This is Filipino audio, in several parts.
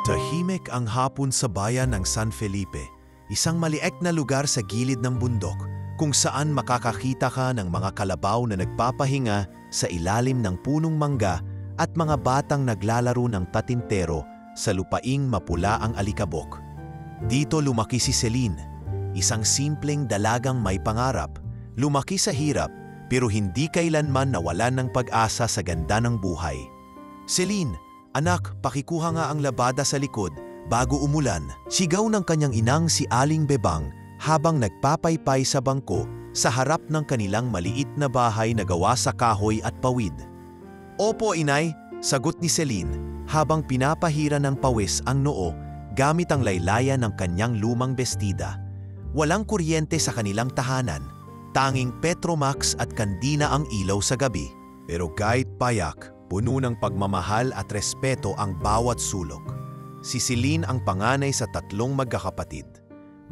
Tahimik ang hapon sa bayan ng San Felipe, isang maliit na lugar sa gilid ng bundok kung saan makakakita ka ng mga kalabaw na nagpapahinga sa ilalim ng punong mangga at mga batang naglalaro ng patintero sa lupaing mapula ang alikabok. Dito lumaki si Celine, isang simpleng dalagang may pangarap. Lumaki sa hirap pero hindi kailanman nawalan ng pag-asa sa ganda ng buhay. Celine, anak, pakikuha nga ang labada sa likod bago umulan. Sigaw ng kanyang inang si Aling Bebang habang nagpapaypay sa bangko sa harap ng kanilang maliit na bahay na gawa sa kahoy at pawid. Opo, inay, sagot ni Celine habang pinapahira ng pawis ang noo gamit ang laylayan ng kanyang lumang bestida. Walang kuryente sa kanilang tahanan, tanging Petromax at kandina ang ilaw sa gabi. Pero kahit payak, puno ng pagmamahal at respeto ang bawat sulok. Si Celine ang panganay sa 3 magkakapatid.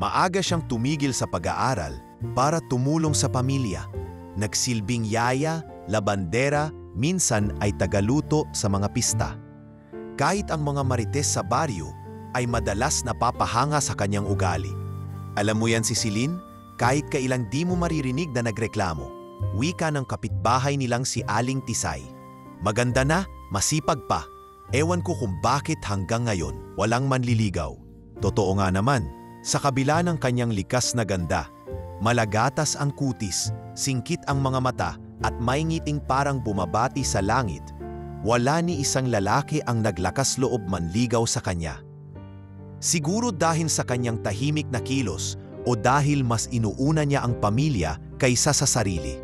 Maaga siyang tumigil sa pag-aaral para tumulong sa pamilya. Nagsilbing yaya, labandera, minsan ay tagaluto sa mga pista. Kahit ang mga marites sa baryo ay madalas napapahanga sa kanyang ugali. Alam mo yan si Celine? Kahit kailang di mo maririnig na nagreklamo. Wika ng kapitbahay nilang si Aling Tisay. Maganda na, masipag pa. Ewan ko kung bakit hanggang ngayon walang manliligaw. Totoo nga naman, sa kabila ng kanyang likas na ganda, malagatas ang kutis, singkit ang mga mata at may ngiting parang bumabati sa langit, wala ni isang lalaki ang naglakas loob manligaw sa kanya. Siguro dahil sa kanyang tahimik na kilos o dahil mas inuuna niya ang pamilya kaysa sa sarili.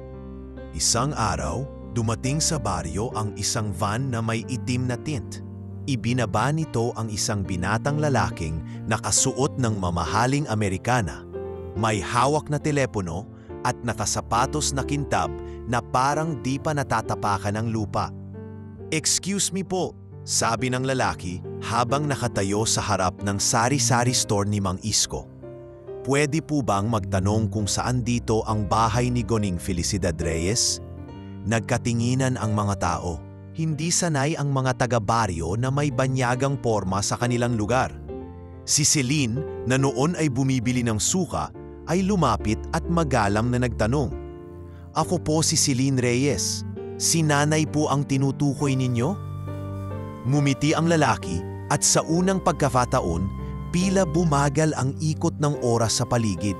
Isang araw, dumating sa baryo ang isang van na may itim na tint. Ibinaba nito ang isang binatang lalaking nakasuot ng mamahaling Amerikana. May hawak na telepono at nakasapatos na kintab na parang di pa natatapakan ng lupa. "Excuse me po," sabi ng lalaki habang nakatayo sa harap ng sari-sari store ni Mang Isko. "Pwede po bang magtanong kung saan dito ang bahay ni Goning Felicidad Reyes?" Nagkatinginan ang mga tao. Hindi sanay ang mga taga-baryo na may banyagang porma sa kanilang lugar. Si Celine, na noon ay bumibili ng suka, ay lumapit at magalang na nagtanong. "Ako po si Celine Reyes. Si nanay po ang tinutukoy ninyo?" Ngumiti ang lalaki at sa unang pagkakataon, pila bumagal ang ikot ng oras sa paligid.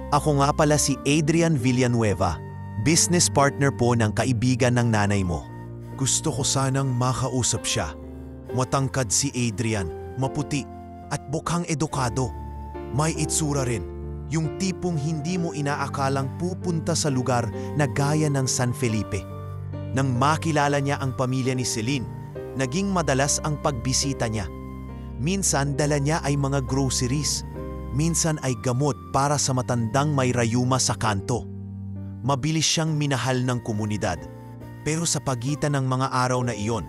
"Ako nga pala si Adrian Villanueva, business partner po ng kaibigan ng nanay mo." Gusto ko sanang makausap siya. Matangkad si Adrian, maputi at mukhang edukado. May itsura rin, yung tipong hindi mo inaakalang pupunta sa lugar na gaya ng San Felipe. Nang makilala niya ang pamilya ni Celine, naging madalas ang pagbisita niya. Minsan dala niya ay mga groceries, minsan ay gamot para sa matandang may rayuma sa kanto. Mabilis siyang minahal ng komunidad. Pero sa pagitan ng mga araw na iyon,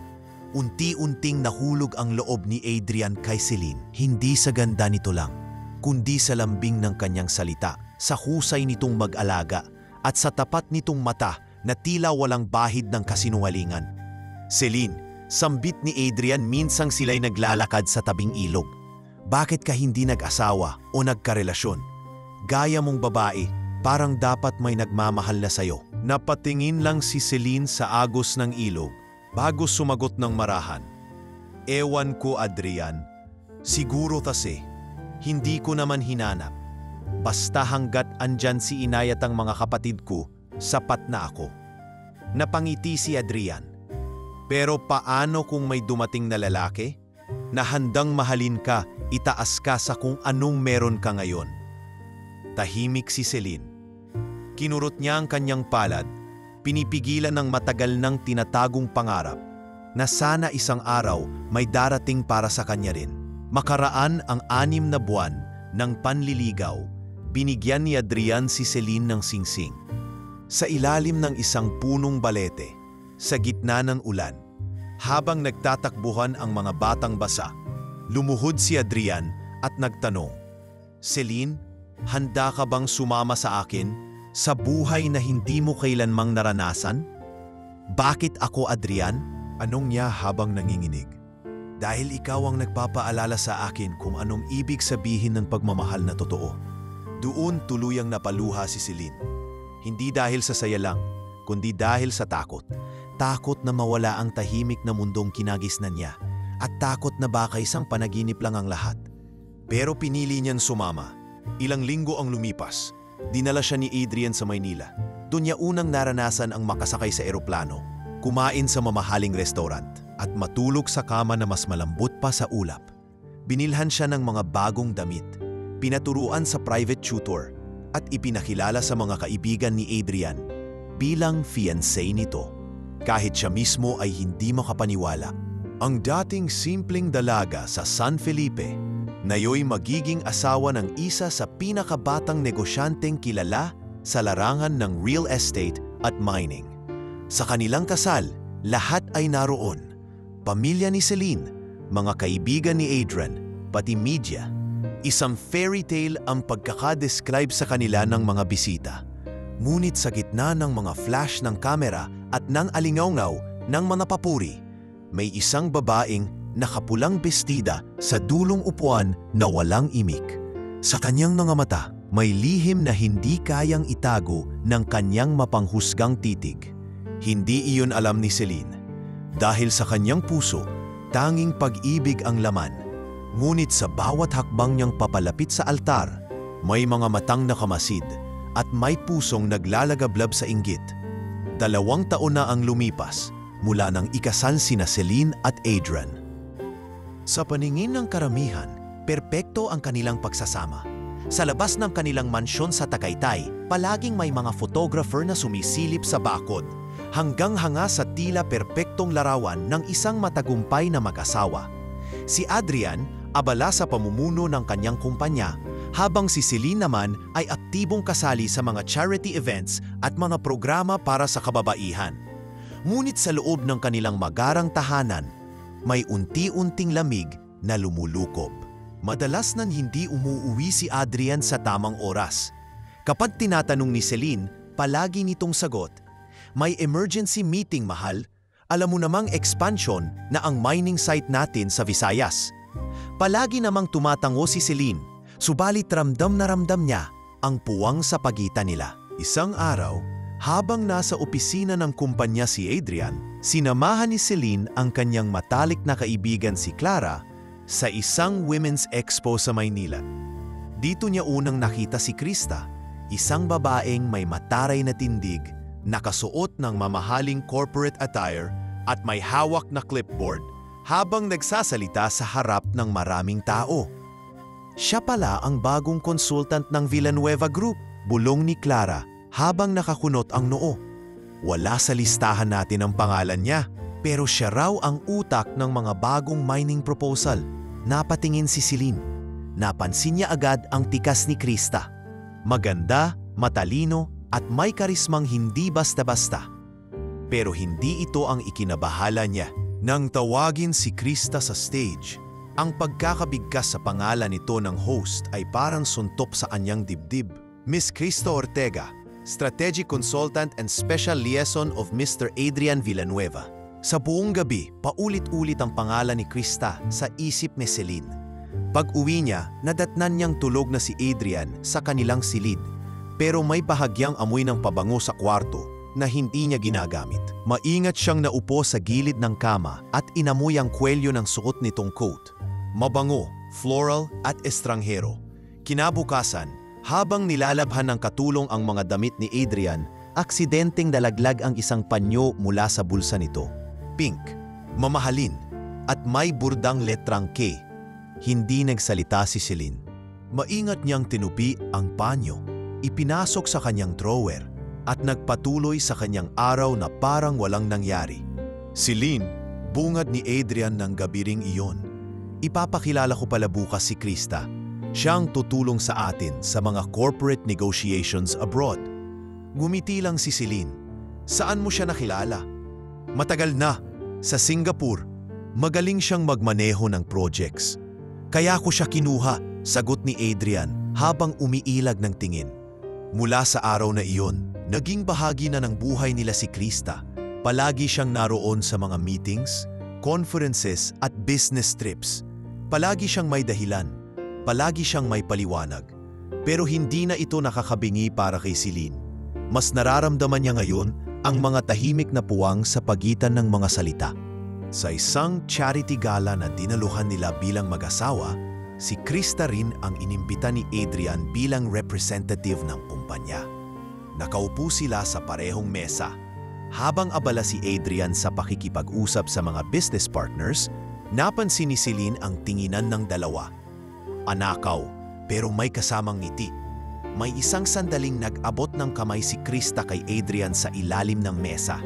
unti-unting nahulog ang loob ni Adrian kay Celine. Hindi sa ganda nito lang, kundi sa lambing ng kanyang salita, sa husay nitong mag-alaga, at sa tapat nitong mata na tila walang bahid ng kasinungalingan. "Celine," sambit ni Adrian minsang sila'y naglalakad sa tabing ilog. "Bakit ka hindi nag-asawa o nagkarelasyon? Gaya mong babae, parang dapat may nagmamahal na sayo." Napatingin lang si Celine sa agos ng ilog bago sumagot ng marahan. "Ewan ko, Adrian. Siguro kasi, hindi ko naman hinanap. Basta hanggat andyan si inay at ang mga kapatid ko, sapat na ako." Napangiti si Adrian. "Pero paano kung may dumating na lalaki? Na handang mahalin ka, itaas ka sa kung anong meron ka ngayon." Tahimik si Celine. Kinurot niya ang kanyang palad, pinipigilan ng matagal ng tinatagong pangarap na sana isang araw may darating para sa kanya rin. Makaraan ang 6 na buwan ng panliligaw, binigyan ni Adrian si Celine ng singsing. Sa ilalim ng isang punong balete, sa gitna ng ulan, habang nagtatakbuhan ang mga batang basa, lumuhod si Adrian at nagtanong, "Celine, handa ka bang sumama sa akin sa buhay na hindi mo kailanmang naranasan?" "Bakit ako, Adrian?" Anong niya habang nanginginig. Dahil ikaw ang nagpapaalala sa akin kung anong ibig sabihin ng pagmamahal na totoo. Doon tuluyang napaluha si Celine. Hindi dahil sa saya lang, kundi dahil sa takot. Takot na mawala ang tahimik na mundong kinagisnan niya at takot na baka isang panaginip lang ang lahat. Pero pinili niyang sumama. Ilang linggo ang lumipas. Dinala siya ni Adrian sa Maynila. Doon niya unang naranasan ang makasakay sa eroplano, kumain sa mamahaling restaurant, at matulog sa kama na mas malambot pa sa ulap. Binilhan siya ng mga bagong damit, pinaturuan sa private tutor, at ipinakilala sa mga kaibigan ni Adrian bilang fiancé nito. Kahit siya mismo ay hindi makapaniwala. Ang dating simpleng dalaga sa San Felipe, ngayoy magiging asawa ng isa sa pinakabatang negosyanteng kilala sa larangan ng real estate at mining. Sa kanilang kasal, lahat ay naroon. Pamilya ni Celine, mga kaibigan ni Adrian, pati media. Isang fairy tale ang pagkakadescribe sa kanila ng mga bisita. Ngunit sa gitna ng mga flash ng kamera at ng alingawngaw ng mga papuri, may isang babaeng nakapulang bestida sa dulong upuan na walang imik. Sa kanyang mga mata, may lihim na hindi kayang itago ng kanyang mapanghusgang titig. Hindi iyon alam ni Celine. Dahil sa kanyang puso, tanging pag-ibig ang laman. Ngunit sa bawat hakbang niyang papalapit sa altar, may mga matang nakamasid at may pusong naglalagablab sa inggit. 2 taon na ang lumipas mula nang ikasal sina Celine at Adrian. Sa paningin ng karamihan, perpekto ang kanilang pagsasama. Sa labas ng kanilang mansyon sa Tagaytay, palaging may mga photographer na sumisilip sa bakod, hanggang hanga sa tila perpektong larawan ng isang matagumpay na mag-asawa. Si Adrian, abala sa pamumuno ng kanyang kumpanya, habang si Celine naman ay aktibong kasali sa mga charity events at mga programa para sa kababaihan. Ngunit sa loob ng kanilang magarang tahanan, may unti-unting lamig na lumulukob. Madalas nang hindi umuuwi si Adrian sa tamang oras. Kapag tinatanong ni Celine, palagi nitong sagot, "May emergency meeting, mahal. Alam mo namang expansion na ang mining site natin sa Visayas." Palagi namang tumatango si Celine, subalit ramdam na ramdam niya ang puwang sa pagitan nila. Isang araw, habang nasa opisina ng kumpanya si Adrian, sinamahan ni Celine ang kanyang matalik na kaibigan si Clara sa isang women's expo sa Maynila. Dito niya unang nakita si Krista, isang babaeng may mataray na tindig, nakasuot ng mamahaling corporate attire at may hawak na clipboard habang nagsasalita sa harap ng maraming tao. Siya pala ang bagong consultant ng Villanueva Group, bulong ni Clara habang nakakunot ang noo. Wala sa listahan natin ang pangalan niya, pero siya raw ang utak ng mga bagong mining proposal. Napatingin si Celine. Napansin niya agad ang tikas ni Krista. Maganda, matalino, at may karismang hindi basta-basta. Pero hindi ito ang ikinabahala niya. Nang tawagin si Krista sa stage, ang pagkakabigkas sa pangalan nito ng host ay parang suntok sa anyang dibdib. Miss Krista Ortega, Strategic Consultant and Special Liaison of Mr. Adrian Villanueva. Sa buong gabi, paulit-ulit ang pangalan ni Krista sa isip ni Celine. Pag-uwi niya, nadatnan niyang tulog na si Adrian sa kanilang silid. Pero may bahagyang amoy ng pabango sa kwarto na hindi niya ginagamit. Maingat siyang naupo sa gilid ng kama at inamoy ang kwelyo ng suot nitong coat. Mabango, floral at estranghero. Kinabukasan, habang nilalabhan ng katulong ang mga damit ni Adrian, aksidenteng nalaglag ang isang panyo mula sa bulsa nito. Pink, mamahalin, at may burdang letrang K. Hindi nagsalita si Celine. Maingat niyang tinupi ang panyo, ipinasok sa kanyang drawer, at nagpatuloy sa kanyang araw na parang walang nangyari. Celine, bungad ni Adrian ng gabi ring iyon. Ipapakilala ko pala bukas si Krista. Siyang tutulong sa atin sa mga corporate negotiations abroad. Ngumiti lang si Celine. Saan mo siya nakilala? Matagal na, sa Singapore. Magaling siyang magmaneho ng projects. Kaya ko siya kinuha, sagot ni Adrian habang umiilag ng tingin. Mula sa araw na iyon, naging bahagi na ng buhay nila si Krista. Palagi siyang naroon sa mga meetings, conferences at business trips. Palagi siyang may dahilan, palagi siyang may paliwanag. Pero hindi na ito nakakabingi para kay Celine. Mas nararamdaman niya ngayon ang mga tahimik na puwang sa pagitan ng mga salita. Sa isang charity gala na dinaluhan nila bilang mag-asawa, si Krista rin ang inimbita ni Adrian bilang representative ng kumpanya. Nakaupo sila sa parehong mesa. Habang abala si Adrian sa pakikipag-usap sa mga business partners, napansin ni Celine ang tinginan ng dalawa. Anakaw, pero may kasamang ngiti. May isang sandaling nag-abot ng kamay si Krista kay Adrian sa ilalim ng mesa.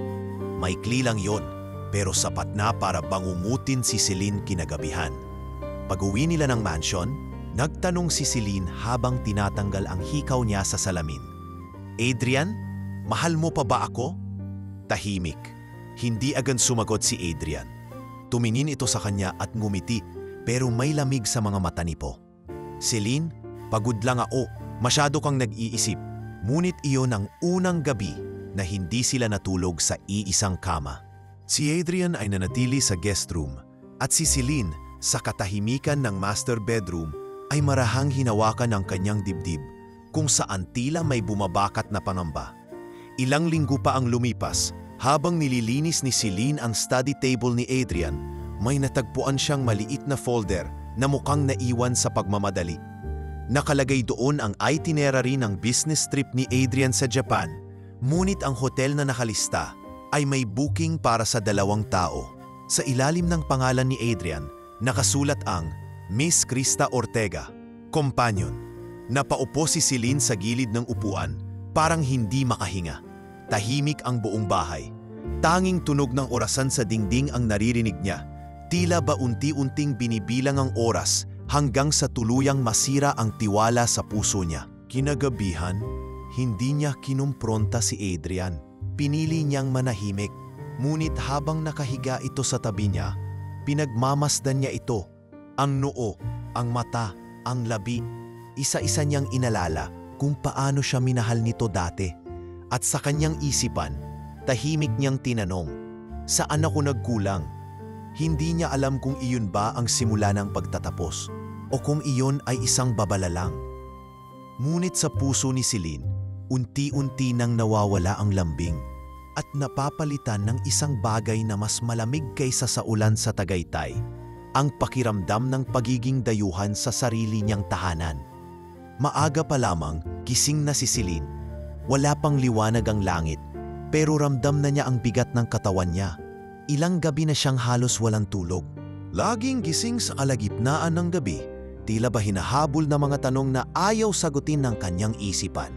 Maikli lang yon, pero sapat na para bangungutin si Celine kinagabihan. Pag-uwi nila ng mansion, nagtanong si Celine habang tinatanggal ang hikaw niya sa salamin. Adrian, mahal mo pa ba ako? Tahimik. Hindi agad sumagot si Adrian. Tumingin ito sa kanya at ngumiti, pero may lamig sa mga mata nipo. Celine, pagod lang ako. Masyado kang nag-iisip. Ngunit iyon ang unang gabi na hindi sila natulog sa iisang kama. Si Adrian ay nanatili sa guest room at si Celine sa katahimikan ng master bedroom ay marahang hinawakan ang kanyang dibdib kung saan tila may bumabakat na pangamba. Ilang linggo pa ang lumipas, habang nililinis ni Celine ang study table ni Adrian, may natagpuan siyang maliit na folder na mukhang naiwan sa pagmamadali. Nakalagay doon ang itinerary ng business trip ni Adrian sa Japan, ngunit ang hotel na nakalista ay may booking para sa 2 tao. Sa ilalim ng pangalan ni Adrian, nakasulat ang Miss Krista Ortega, Companion. Napaupo si Celine sa gilid ng upuan, parang hindi makahinga. Tahimik ang buong bahay. Tanging tunog ng orasan sa dingding ang naririnig niya. Tila ba unti-unting binibilang ang oras hanggang sa tuluyang masira ang tiwala sa puso niya. Kinagabihan, hindi niya kinumpronta si Adrian. Pinili niyang manahimik. Ngunit habang nakahiga ito sa tabi niya, pinagmamasdan niya ito. Ang noo, ang mata, ang labi. Isa-isa niyang inalala kung paano siya minahal nito dati. At sa kanyang isipan, tahimik niyang tinanong, saan ako nagkulang? Hindi niya alam kung iyon ba ang simula ng pagtatapos o kung iyon ay isang babala lang. Ngunit sa puso ni Celine, unti-unti nang nawawala ang lambing at napapalitan ng isang bagay na mas malamig kaysa sa ulan sa Tagaytay, ang pakiramdam ng pagiging dayuhan sa sarili niyang tahanan. Maaga pa lamang, gising na si Celine. Wala pang liwanag ang langit, pero ramdam na niya ang bigat ng katawan niya. Ilang gabi na siyang halos walang tulog. Laging gising sa kalagitnaan ng gabi, tila ba hinahabol na mga tanong na ayaw sagutin ng kanyang isipan.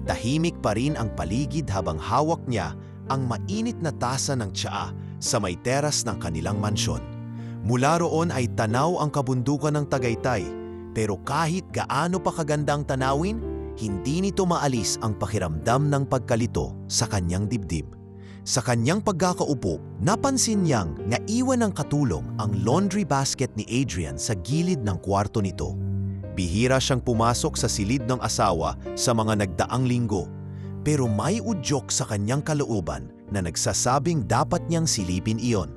Tahimik pa rin ang paligid habang hawak niya ang mainit na tasa ng tsaa sa may teras ng kanilang mansyon. Mula roon ay tanaw ang kabundukan ng Tagaytay, pero kahit gaano pa kaganda ang tanawin, hindi nito maalis ang pakiramdam ng pagkalito sa kanyang dibdib. Sa kanyang pagkakaupo, napansin niyang naiwan ng katulong ang laundry basket ni Adrian sa gilid ng kwarto nito. Bihira siyang pumasok sa silid ng asawa sa mga nagdaang linggo, pero may udyok sa kanyang kalooban na nagsasabing dapat niyang silipin iyon.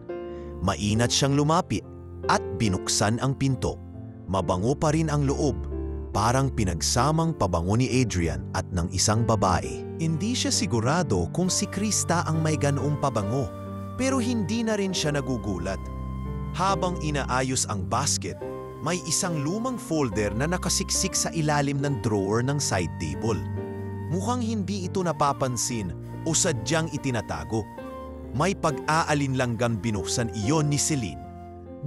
Mainat siyang lumapit at binuksan ang pinto. Mabango pa rin ang loob, parang pinagsamang pabango ni Adrian at ng isang babae. Hindi siya sigurado kung si Krista ang may ganoong pabango, pero hindi na rin siya nagugulat. Habang inaayos ang basket, may isang lumang folder na nakasiksik sa ilalim ng drawer ng side table. Mukhang hindi ito napapansin o sadyang itinatago. May pag-aalinlangang binuksan iyon ni Celine.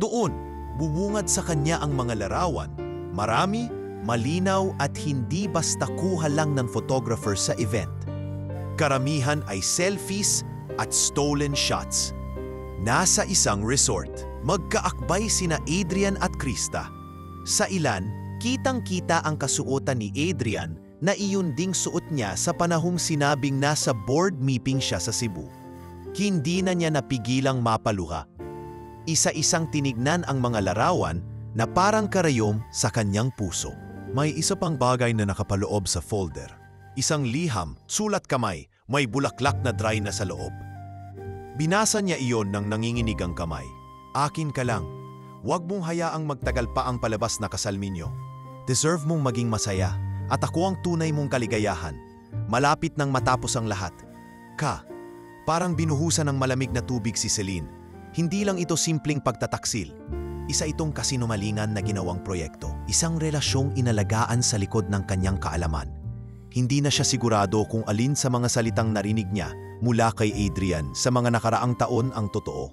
Doon, bubungad sa kanya ang mga larawan. Marami, malinaw at hindi basta kuha lang ng photographer sa event. Karamihan ay selfies at stolen shots. Nasa isang resort, magkaakbay sina Adrian at Krista. Sa ilan, kitang-kita ang kasuotan ni Adrian na iyon ding suot niya sa panahong sinabing nasa board meeting siya sa Cebu. Hindi na niya napigilang mapaluha. Isa-isang tinignan ang mga larawan na parang karayom sa kanyang puso. May isa pang bagay na nakapaloob sa folder. Isang liham, sulat kamay, may bulaklak na dry na sa loob. Binasa niya iyon ng nanginginig ang kamay. Akin ka lang. Huwag mong hayaang magtagal pa ang palabas na kasal ninyo. Deserve mong maging masaya at ako ang tunay mong kaligayahan. Malapit nang matapos ang lahat. Parang binuhusan ng malamig na tubig si Celine. Hindi lang ito simpleng pagtataksil. Isa itong kasinumalingan na ginawang proyekto. Isang relasyong inalagaan sa likod ng kanyang kaalaman. Hindi na siya sigurado kung alin sa mga salitang narinig niya mula kay Adrian sa mga nakaraang taon ang totoo.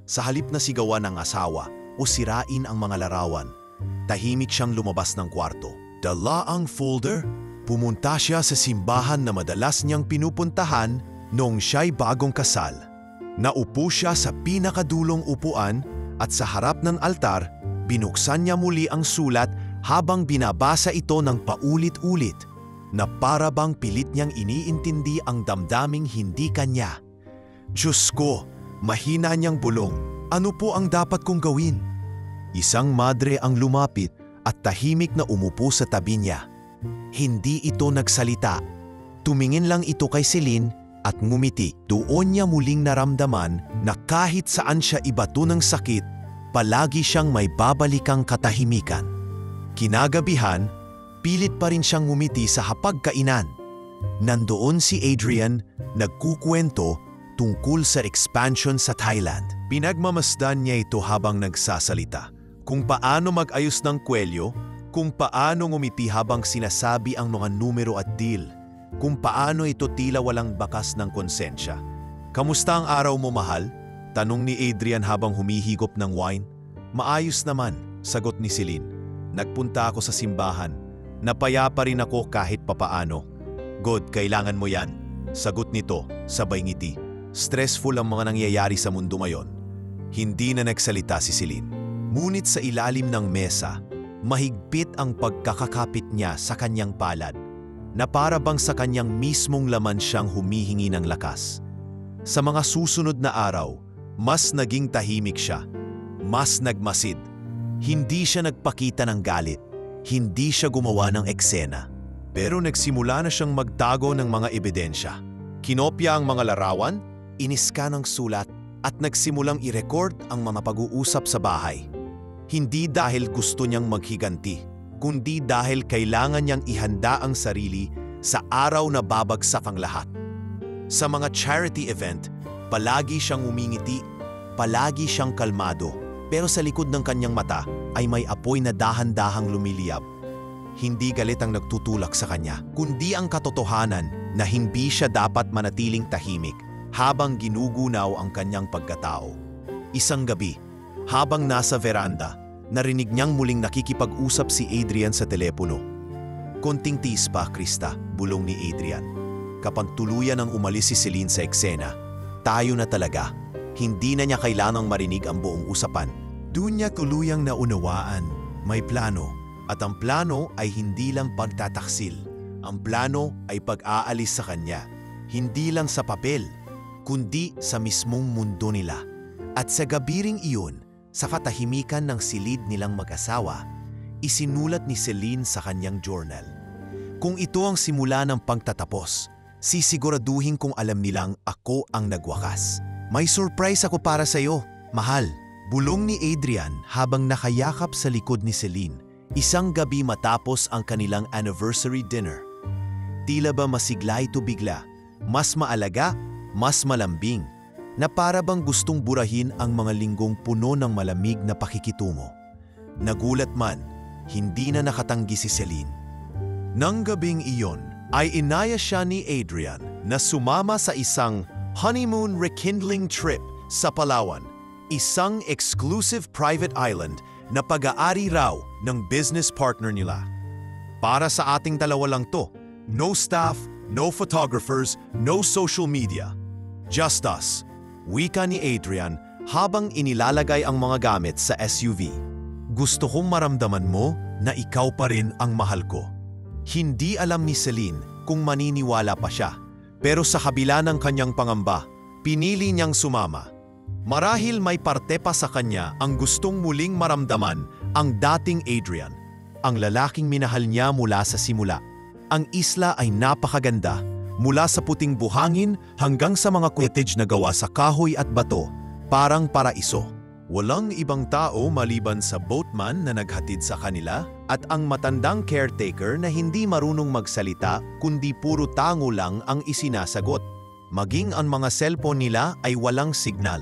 Sa halip na sigawan ng asawa o sirain ang mga larawan, tahimik siyang lumabas ng kwarto. Dala ang folder, pumunta siya sa simbahan na madalas niyang pinupuntahan noong siya'y bagong kasal. Naupo siya sa pinakadulong upuan at sa harap ng altar, binuksan niya muli ang sulat habang binabasa ito ng paulit-ulit na para bang pilit niyang iniintindi ang damdaming hindi kanya. Diyos ko, mahina niyang bulong. Ano po ang dapat kong gawin? Isang madre ang lumapit at tahimik na umupo sa tabi niya. Hindi ito nagsalita. Tumingin lang ito kay Celine at ngumiti. Doon niya muling naramdaman na kahit saan siya ibato ng sakit, palagi siyang may babalikang katahimikan. Kinagabihan, pilit pa rin siyang ngumiti sa hapagkainan. Nandoon si Adrian, nagkukwento tungkol sa expansion sa Thailand. Pinagmamasdan niya ito habang nagsasalita. Kung paano mag-ayos ng kwelyo, kung paano ngumiti habang sinasabi ang mga numero at deal, kung paano ito tila walang bakas ng konsensya. Kamusta ang araw mo, mahal? Tanong ni Adrian habang humihigop ng wine. Maayos naman, sagot ni Celine. Nagpunta ako sa simbahan. Napayapa rin ako kahit papaano. Good, kailangan mo yan. Sagot nito, sabay ngiti. Stressful ang mga nangyayari sa mundo ngayon. Hindi na nagsalita si Celine. Ngunit sa ilalim ng mesa, mahigpit ang pagkakakapit niya sa kanyang palad, na para bang sa kanyang mismong laman siyang humihingi ng lakas. Sa mga susunod na araw, mas naging tahimik siya, mas nagmasid. Hindi siya nagpakita ng galit, hindi siya gumawa ng eksena. Pero nagsimula na siyang magtago ng mga ebidensya. Kinopya ang mga larawan, iniska ng sulat, at nagsimulang i-record ang mga pag-uusap sa bahay. Hindi dahil gusto niyang maghiganti, kundi dahil kailangan niyang ihanda ang sarili sa araw na babagsak ang lahat. Sa mga charity event, palagi siyang umingiti, palagi siyang kalmado, pero sa likod ng kanyang mata ay may apoy na dahan-dahang lumiliyab. Hindi galit ang nagtutulak sa kanya, kundi ang katotohanan na hindi siya dapat manatiling tahimik habang ginugunaw ang kanyang pagkatao. Isang gabi, habang nasa veranda, narinig niyang muling nakikipag-usap si Adrian sa telepono. Konting tiis pa, Krista, bulong ni Adrian. Kapag tuluyan ang umalis si Celine sa eksena, tayo na talaga. Hindi na niya kailangang marinig ang buong usapan. Doon niya tuluyang naunawaan, may plano. At ang plano ay hindi lang pagtataksil. Ang plano ay pag-aalis sa kanya. Hindi lang sa papel, kundi sa mismong mundo nila. At sa gabiring iyon, sa katahimikan ng silid nilang mag-asawa, isinulat ni Celine sa kanyang journal. Kung ito ang simula ng pagtatapos, sisiguraduhin kong alam nilang ako ang nagwakas. May surprise ako para sa iyo, mahal. Bulong ni Adrian habang nakayakap sa likod ni Celine, isang gabi matapos ang kanilang anniversary dinner. Tila ba masigla ito bigla, mas maalaga, mas malambing, na para bang gustong burahin ang mga linggong puno ng malamig na pakikitungo. Nagulat man, hindi na nakatanggi si Celine. Nang gabing iyon, ay inaya siya ni Adrian na sumama sa isang honeymoon rekindling trip sa Palawan, isang exclusive private island na pag-aari raw ng business partner nila. Para sa ating dalawa lang to, no staff, no photographers, no social media. Just us. Wika ni Adrian habang inilalagay ang mga gamit sa SUV. Gusto kong maramdaman mo na ikaw pa rin ang mahal ko. Hindi alam ni Celine kung maniniwala pa siya, pero sa kabila ng kanyang pangamba, pinili niyang sumama. Marahil may parte pa sa kanya ang gustong muling maramdaman ang dating Adrian, ang lalaking minahal niya mula sa simula. Ang isla ay napakaganda, mula sa puting buhangin hanggang sa mga cottage na gawa sa kahoy at bato, parang paraiso. Walang ibang tao maliban sa boatman na naghatid sa kanila at ang matandang caretaker na hindi marunong magsalita kundi puro tango lang ang isinasagot. Maging ang mga cellphone nila ay walang signal.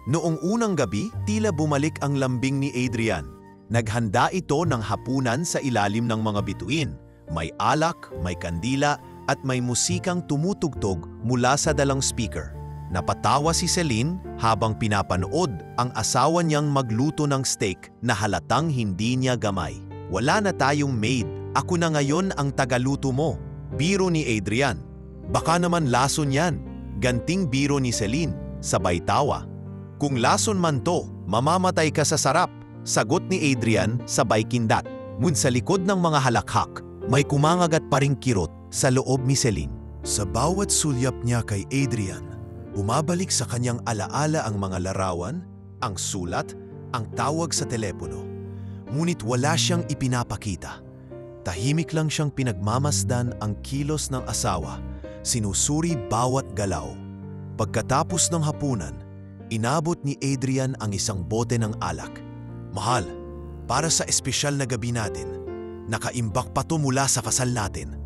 Noong unang gabi, tila bumalik ang lambing ni Adrian. Naghanda ito ng hapunan sa ilalim ng mga bituin. May alak, may kandila at may musikang tumutugtog mula sa dalang speaker. Napatawa si Celine habang pinapanood ang asawa niyang magluto ng steak na halatang hindi niya gamay. Wala na tayong maid, ako na ngayon ang tagaluto mo. Biro ni Adrian. Baka naman lason yan. Ganting biro ni Celine, sabay tawa. Kung lason man to, mamamatay ka sa sarap. Sagot ni Adrian sabay kindat. Ngun sa likod ng mga halakhak, may kumangagat pa ring kirot sa loob ni Celine. Sa bawat sulyap niya kay Adrian, bumabalik sa kanyang alaala ang mga larawan, ang sulat, ang tawag sa telepono. Ngunit wala siyang ipinapakita. Tahimik lang siyang pinagmamasdan ang kilos ng asawa, sinusuri bawat galaw. Pagkatapos ng hapunan, inabot ni Adrian ang isang bote ng alak. Mahal, para sa espesyal na gabi natin, nakaimbak pa to mula sa kasal natin.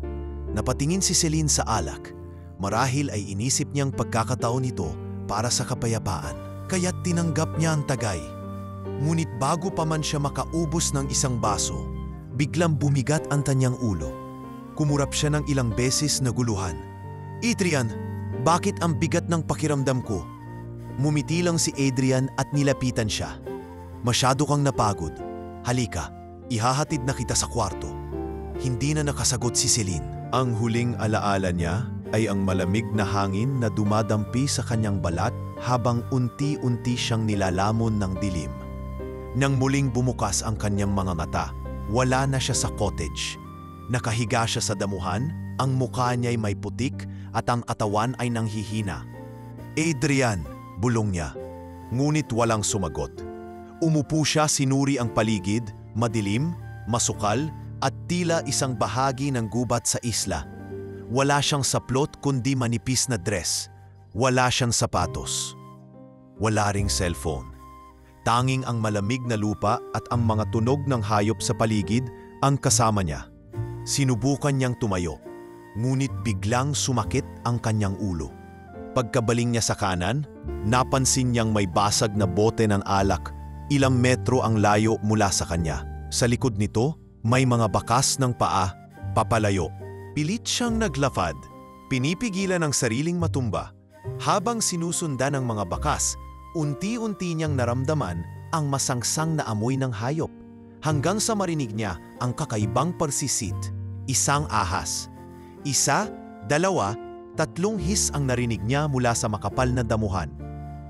Napatingin si Celine sa alak. Marahil ay inisip niyang pagkakataon nito para sa kapayapaan, kaya't tinanggap niya ang tagay. Ngunit bago pa man siya makaubos ng isang baso, biglang bumigat ang kanyang ulo. Kumurap siya ng ilang beses na guluhan. Adrian, bakit ang bigat ng pakiramdam ko? Mumiti lang si Adrian at nilapitan siya. Masyado kang napagod. Halika, ihahatid na kita sa kwarto. Hindi na nakasagot si Celine. Ang huling alaala niya ay ang malamig na hangin na dumadampi sa kanyang balat habang unti-unti siyang nilalamon ng dilim. Nang muling bumukas ang kanyang mga mata, wala na siya sa cottage. Nakahiga siya sa damuhan, ang mukha niya'y may putik at ang katawan ay nanghihina. Adrian, bulong niya. Ngunit walang sumagot. Umupo siya, sinuri ang paligid, madilim, masukal at tila isang bahagi ng gubat sa isla. Wala siyang saplot kundi manipis na dress. Wala siyang sapatos. Wala ring cellphone. Tanging ang malamig na lupa at ang mga tunog ng hayop sa paligid ang kasama niya. Sinubukan niyang tumayo, ngunit biglang sumakit ang kanyang ulo. Pagkabaling niya sa kanan, napansin niyang may basag na bote ng alak, ilang metro ang layo mula sa kanya. Sa likod nito, may mga bakas ng paa, papalayo. Pilit siyang naglapad, pinipigilan ang sariling matumba. Habang sinusundan ng mga bakas, unti-unti niyang naramdaman ang masangsang na amoy ng hayop. Hanggang sa marinig niya ang kakaibang parsisit, isang ahas. Isa, dalawa, tatlong his ang narinig niya mula sa makapal na damuhan.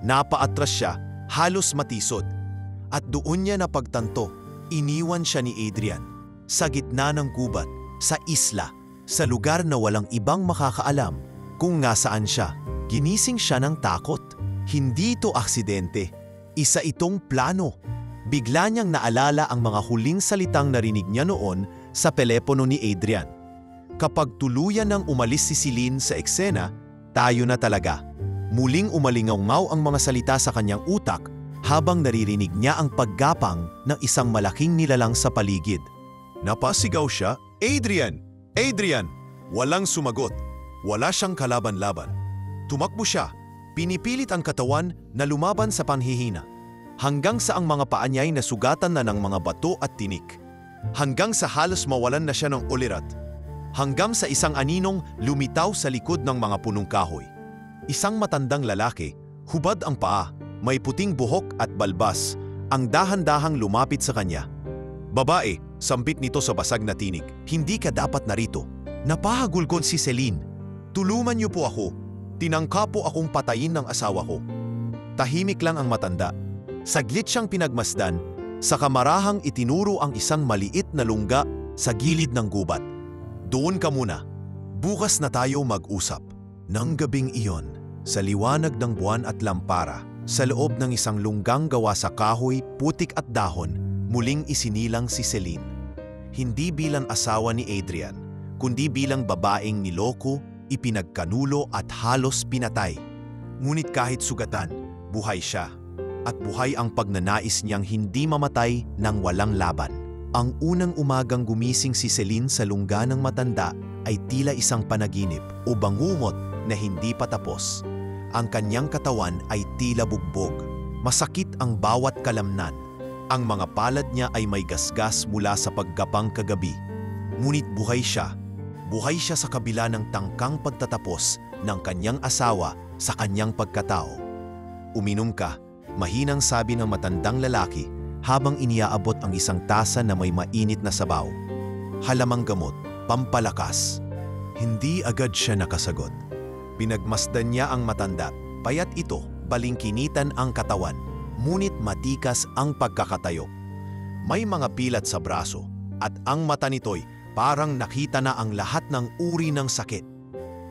Napaatras siya, halos matisod. At doon niya napagtanto, iniwan siya ni Adrian. Sa gitna ng gubat, sa isla, sa lugar na walang ibang makakaalam kung nasaan siya. Ginising siya ng takot. Hindi ito aksidente. Isa itong plano. Bigla niyang naalala ang mga huling salitang narinig niya noon sa telepono ni Adrian. Kapag tuluyan nang umalis si Celine sa eksena, tayo na talaga. Muling umalingaw-ngaw ang mga salita sa kanyang utak habang naririnig niya ang paggapang ng isang malaking nilalang sa paligid. Napasigaw siya, "Adrian! Adrian!" Walang sumagot. Wala siyang kalaban-laban. Tumakbo siya, pinipilit ang katawan na lumaban sa panghihina. Hanggang sa ang mga paa niya'y nasugatan na ng mga bato at tinik. Hanggang sa halos mawalan na siya ng ulirat. Hanggang sa isang aninong lumitaw sa likod ng mga punong kahoy. Isang matandang lalaki, hubad ang paa, may puting buhok at balbas, ang dahan-dahang lumapit sa kanya. "Babae," sambit nito sa basag na tinig, "hindi ka dapat narito." Napahagulkon si Celine. "Tulungan niyo po ako. Tinangka po akong patayin ng asawa ko." Tahimik lang ang matanda. Saglit siyang pinagmasdan, sa kamarahang itinuro ang isang maliit na lungga sa gilid ng gubat. "Doon ka muna. Bukas na tayo mag-usap." Nang gabing iyon, sa liwanag ng buwan at lampara, sa loob ng isang lunggang gawa sa kahoy, putik at dahon, muling isinilang si Celine. Hindi bilang asawa ni Adrian, kundi bilang babaeng niloko, ipinagkanulo at halos pinatay. Ngunit kahit sugatan, buhay siya. at buhay ang pagnanais niyang hindi mamatay nang walang laban. Ang unang umagang gumising si Celine sa lungga ng matanda ay tila isang panaginip o bangungot na hindi pa tapos. Ang kanyang katawan ay tila bugbog. Masakit ang bawat kalamnan. Ang mga palad niya ay may gasgas mula sa paggapang kagabi. Ngunit buhay siya. Buhay siya sa kabila ng tangkang pagtatapos ng kanyang asawa sa kanyang pagkatao. Uminom ka, mahinang sabi ng matandang lalaki habang iniaabot ang isang tasa na may mainit na sabaw. Halamang gamot, pampalakas. Hindi agad siya nakasagot. Pinagmasdan niya ang matanda, payat ito, balingkinitan ang katawan, ngunit matikas ang pagkakatayo. May mga pilat sa braso, at ang mata nito'y parang nakita na ang lahat ng uri ng sakit.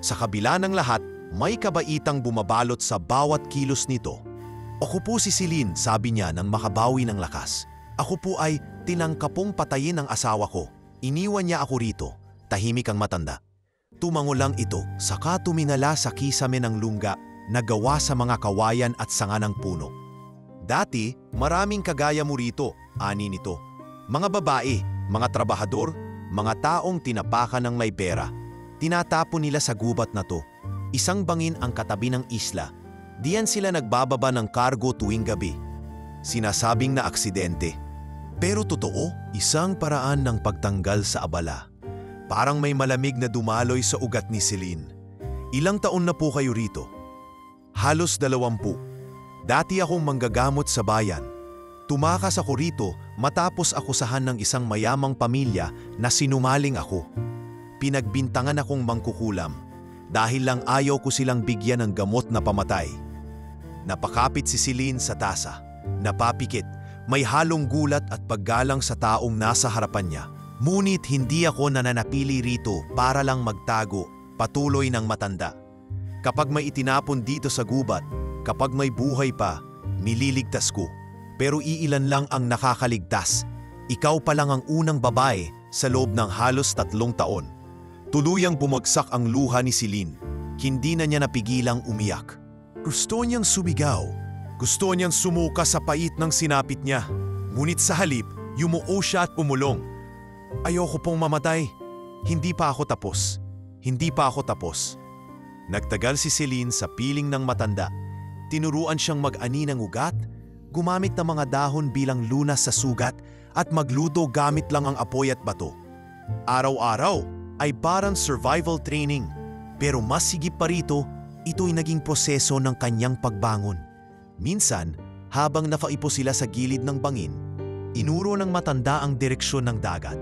Sa kabila ng lahat, may kabaitang bumabalot sa bawat kilos nito. "Ako po si Celine," sabi niya nang makabawi ng lakas. "Ako po ay tinangkapong patayin ng asawa ko. Iniwan niya ako rito." Tahimik ang matanda. Tumango lang ito, saka tumingala sa kisame ng lungga na gawa sa mga kawayan at sanga ng puno. "Dati, maraming kagaya mo rito," ani nito. "Mga babae, mga trabahador, mga taong tinapakan ng may pera. Tinatapon nila sa gubat na to. Isang bangin ang katabi ng isla. Diyan sila nagbababa ng kargo tuwing gabi. Sinasabing na aksidente. Pero totoo, isang paraan ng pagtanggal sa abala. Parang may malamig na dumaloy sa ugat ni Celine. Ilang taon na po kayo rito?" "Halos 20. Dati akong manggagamot sa bayan. Tumakas ako rito matapos akusahan ng isang mayamang pamilya na sinumaling ako. Pinagbintangan akong mangkukulam dahil lang ayaw ko silang bigyan ng gamot na pamatay." Napakapit si Celine sa tasa. Napapikit, may halong gulat at paggalang sa taong nasa harapan niya. "Ngunit hindi ako nananapili rito para lang magtago," patuloy ng matanda. "Kapag may itinapon dito sa gubat, kapag may buhay pa, nililigtas ko. Pero iilan lang ang nakakaligtas. Ikaw pa lang ang unang babae sa loob ng halos 3 taon." Tuluyang bumagsak ang luha ni Celine. Hindi na niya napigilang umiyak. Gusto niyang sumigaw. Gusto niyang sumuka sa pait ng sinapit niya. Ngunit sa halip, yumuo siya at pumulong. "Ayoko pong mamatay. Hindi pa ako tapos. Hindi pa ako tapos." Nagtagal si Celine sa piling ng matanda. Tinuruan siyang mag-ani ng ugat, gumamit ng mga dahon bilang lunas sa sugat at magluto gamit lang ang apoy at bato. Araw-araw ay parang survival training. Pero mas higit pa rito, ito'y naging proseso ng kanyang pagbangon. Minsan, habang nakaipo sila sa gilid ng bangin, inuro ng matanda ang direksyon ng dagat.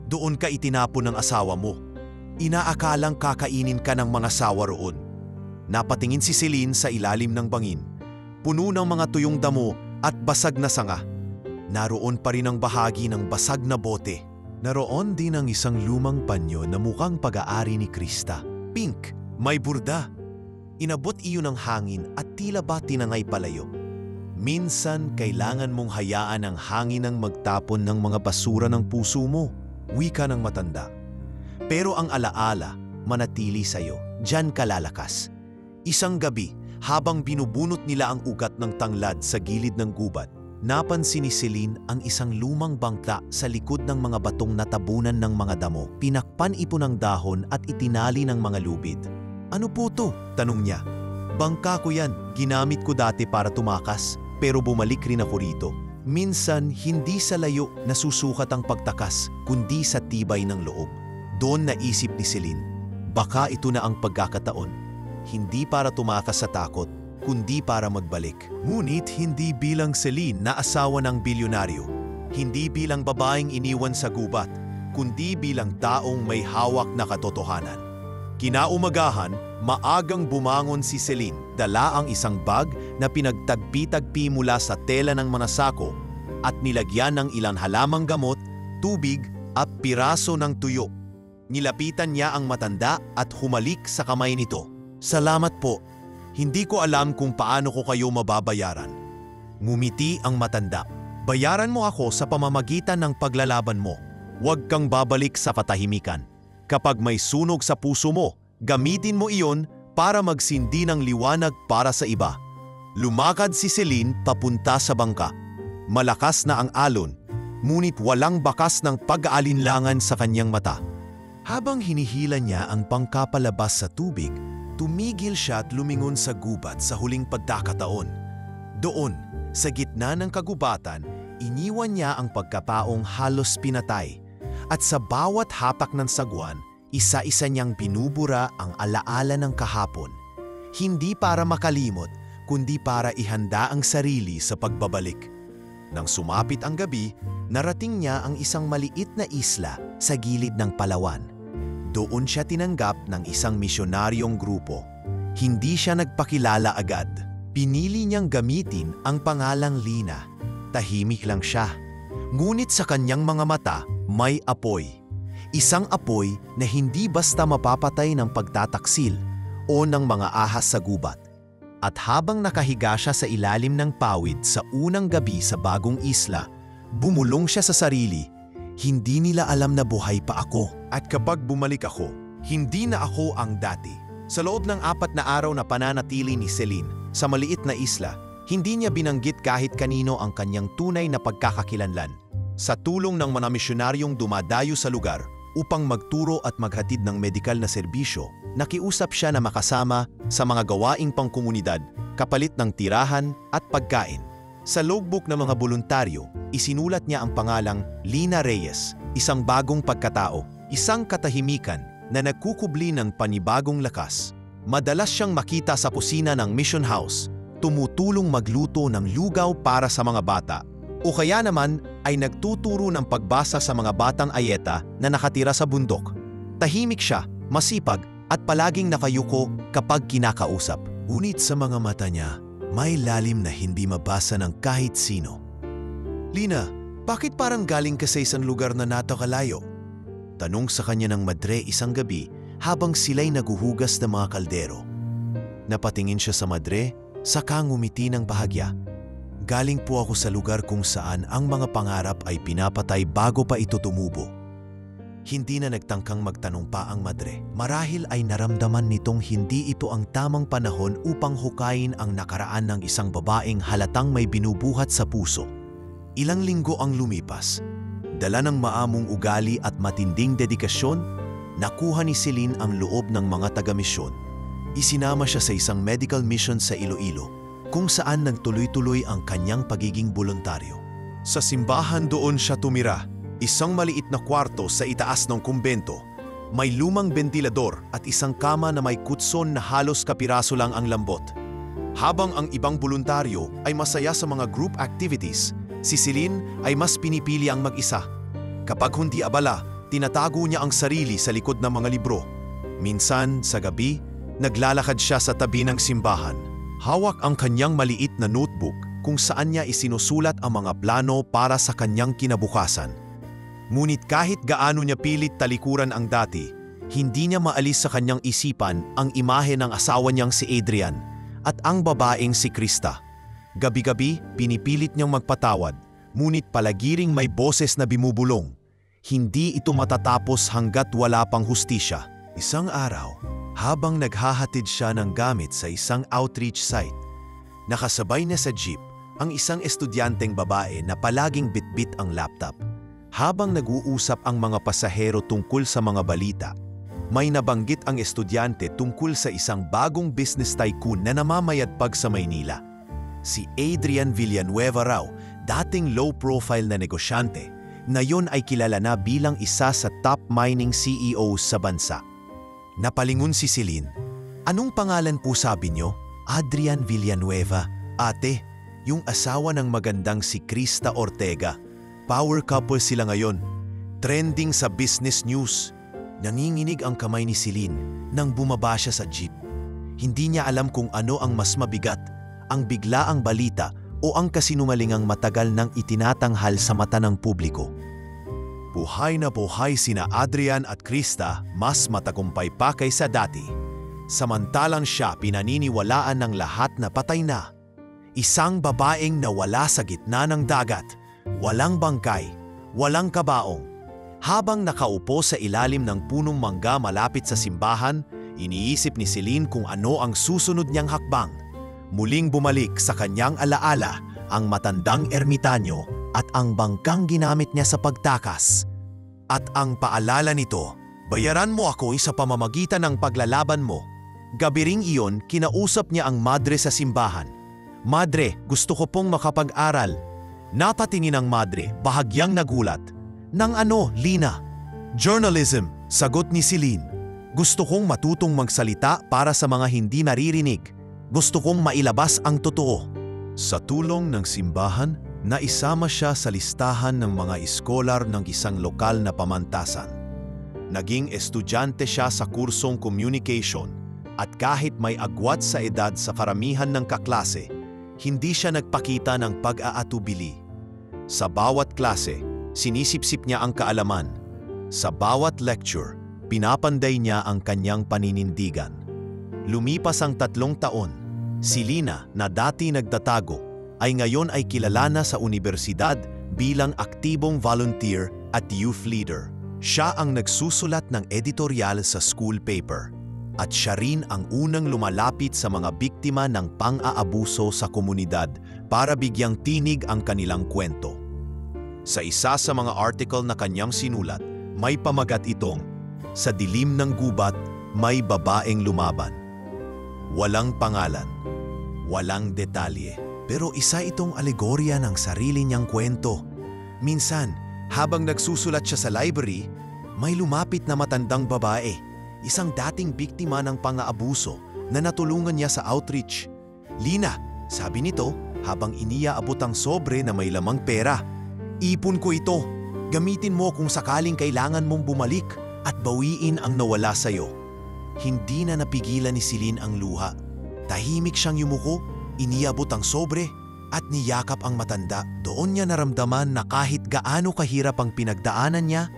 "Doon ka itinapon ng asawa mo. Inaakalang kakainin ka ng mga sawa roon." Napatingin si Celine sa ilalim ng bangin. Puno ng mga tuyong damo at basag na sanga. Naroon pa rin ang bahagi ng basag na bote. Naroon din ang isang lumang panyo na mukhang pag-aari ni Krista. Pink, may burda. Inabot iyon ng hangin at tila ba tinangay palayo. "Minsan kailangan mong hayaan ang hangin ang magtapon ng mga basura ng puso mo," wika ng matanda. "Pero ang alaala, manatili sa'yo, diyan ka lalakas." Isang gabi, habang binubunot nila ang ugat ng tanglad sa gilid ng gubat, napansin ni Celine ang isang lumang bangka sa likod ng mga batong natabunan ng mga damo. Pinakpan ito ng dahon at itinali ng mga lubid. "Ano po to?" tanong niya. "Bangka ko yan, ginamit ko dati para tumakas, pero bumalik rin ako rito." Minsan, hindi sa layo nasusukat ang pagtakas, kundi sa tibay ng loob. Doon naisip ni Celine, baka ito na ang pagkakataon. Hindi para tumakas sa takot, kundi para magbalik. Ngunit hindi bilang Celine na asawa ng bilyonaryo. Hindi bilang babaeng iniwan sa gubat, kundi bilang taong may hawak na katotohanan. Kinaumagahan, maagang bumangon si Celine. Dala ang isang bag na pinagtagpi-tagpi mula sa tela ng mga sako at nilagyan ng ilang halamang gamot, tubig at piraso ng tuyo. Nilapitan niya ang matanda at humalik sa kamay nito. "Salamat po. Hindi ko alam kung paano ko kayo mababayaran." Ngumiti ang matanda. "Bayaran mo ako sa pamamagitan ng paglalaban mo. Huwag kang babalik sa katahimikan. Kapag may sunog sa puso mo, gamitin mo iyon para magsindi ng liwanag para sa iba." Lumakad si Celine papunta sa bangka. Malakas na ang alon, ngunit walang bakas ng pag-aalinlangan sa kanyang mata. Habang hinihila niya ang bangka palabas sa tubig, tumigil siya at lumingon sa gubat sa huling pagkakataon. Doon, sa gitna ng kagubatan, iniwan niya ang pagkataong halos pinatay. At sa bawat hapak ng sagwan, isa-isa niyang binubura ang alaala ng kahapon. Hindi para makalimot, kundi para ihanda ang sarili sa pagbabalik. Nang sumapit ang gabi, narating niya ang isang maliit na isla sa gilid ng Palawan. Doon siya tinanggap ng isang misyonaryong grupo. Hindi siya nagpakilala agad. Pinili niyang gamitin ang pangalang Lina. Tahimik lang siya. Ngunit sa kanyang mga mata, may apoy. Isang apoy na hindi basta mapapatay ng pagtataksil o ng mga ahas sa gubat. At habang nakahiga siya sa ilalim ng pawid sa unang gabi sa bagong isla, bumulong siya sa sarili. Hindi nila alam na buhay pa ako. At kapag bumalik ako, hindi na ako ang dati. Sa loob ng 4 na araw na pananatili ni Celine sa maliit na isla, hindi niya binanggit kahit kanino ang kanyang tunay na pagkakakilanlan. Sa tulong ng mga misyonaryong dumadayo sa lugar upang magturo at maghatid ng medikal na serbisyo, nakiusap siya na makasama sa mga gawaing pangkomunidad kapalit ng tirahan at pagkain. Sa logbook ng mga voluntaryo, isinulat niya ang pangalang Lina Reyes, isang bagong pagkatao, isang katahimikan na nagkukubli ng panibagong lakas. Madalas siyang makita sa kusina ng Mission House, tumutulong magluto ng lugaw para sa mga bata, o kaya naman ay nagtuturo ng pagbasa sa mga batang ayeta na nakatira sa bundok. Tahimik siya, masipag, at palaging nakayuko kapag kinakausap. Ngunit sa mga mata niya, may lalim na hindi mabasa ng kahit sino. Lina, bakit parang galing ka sa isang lugar na natakalayo? Tanong sa kanya ng madre isang gabi habang sila'y naguhugas ng mga kaldero. Napatingin siya sa madre, saka ngumiti ng bahagya. Galing po ako sa lugar kung saan ang mga pangarap ay pinapatay bago pa ito tumubo. Hindi na nagtangkang magtanong pa ang madre. Marahil ay naramdaman nitong hindi ito ang tamang panahon upang hukayin ang nakaraan ng isang babaeng halatang may binubuhat sa puso. Ilang linggo ang lumipas. Dala ng maamong ugali at matinding dedikasyon, nakuha ni Celine ang loob ng mga taga-misyon. Isinama siya sa isang medical mission sa Iloilo, kung saan nagtuloy-tuloy ang kanyang pagiging voluntaryo. Sa simbahan doon siya tumira, isang maliit na kwarto sa itaas ng kumbento. May lumang bentilador at isang kama na may kutson na halos kapiraso lang ang lambot. Habang ang ibang voluntaryo ay masaya sa mga group activities, si Celine ay mas pinipili ang mag-isa. Kapag hindi abala, tinatago niya ang sarili sa likod ng mga libro. Minsan, sa gabi, naglalakad siya sa tabi ng simbahan. Hawak ang kanyang maliit na notebook kung saan niya isinusulat ang mga plano para sa kanyang kinabukasan. Ngunit kahit gaano niya pilit talikuran ang dati, hindi niya maalis sa kanyang isipan ang imahe ng asawa niyang si Adrian at ang babaeng si Krista. Gabi-gabi, pinipilit niyang magpatawad, ngunit palagiring may boses na bimubulong. Hindi ito matatapos hanggat wala pang hustisya. Isang araw, habang naghahatid siya ng gamit sa isang outreach site, nakasabay na sa jeep ang isang estudyanteng babae na palaging bitbit ang laptop. Habang nag-uusap ang mga pasahero tungkol sa mga balita, may nabanggit ang estudyante tungkol sa isang bagong business tycoon na namamayagpag sa Maynila. Si Adrian Villanueva raw, dating low-profile na negosyante, ngayon ay kilala na bilang isa sa top mining CEOs sa bansa. Napalingon si Celine. Anong pangalan po sabi niyo? Adrian Villanueva. Ate, yung asawa ng magandang si Krista Ortega. Power couple sila ngayon. Trending sa business news. Nanginginig ang kamay ni Celine nang bumaba siya sa jeep. Hindi niya alam kung ano ang mas mabigat, ang biglaang balita o ang kasinungalingang matagal nang itinatanghal sa mata ng publiko. Buhay na buhay sina Adrian at Krista, mas matagumpay pa kaysa dati. Samantalang siya pinaniniwalaan ng lahat na patay na. Isang babaeng nawala sa gitna ng dagat. Walang bangkay, walang kabaong. Habang nakaupo sa ilalim ng punong mangga malapit sa simbahan, iniisip ni Celine kung ano ang susunod niyang hakbang. muling bumalik sa kanyang alaala ang matandang ermitanyo at ang bangkang ginamit niya sa pagtakas. At ang paalala nito, bayaran mo ako sa pamamagitan ng paglalaban mo. Gabi ring iyon, kinausap niya ang madre sa simbahan. Madre, gusto ko pong makapag-aral. Napatingin ang madre, bahagyang nagulat. Nang ano, Lina? Journalism, sagot ni Celine. Gusto kong matutong magsalita para sa mga hindi naririnig. Gusto kong mailabas ang totoo. Sa tulong ng simbahan, naisama siya sa listahan ng mga iskolar ng isang lokal na pamantasan. Naging estudyante siya sa kursong communication at kahit may agwat sa edad sa karamihan ng kaklase, hindi siya nagpakita ng pag-aatubili. Sa bawat klase, sinisipsip niya ang kaalaman. Sa bawat lecture, pinapanday niya ang kanyang paninindigan. Lumipas ang 3 taon, si Lina na dati nagtatago ay ngayon ay kilala na sa universidad bilang aktibong volunteer at youth leader. Siya ang nagsusulat ng editorial sa school paper. At siya rin ang unang lumalapit sa mga biktima ng pang-aabuso sa komunidad para bigyang tinig ang kanilang kwento. Sa isa sa mga article na kanyang sinulat, may pamagat itong, "Sa dilim ng gubat, may babaeng lumaban." Walang pangalan, walang detalye, pero isa itong alegorya ng sarili niyang kwento. Minsan, habang nagsusulat siya sa library, may lumapit na matandang babae, isang dating biktima ng pang-aabuso na natulungan niya sa outreach. "Lina," sabi nito habang iniaabot ang sobre na may lamang pera. "Ipon ko ito. Gamitin mo kung sakaling kailangan mong bumalik at bawiin ang nawala sa'yo." Hindi na napigilan ni Celine ang luha. Tahimik siyang yumuko, iniabot ang sobre at niyakap ang matanda. Doon niya naramdaman na kahit gaano kahirap ang pinagdaanan niya,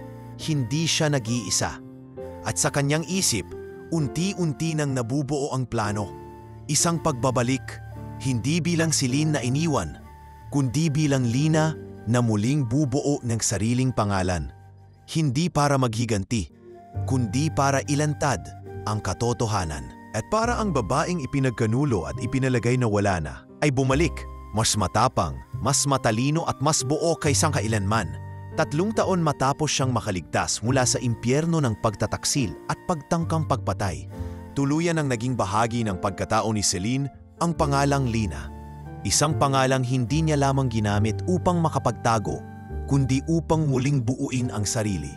hindi siya nag-iisa. At sa kanyang isip, unti-unti nang nabubuo ang plano. Isang pagbabalik, hindi bilang Celine na iniwan, kundi bilang Lina na muling bubuo ng sariling pangalan. Hindi para maghiganti, kundi para ilantad ang katotohanan. At para ang babaeng ipinagkanulo at ipinalagay na wala na, ay bumalik, mas matapang, mas matalino at mas buo kaysa kailanman. 3 taon matapos siyang makaligtas mula sa impyerno ng pagtataksil at pagtangkang pagpatay, tuluyan ang naging bahagi ng pagkatao ni Celine ang pangalang Lina. Isang pangalang hindi niya lamang ginamit upang makapagtago, kundi upang muling buuin ang sarili.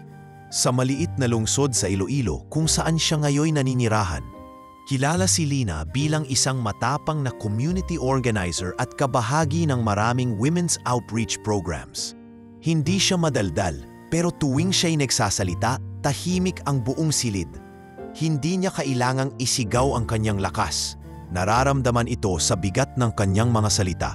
Sa maliit na lungsod sa Iloilo kung saan siya ngayon naninirahan, kilala si Lina bilang isang matapang na community organizer at kabahagi ng maraming women's outreach programs. Hindi siya madaldal, pero tuwing siya'y nagsasalita, tahimik ang buong silid. Hindi niya kailangang isigaw ang kanyang lakas. Nararamdaman ito sa bigat ng kanyang mga salita.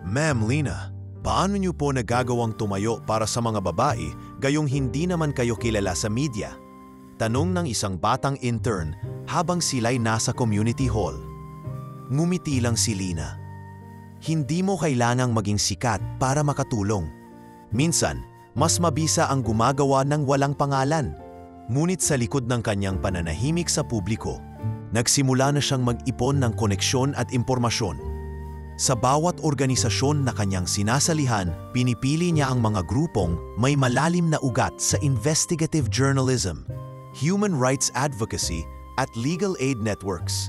"Ma'am Lina, paano niyo po nagagawang tumayo para sa mga babae gayong hindi naman kayo kilala sa media?" Tanong ng isang batang intern habang sila'y nasa community hall. Ngumiti lang si Lina. Hindi mo kailangang maging sikat para makatulong. Minsan, mas mabisa ang gumagawa ng walang pangalan. Ngunit sa likod ng kanyang pananahimik sa publiko, nagsimula na siyang mag-ipon ng koneksyon at impormasyon. Sa bawat organisasyon na kanyang sinasalihan, pinipili niya ang mga grupong may malalim na ugat sa investigative journalism, human rights advocacy at legal aid networks.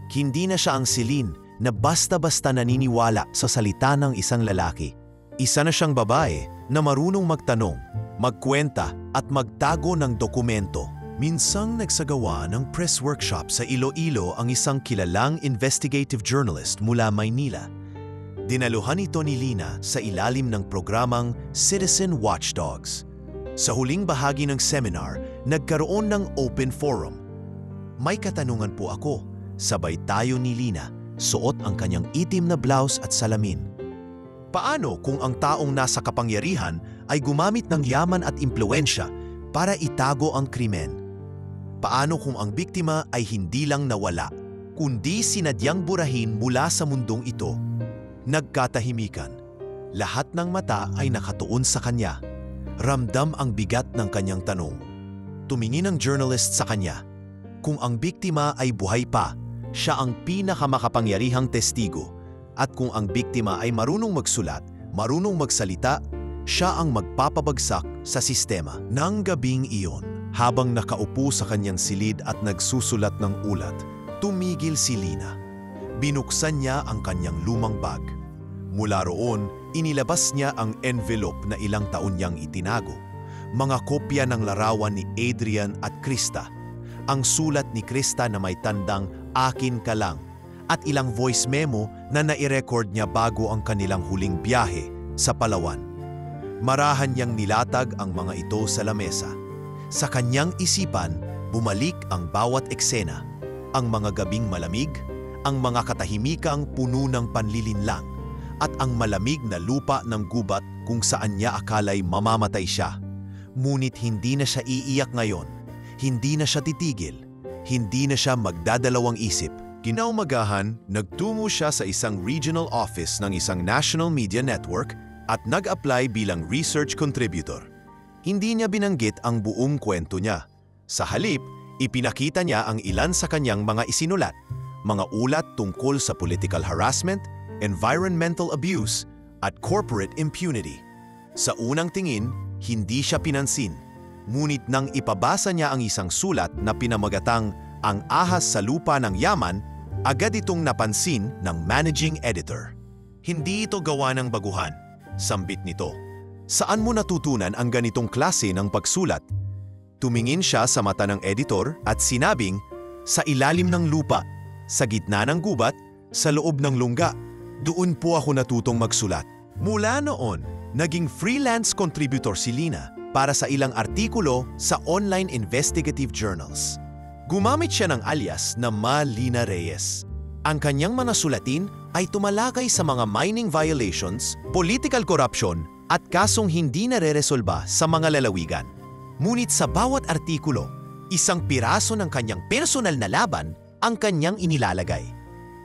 Hindi na siya ang Celine na basta-basta naniniwala sa salita ng isang lalaki. Isa na siyang babae na marunong magtanong, magkwenta at magtago ng dokumento. Minsang nagsagawa ng press workshop sa Iloilo ang isang kilalang investigative journalist mula Maynila. Dinaluhan ito ni Lina sa ilalim ng programang Citizen Watchdogs. Sa huling bahagi ng seminar, nagkaroon ng open forum. "May katanungan po ako," sabay tayo ni Lina, suot ang kanyang itim na blouse at salamin. "Paano kung ang taong nasa kapangyarihan ay gumamit ng yaman at impluwensya para itago ang krimen? Paano kung ang biktima ay hindi lang nawala, kundi sinadyang burahin mula sa mundong ito?" Nagkatahimikan. Lahat ng mata ay nakatuon sa kanya. Ramdam ang bigat ng kanyang tanong. Tumingin ang journalist sa kanya. Kung ang biktima ay buhay pa, siya ang pinakamakapangyarihang testigo at kung ang biktima ay marunong magsulat, marunong magsalita, siya ang magpapabagsak sa sistema. Nang gabing iyon, habang nakaupo sa kanyang silid at nagsusulat ng ulat, tumigil si Lina. Binuksan niya ang kanyang lumang bag. Mula roon, inilabas niya ang envelope na ilang taon niyang itinago. Mga kopya ng larawan ni Adrian at Krista. Ang sulat ni Krista na may tandang "Akin ka lang" at ilang voice memo na nai-record niya bago ang kanilang huling biyahe sa Palawan. Marahan niyang nilatag ang mga ito sa lamesa. Sa kanyang isipan, bumalik ang bawat eksena. Ang mga gabing malamig, ang mga katahimikang puno ng panlilinlang, at ang malamig na lupa ng gubat kung saan niya akala'y mamamatay siya. Ngunit hindi na siya iiyak ngayon. Hindi na siya titigil. Hindi na siya magdadalawang isip. Kinaumagahan, nagtungo siya sa isang regional office ng isang national media network at nag-apply bilang research contributor. Hindi niya binanggit ang buong kwento niya. Sa halip, ipinakita niya ang ilan sa kanyang mga isinulat, mga ulat tungkol sa political harassment, environmental abuse, at corporate impunity. Sa unang tingin, hindi siya pinansin. Ngunit nang ipabasa niya ang isang sulat na pinamagatang "Ang Ahas sa Lupa ng Yaman", agad itong napansin ng managing editor. Hindi ito gawa ng baguhan. Sambit nito. Saan mo natutunan ang ganitong klase ng pagsulat? Tumingin siya sa mata ng editor at sinabing, "Sa ilalim ng lupa, sa gitna ng gubat, sa loob ng lungga. Doon po ako natutong magsulat." Mula noon, naging freelance contributor si Lina para sa ilang artikulo sa online investigative journals. Gumamit siya ng alias na Ma Lina Reyes. Ang kanyang mga sulatin ay tumalakay sa mga mining violations, political corruption, at kasong hindi nare-resolba sa mga lalawigan. Ngunit sa bawat artikulo, isang piraso ng kanyang personal na laban ang kanyang inilalagay.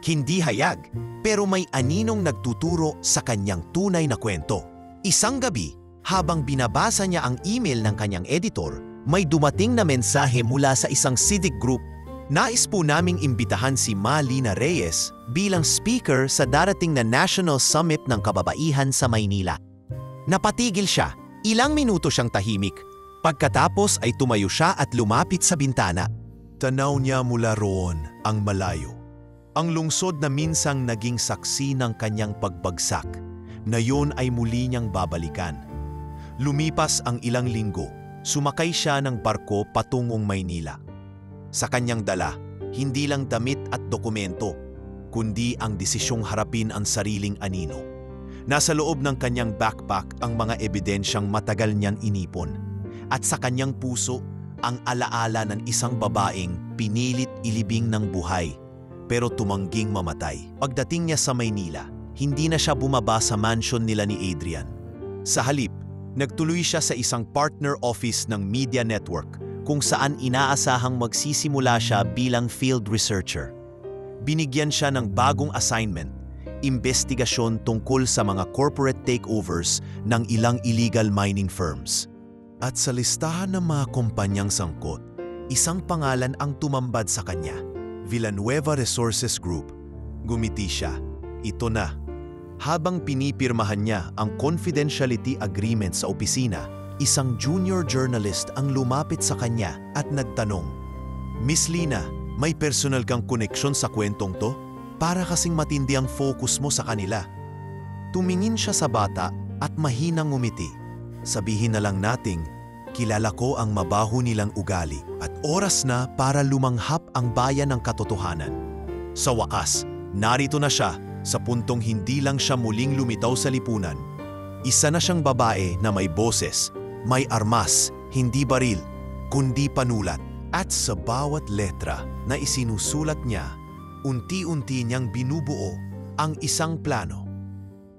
Hindi hayag, pero may aninong nagtuturo sa kanyang tunay na kwento. Isang gabi, habang binabasa niya ang email ng kanyang editor, may dumating na mensahe mula sa isang civic group. Nais po naming imbitahan si Ma Lina Reyes bilang speaker sa darating na National Summit ng Kababaihan sa Maynila. Napatigil siya. Ilang minuto siyang tahimik. Pagkatapos ay tumayo siya at lumapit sa bintana. Tanaw niya mula roon ang malayo. Ang lungsod na minsang naging saksi ng kanyang pagbagsak, na yun ay muli niyang babalikan. Lumipas ang ilang linggo, sumakay siya ng barko patungong Maynila. Sa kanyang dala, hindi lang damit at dokumento, kundi ang desisyong harapin ang sariling anino. Nasa loob ng kanyang backpack ang mga ebidensyang matagal niyang inipon. At sa kanyang puso, ang alaala ng isang babaeng pinilit ilibing ng buhay, pero tumangging mamatay. Pagdating niya sa Maynila, hindi na siya bumaba sa mansion nila ni Adrian. Sa halip, nagtuloy siya sa isang partner office ng media network kung saan inaasahang magsisimula siya bilang field researcher. Binigyan siya ng bagong assignment, investigasyon tungkol sa mga corporate takeovers ng ilang illegal mining firms. At sa listahan ng mga kumpanyang sangkot, isang pangalan ang tumambad sa kanya, Villanueva Resources Group. Gumiti siya. Ito na. Habang pinipirmahan niya ang confidentiality agreement sa opisina, isang junior journalist ang lumapit sa kanya at nagtanong, "Miss Lina, may personal kang koneksyon sa kwentong to? Para kasing matindi ang focus mo sa kanila." Tumingin siya sa bata at mahinang ngumiti. Sabihin na lang nating, kilala ko ang mabaho nilang ugali at oras na para lumanghap ang bayan ng katotohanan. Sa wakas, narito na siya sa puntong hindi lang siya muling lumitaw sa lipunan. Isa na siyang babae na may boses, may armas, hindi baril, kundi panulat. At sa bawat letra na isinusulat niya, unti-unti niyang binubuo ang isang plano.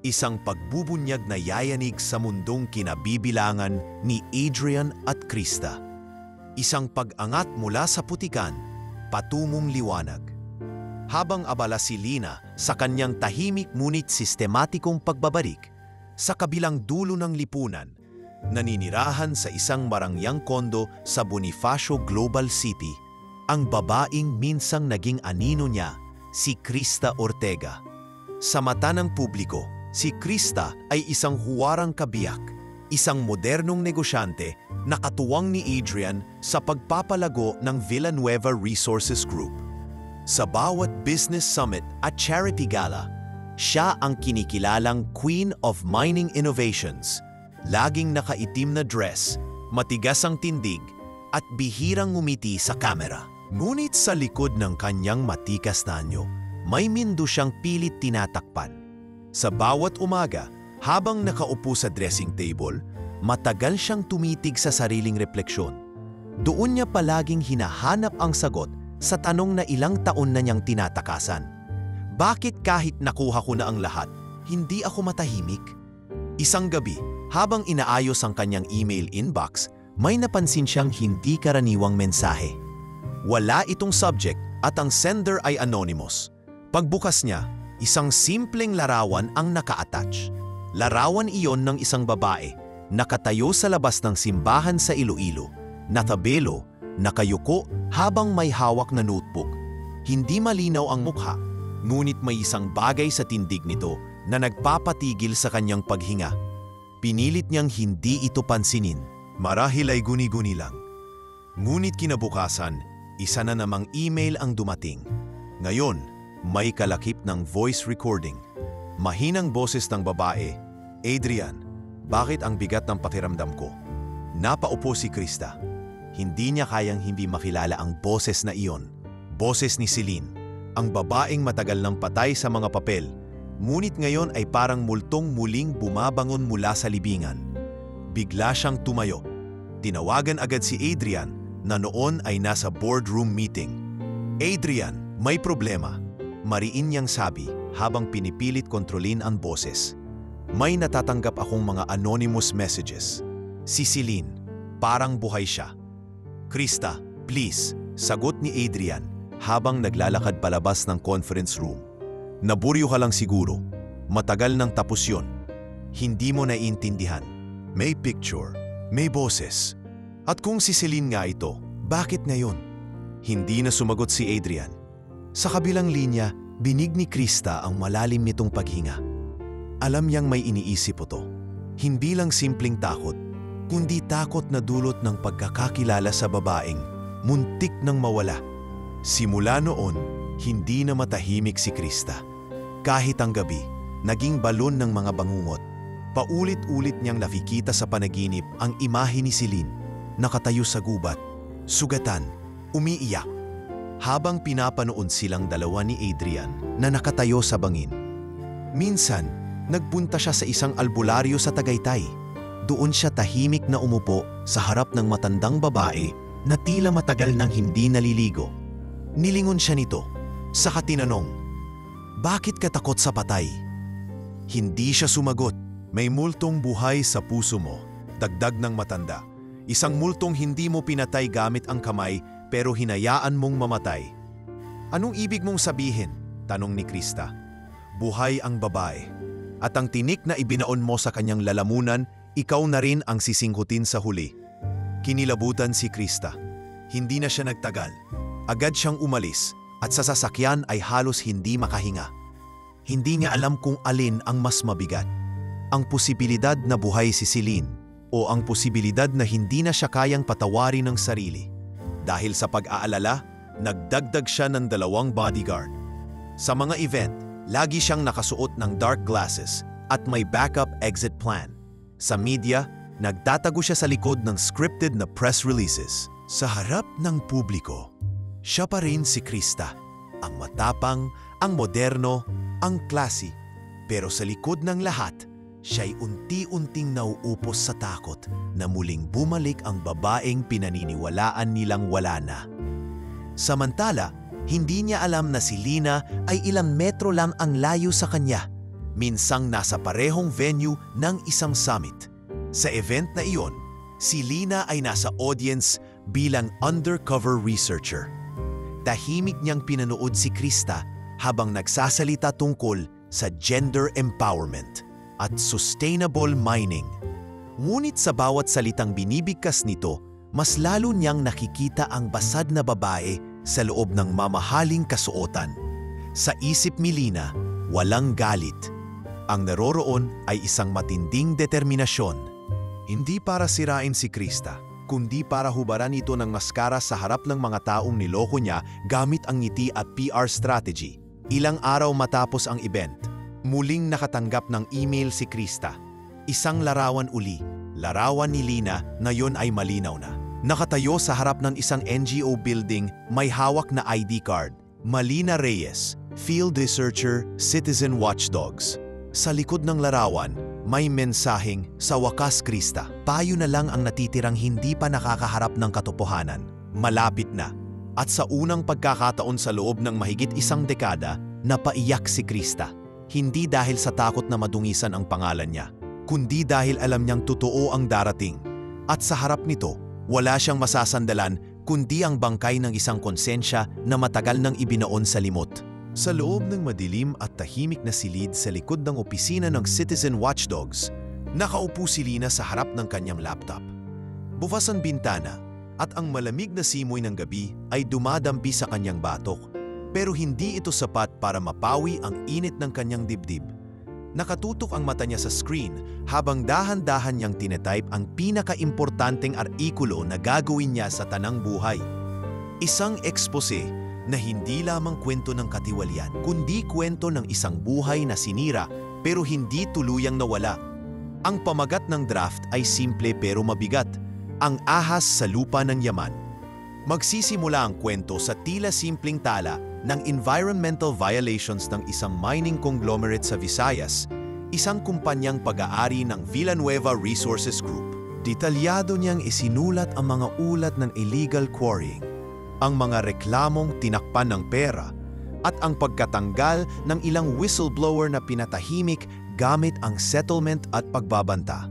Isang pagbubunyag na yayanig sa mundong kinabibilangan ni Adrian at Krista. Isang pag-angat mula sa putikan, patungong liwanag. Habang abala si Lina sa kanyang tahimik ngunit sistematikong pagbabalik, sa kabilang dulo ng lipunan, naninirahan sa isang marangyang kondo sa Bonifacio Global City, ang babaeng minsang naging anino niya si Krista Ortega. Sa mata ng publiko, si Krista ay isang huwarang kabiyak, isang modernong negosyante na katuwang ni Adrian sa pagpapalago ng Villanueva Resources Group. Sa bawat business summit at charity gala, siya ang kinikilalang Queen of Mining Innovations. Laging nakaitim na dress, matigas ang tindig, at bihirang ngumiti sa kamera. Ngunit sa likod ng kanyang matikas na anyo, may mindo siyang pilit tinatakpan. Sa bawat umaga, habang nakaupo sa dressing table, matagal siyang tumitig sa sariling refleksyon. Doon niya palaging hinahanap ang sagot sa tanong na ilang taon na niyang tinatakasan. Bakit kahit nakuha ko na ang lahat, hindi ako matahimik? Isang gabi, habang inaayos ang kanyang email inbox, may napansin siyang hindi karaniwang mensahe. Wala itong subject at ang sender ay anonymous. Pagbukas niya, isang simpleng larawan ang naka-attach. Larawan iyon ng isang babae, nakatayo sa labas ng simbahan sa Iloilo, natabelo, nakayuko habang may hawak na notebook. Hindi malinaw ang mukha, ngunit may isang bagay sa tindig nito na nagpapatigil sa kanyang paghinga. Pinilit niyang hindi ito pansinin. Marahil ay guni-guni lang. Ngunit kinabukasan, isa na namang email ang dumating. Ngayon, may kalakip ng voice recording. Mahinang boses ng babae, "Adrian, bakit ang bigat ng pakiramdam ko?" Napaupo si Krista. Hindi niya kayang hindi makilala ang boses na iyon. Boses ni Celine, ang babaeng matagal nang patay sa mga papel, ngunit ngayon ay parang multong muling bumabangon mula sa libingan. Bigla siyang tumayo. Tinawagan agad si Adrian na noon ay nasa boardroom meeting. "Adrian, may problema," mariin niyang sabi habang pinipilit kontrolin ang boses. "May natatanggap akong mga anonymous messages." Si Celine, parang buhay siya. "Krista, please," sagot ni Adrian habang naglalakad palabas ng conference room. "Naburyo ka lang siguro. Matagal nang tapos yun. Hindi mo naiintindihan. May picture, may boses. At kung si Celine nga ito, bakit ngayon?" Hindi na sumagot si Adrian. Sa kabilang linya, binig ni Krista ang malalim nitong paghinga. Alam niyang may iniisip ito. Hindi lang simpleng takot, kundi takot na dulot ng pagkakakilala sa babaeng muntik nang mawala. Simula noon, hindi na matahimik si Krista. Kahit ang gabi, naging balon ng mga bangungot. Paulit-ulit niyang nakikita sa panaginip ang imahe ni Celine, nakatayo sa gubat, sugatan, umiiyak. Habang pinapanood silang dalawa ni Adrian na nakatayo sa bangin. Minsan, nagpunta siya sa isang albularyo sa Tagaytay. Doon siya tahimik na umupo sa harap ng matandang babae na tila matagal nang hindi naliligo. Nilingon siya nito, saka tinanong, "Bakit ka takot sa patay?" Hindi siya sumagot. "May multong buhay sa puso mo," dagdag ng matanda. "Isang multong hindi mo pinatay gamit ang kamay pero hinayaan mong mamatay." "Anong ibig mong sabihin?" tanong ni Krista. "Buhay ang babae. At ang tinik na ibinaon mo sa kanyang lalamunan, ikaw na rin ang sisingkutin sa huli." Kinilabutan si Krista. Hindi na siya nagtagal. Agad siyang umalis at sa sasakyan ay halos hindi makahinga. Hindi niya alam kung alin ang mas mabigat. Ang posibilidad na buhay si Celine o ang posibilidad na hindi na siya kayang patawarin ng sarili. Dahil sa pag-aalala, nagdagdag siya ng 2 bodyguard. Sa mga event, lagi siyang nakasuot ng dark glasses at may backup exit plan. Sa media, nagtatago siya sa likod ng scripted na press releases. Sa harap ng publiko, siya pa rin si Krista. Ang matapang, ang moderno, ang classy. Pero sa likod ng lahat, siya'y unti-unting nauupos sa takot na muling bumalik ang babaeng pinaniniwalaan nilang wala na. Samantala, hindi niya alam na si Lina ay ilang metro lang ang layo sa kanya. Minsang nasa parehong venue ng isang summit. Sa event na iyon, si Lina ay nasa audience bilang undercover researcher. Tahimik niyang pinanood si Krista habang nagsasalita tungkol sa gender empowerment at sustainable mining. Ngunit sa bawat salitang binibigkas nito, mas lalo niyang nakikita ang basad na babae sa loob ng mamahaling kasuotan. Sa isip ni Lina, walang galit. Ang naroroon ay isang matinding determinasyon. Hindi para sirain si Krista, kundi para hubaran ito ng maskara sa harap ng mga taong niloko niya gamit ang ngiti at PR strategy. Ilang araw matapos ang event, muling nakatanggap ng email si Krista. Isang larawan uli, larawan ni Lina na yon ay malinaw na. Nakatayo sa harap ng isang NGO building, may hawak na ID card. Malina Reyes, Field Researcher, Citizen Watchdogs. Sa likod ng larawan, may mensaheng, sa wakas Krista, payo na lang ang natitirang hindi pa nakakaharap ng katotohanan. Malapit na. At sa unang pagkakataon sa loob ng mahigit isang dekada, napaiyak si Krista. Hindi dahil sa takot na madungisan ang pangalan niya, kundi dahil alam niyang totoo ang darating. At sa harap nito, wala siyang masasandalan kundi ang bangkay ng isang konsensya na matagal nang ibinaon sa limot. Sa loob ng madilim at tahimik na silid sa likod ng opisina ng Citizen Watchdogs, nakaupo si Lina sa harap ng kanyang laptop. Bukas ang bintana at ang malamig na simoy ng gabi ay dumadampi sa kanyang batok, pero hindi ito sapat para mapawi ang init ng kanyang dibdib. Nakatutok ang mata niya sa screen habang dahan-dahan niyang tinetype ang pinaka-importanteng artikulo na gagawin niya sa tanang buhay. Isang expose na hindi lamang kwento ng katiwalian, kundi kwento ng isang buhay na sinira pero hindi tuluyang nawala. Ang pamagat ng draft ay simple pero mabigat, ang ahas sa lupa ng yaman. Magsisimula ang kwento sa tila simpleng tala ng environmental violations ng isang mining conglomerate sa Visayas, isang kumpanyang pag-aari ng Villanueva Resources Group. Detalyado niyang isinulat ang mga ulat ng illegal quarrying, ang mga reklamong tinakpan ng pera, at ang pagkatanggal ng ilang whistleblower na pinatahimik gamit ang settlement at pagbabanta.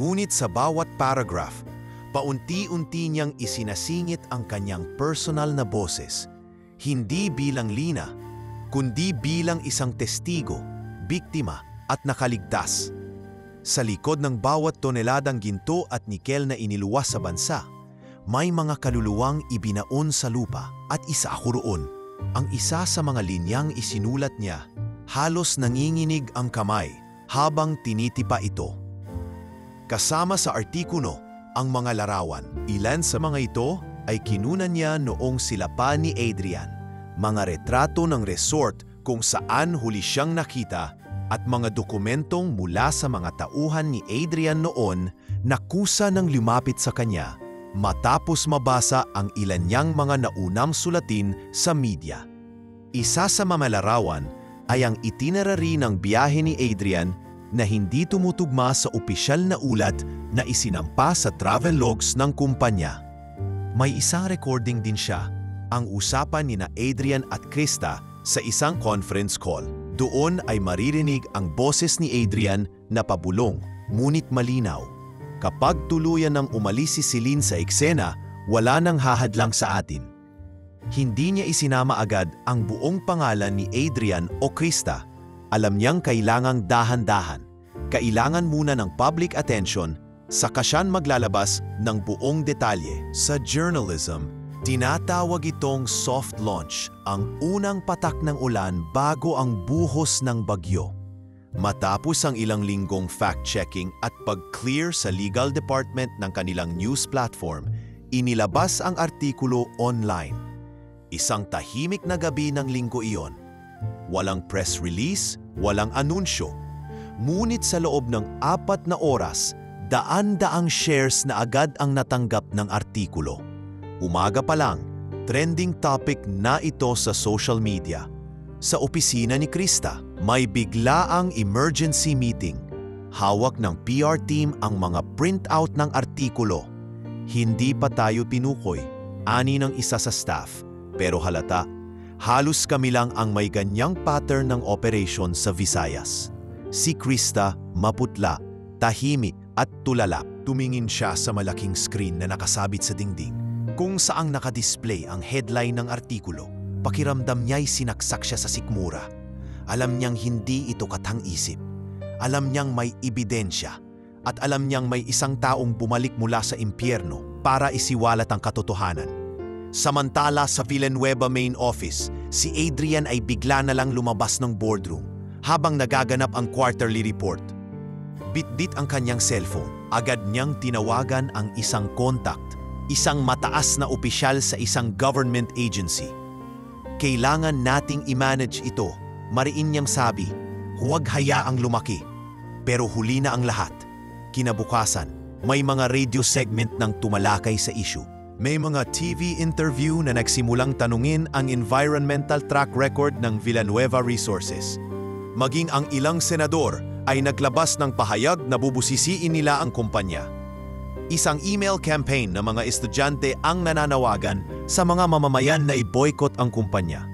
Ngunit sa bawat paragraph, paunti-unti niyang isinasingit ang kanyang personal na boses, hindi bilang Lina, kundi bilang isang testigo, biktima at nakaligtas. Sa likod ng bawat toneladang ginto at nikel na iniluwas sa bansa, may mga kaluluwang ibinaon sa lupa at isa ako roon. Ang isa sa mga linyang isinulat niya, halos nanginginig ang kamay habang tinitipa ito. Kasama sa artikulo, ang mga larawan. Ilan sa mga ito ay kinunan niya noong sila pa ni Adrian. Mga retrato ng resort kung saan huli siyang nakita at mga dokumentong mula sa mga tauhan ni Adrian noon na kusa ng lumapit sa kanya matapos mabasa ang ilan niyang mga naunang sulatin sa media. Isa sa mga larawan ay ang itinerary ng biyahe ni Adrian na hindi tumutugma sa opisyal na ulat na isinampa sa travel logs ng kumpanya. May isang recording din siya, ang usapan ni na Adrian at Krista sa isang conference call. Doon ay maririnig ang boses ni Adrian na pabulong, ngunit malinaw. Kapag tuluyan ng umalis si Celine sa eksena, wala nang hahadlang sa atin. Hindi niya isinama agad ang buong pangalan ni Adrian o Krista. Alam niyang kailangang dahan-dahan. Kailangan muna ng public attention, saka siyan maglalabas ng buong detalye. Sa journalism, tinatawag itong soft launch, ang unang patak ng ulan bago ang buhos ng bagyo. Matapos ang ilang linggong fact-checking at pag-clear sa legal department ng kanilang news platform, inilabas ang artikulo online. Isang tahimik na gabi ng linggo iyon. Walang press release, walang anunsyo. Ngunit sa loob ng 4 na oras, daan-daang shares na agad ang natanggap ng artikulo. Umaga pa lang, trending topic na ito sa social media. Sa opisina ni Krista, may biglaang emergency meeting. Hawak ng PR team ang mga printout ng artikulo. Hindi pa tayo pinukoy, ani ng isa sa staff. Pero halata, halos kami lang ang may ganyang pattern ng operation sa Visayas. Si Krista, maputla, tahimik at tulalap. Tumingin siya sa malaking screen na nakasabit sa dingding, kung saang nakadisplay ang headline ng artikulo. Pakiramdam niya'y sinaksak siya sa sikmura. Alam niyang hindi ito katang-isip. Alam niyang may ebidensya. At alam niyang may isang taong bumalik mula sa impyerno para isiwalat ang katotohanan. Samantala sa Villanueva main office, si Adrian ay bigla na lang lumabas ng boardroom habang nagaganap ang quarterly report. Bitbit ang kanyang cellphone. Agad niyang tinawagan ang isang contact, isang mataas na opisyal sa isang government agency. Kailangan nating i-manage ito, mariin niyang sabi. Huwag hayaang lumaki. Pero huli na ang lahat. Kinabukasan, may mga radio segment nang tumalakay sa issue. May mga TV interview na nagsimulang tanungin ang environmental track record ng Villanueva Resources. Maging ang ilang senador ay naglabas ng pahayag na bubusisiin nila ang kumpanya. Isang email campaign ng mga estudyante ang nananawagan sa mga mamamayan na i-boycott ang kumpanya.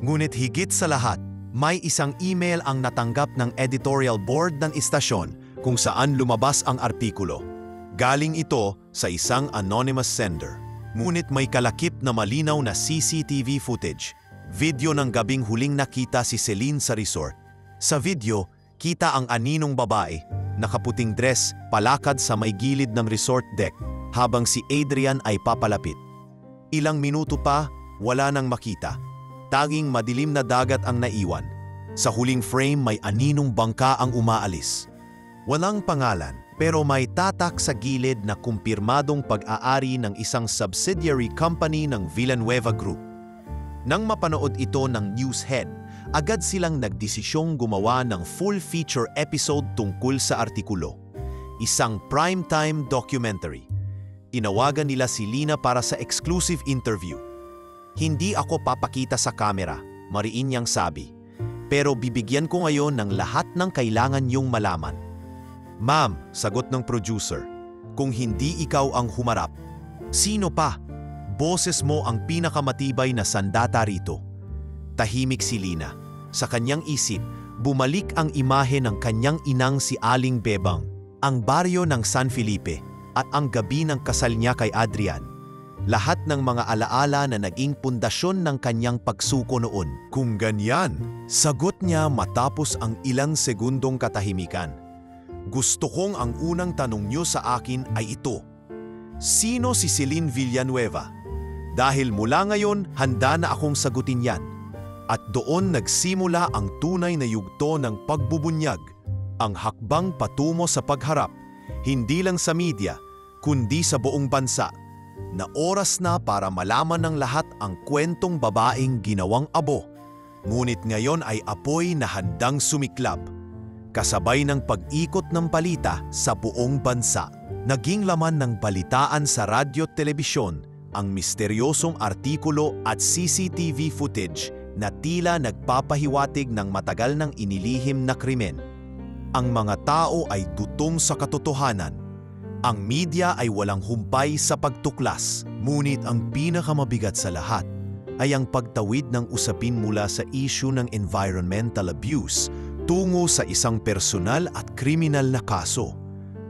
Ngunit higit sa lahat, may isang email ang natanggap ng editorial board ng istasyon kung saan lumabas ang artikulo. Galing ito sa isang anonymous sender. Ngunit may kalakip na malinaw na CCTV footage. Video ng gabing huling nakita si Celine sa resort. Sa video, kita ang aninong babae, nakaputing dress, palakad sa may gilid ng resort deck habang si Adrian ay papalapit. Ilang minuto pa, wala nang makita. Tanging madilim na dagat ang naiwan. Sa huling frame may aninong bangka ang umaalis. Walang pangalan pero may tatak sa gilid na kumpirmadong pag-aari ng isang subsidiary company ng Villanueva Group. Nang mapanood ito ng newshead, agad silang nagdesisyong gumawa ng full-feature episode tungkol sa artikulo. Isang primetime documentary. Tinawagan nila si Lina para sa exclusive interview. Hindi ako papakita sa kamera, mariin niyang sabi. Pero bibigyan ko ngayon ng lahat ng kailangan niyong malaman. Ma'am, sagot ng producer, kung hindi ikaw ang humarap, sino pa? Boses mo ang pinakamatibay na sandata rito. Tahimik si Lina. Sa kanyang isip, bumalik ang imahe ng kanyang inang si Aling Bebang, ang baryo ng San Felipe, at ang gabi ng kasal niya kay Adrian. Lahat ng mga alaala na naging pundasyon ng kanyang pagsuko noon. Kung ganyan, sagot niya matapos ang ilang segundong katahimikan. Gusto kong ang unang tanong niyo sa akin ay ito. Sino si Celine Villanueva? Dahil mula ngayon, handa na akong sagutin yan. At doon nagsimula ang tunay na yugto ng pagbubunyag, ang hakbang patungo sa pagharap, hindi lang sa media, kundi sa buong bansa, na oras na para malaman ng lahat ang kwentong babaeng ginawang abo, ngunit ngayon ay apoy na handang sumiklab. Kasabay ng pag-ikot ng balita sa buong bansa, naging laman ng balitaan sa radyo at telebisyon ang misteryosong artikulo at CCTV footage na tila nagpapahiwatig ng matagal nang inilihim na krimen. Ang mga tao ay dutong sa katotohanan. Ang media ay walang humpay sa pagtuklas, ngunit ang pinakamabigat sa lahat ay ang pagtawid ng usapin mula sa issue ng environmental abuse tungo sa isang personal at kriminal na kaso,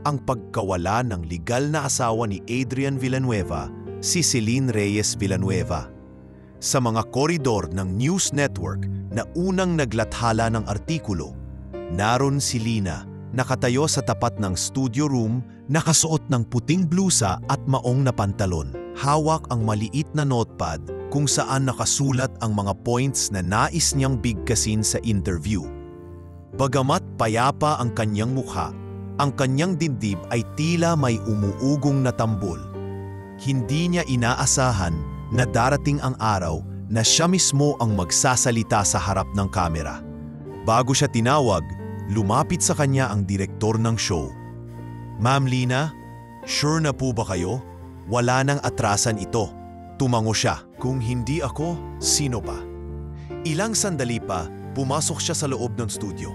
ang pagkawala ng legal na asawa ni Adrian Villanueva, si Celine Reyes Villanueva. Sa mga koridor ng news network na unang naglathala ng artikulo, naroon si Lina, nakatayo sa tapat ng studio room, nakasuot ng puting blusa at maong na pantalon. Hawak ang maliit na notepad kung saan nakasulat ang mga points na nais niyang bigkasin sa interview. Bagamat payapa ang kanyang mukha, ang kanyang dibdib ay tila may umuugong na tambol. Hindi niya inaasahan na darating ang araw na siya mismo ang magsasalita sa harap ng kamera. Bago siya tinawag, lumapit sa kanya ang direktor ng show. Ma'am Lina, sure na po ba kayo? Wala nang atrasan ito. Tumango siya. Kung hindi ako, sino pa? Ilang sandali pa, pumasok siya sa loob ng studio.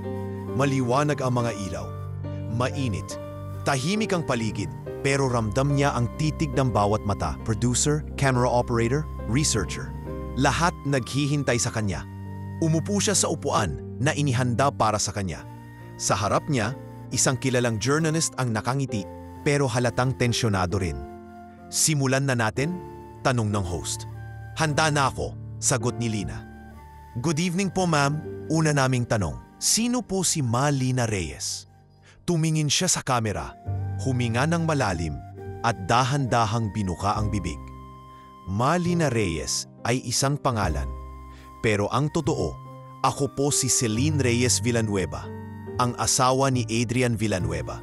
Maliwanag ang mga ilaw. Mainit. Tahimik ang paligid, pero ramdam niya ang titig ng bawat mata. Producer, camera operator, researcher. Lahat naghihintay sa kanya. Umupo siya sa upuan na inihanda para sa kanya. Sa harap niya, isang kilalang journalist ang nakangiti pero halatang tensyonado rin. Simulan na natin? Tanong ng host. Handa na ako, sagot ni Lina. Good evening po ma'am. Una naming tanong, sino po si Lina Reyes? Tumingin siya sa kamera, huminga ng malalim at dahan-dahang binuka ang bibig. Lina Reyes ay isang pangalan, Pero ang totoo, ako po si Celine Reyes Villanueva, ang asawa ni Adrian Villanueva,